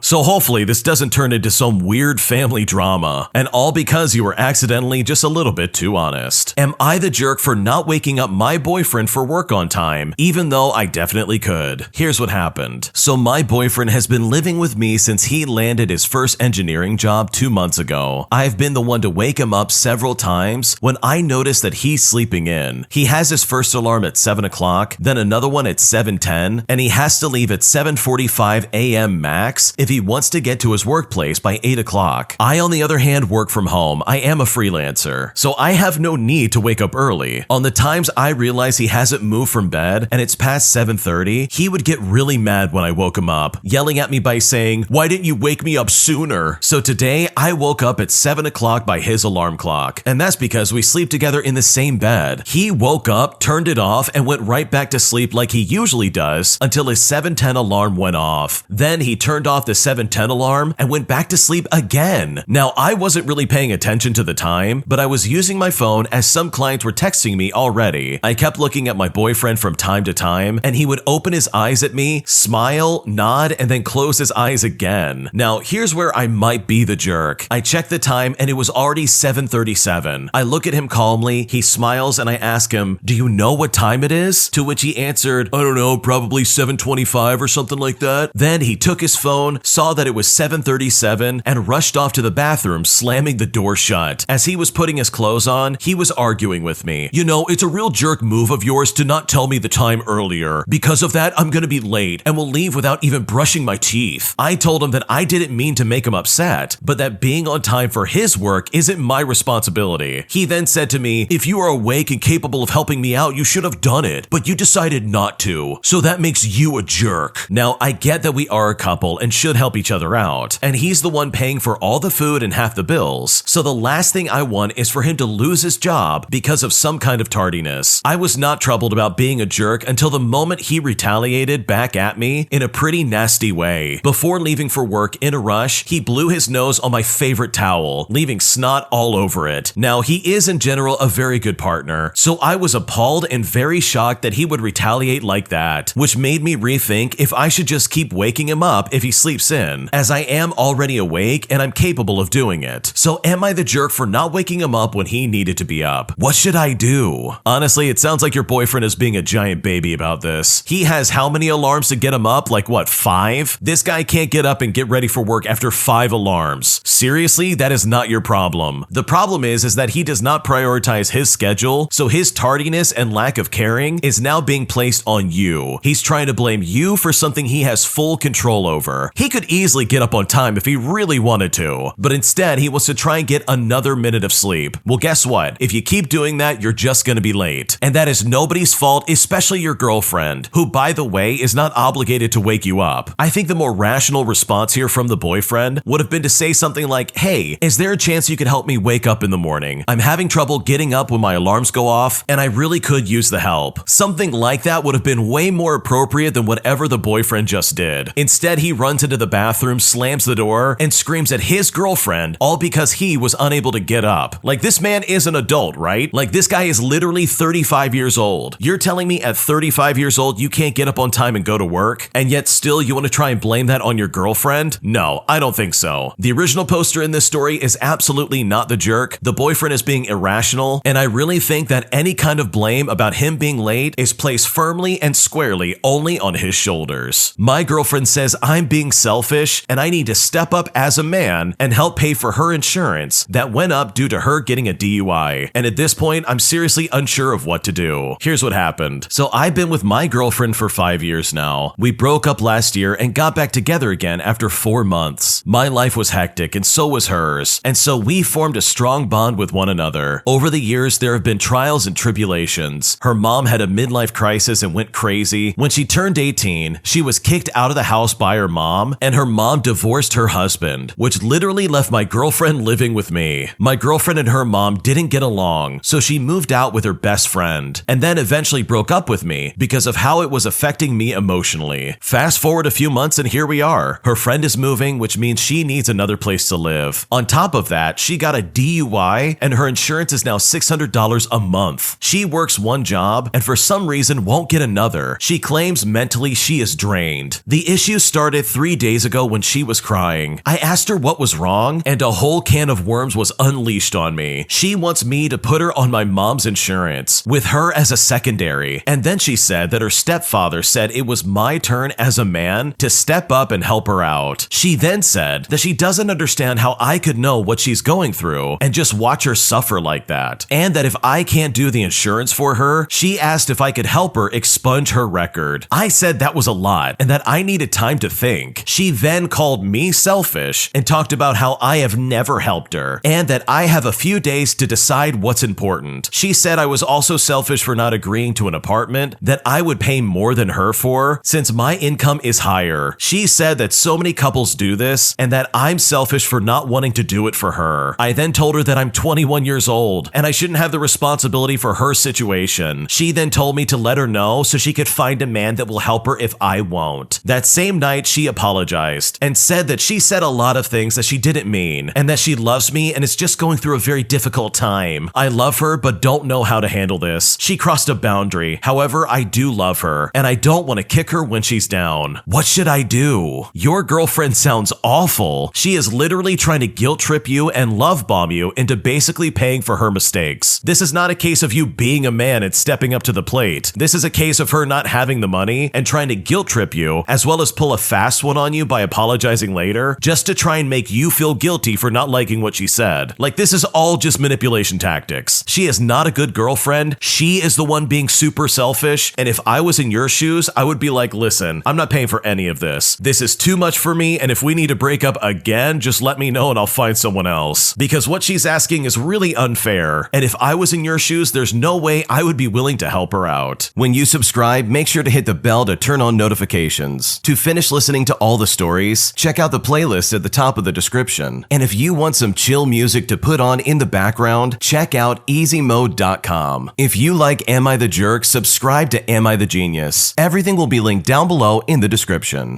So hopefully this doesn't turn into some weird family drama, and all because you were accidentally just a little bit too honest. Am I the jerk for not waking up my boyfriend for work on time, even though I definitely could? Here's what happened. So my boyfriend has been living with me since he landed his first engineering job 2 months ago. I've been the one to wake him up several times when I notice that he's sleeping in. He has his first alarm at 7 o'clock, then another one at 7:10, and he has to leave at 7:45 a.m. max if he wants to get to his workplace by 8 o'clock. I, on the other hand, work from home. I am a freelancer, so I have no need to wake up early. On the times I realize he hasn't moved from bed and it's past 7:30, he would get really mad when I woke him up, yelling at me by saying, "Why didn't you wake me up sooner?" So today, I woke up at 7 o'clock by his alarm clock, and that's because we sleep together in the same bed. He woke up, turned it off, and went right back to sleep like he usually does until his 7:10 alarm went off. Then he turned off the 7:10 alarm and went back to sleep again. Now, I wasn't really paying attention to the time, but I was using my phone as some clients were texting me already. I kept looking at my boyfriend from time to time, and he would open his eyes at me, smile, nod, and then close his eyes again. Now, here's where I might be the jerk. I checked the time and it was already 7:37. I look at him calmly, he smiles, and I ask him, "Do you know what time it is?" To which he answered, "I don't know, probably 7:25 or something like that." Then he took his phone, saw that it was 7:37, and rushed off to the bathroom, slamming the door shut. As he was putting his clothes on, he was arguing with me. "You know, it's a real jerk move of yours to not tell me the time earlier. Because of that, I'm gonna be late and will leave without even brushing my teeth." I told him that I didn't mean to make him upset, but that being on time for his work isn't my responsibility. He then said to me, "If you are awake and capable of helping me out, you should have done it, but you decided not to, so that makes you a jerk." Now, I get that we are a couple and should help each other out, and he's the one paying for all the food and half the bills, so the last thing I want is for him to lose his job because of some kind of tardiness. I was not troubled about being a jerk until the moment he retaliated back at me in a pretty nasty way. Before leaving for work in a rush, he blew his nose on my favorite towel, leaving snot all over it. Now, he is in general a very good partner, so I was appalled and very shocked that he would retaliate like that, which made me rethink if I should just keep waking him up if he sleeps in, as I am already awake and I'm capable of doing it. So am I the jerk for not waking him up when he needed to be up? What should I do? Honestly, it sounds like your boyfriend is being a giant baby about this. He has how many alarms to get him up? Like what, 5? This guy can't get up and get ready for work after 5 alarms. Seriously, that is not your problem. The problem is that he does not prioritize his schedule, so his tardiness and lack of caring is now being placed on you. He's trying to blame you for something he has full control over. He could easily get up on time if he really wanted to, but instead he wants to try and get another minute of sleep. Well, guess what? If you keep doing that, you're just gonna be late. And that is nobody's fault, especially your girlfriend, who, by the way, is not obligated to wake you up. I think the more rational response here from the boyfriend would have been to say something like, "Hey, is there a chance you could help me wake up in the morning? I'm having trouble getting up when my alarms go off, and I really could use the help." Something like that would have been way more appropriate than whatever the boyfriend just did. Instead, he runs into the bathroom, slams the door, and screams at his girlfriend, all because he was unable to get up. Like, this man is an adult, right? Like, this guy is literally 35 years old. You're telling me at 35 years old you can't get up on time and go to work, and yet still you want to try and blame that on your girlfriend? No, I don't think so. The original poster in this story is absolutely not the jerk. The boyfriend is being irrational, and I really think that any kind of blame about him being late is placed firmly and squarely only on his shoulders. My girlfriend says I'm being selfish and I need to step up as a man and help pay for her insurance that went up due to her getting a DUI. And at this point, I'm seriously unsure of what to do. Here's what happened. So I've been with my girlfriend for 5 years now. We broke up last year and got back together again after 4 months. My life was hectic and so was hers, and so we formed a strong bond with one another. Over the years, there have have been trials and tribulations. Her mom had a midlife crisis and went crazy. When she turned 18, she was kicked out of the house by her mom, and her mom divorced her husband, which literally left my girlfriend living with me. My girlfriend and her mom didn't get along, so she moved out with her best friend, and then eventually broke up with me because of how it was affecting me emotionally. Fast forward a few months and here we are. Her friend is moving, which means she needs another place to live. On top of that, she got a DUI and her insurance is now $600 a month. She works one job and for some reason won't get another. She claims mentally she is drained. The issue started 3 days ago when she was crying. I asked her what was wrong and a whole can of worms was unleashed on me. She wants me to put her on my mom's insurance, with her as a secondary. And then she said that her stepfather said it was my turn as a man to step up and help her out. She then said that she doesn't understand how I could know what she's going through and just watch her suffer like that. And that if I can't do the insurance for her, she asked if I could help her expunge her record. I said that was a lot and that I needed time to think. She then called me selfish and talked about how I have never helped her and that I have a few days to decide what's important. She said I was also selfish for not agreeing to an apartment that I would pay more than her for since my income is higher. She said that so many couples do this and that I'm selfish for not wanting to do it for her. I then told her that I'm 21 years old and I shouldn't have the responsibility for her situation. She then told me to let her know so she could find a man that will help her if I won't. That same night, she apologized and said that she said a lot of things that she didn't mean and that she loves me and is just going through a very difficult time. I love her but don't know how to handle this. She crossed a boundary. However, I do love her and I don't want to kick her when she's down. What should I do? Your girlfriend sounds awful. She is literally trying to guilt trip you and love bomb you into basically paying for her mistakes. This is not a case of you being a man and stepping up to the plate. This is a case of her not having the money and trying to guilt trip you, as well as pull a fast one on you by apologizing later, just to try and make you feel guilty for not liking what she said. Like, this is all just manipulation tactics. She is not a good girlfriend. She is the one being super selfish, and if I was in your shoes, I would be like, listen, I'm not paying for any of this. This is too much for me, and if we need to break up again, just let me know and I'll find someone else. Because what she's asking is really unfair, and if I was in your shoes, there's no way I would be willing to help her out. When you subscribe, make sure to hit the bell to turn on notifications. To finish listening to all the stories, check out the playlist at the top of the description. And if you want some chill music to put on in the background, check out easymode.com. If you like Am I the Jerk, subscribe to Am I the Genius. Everything will be linked down below in the description.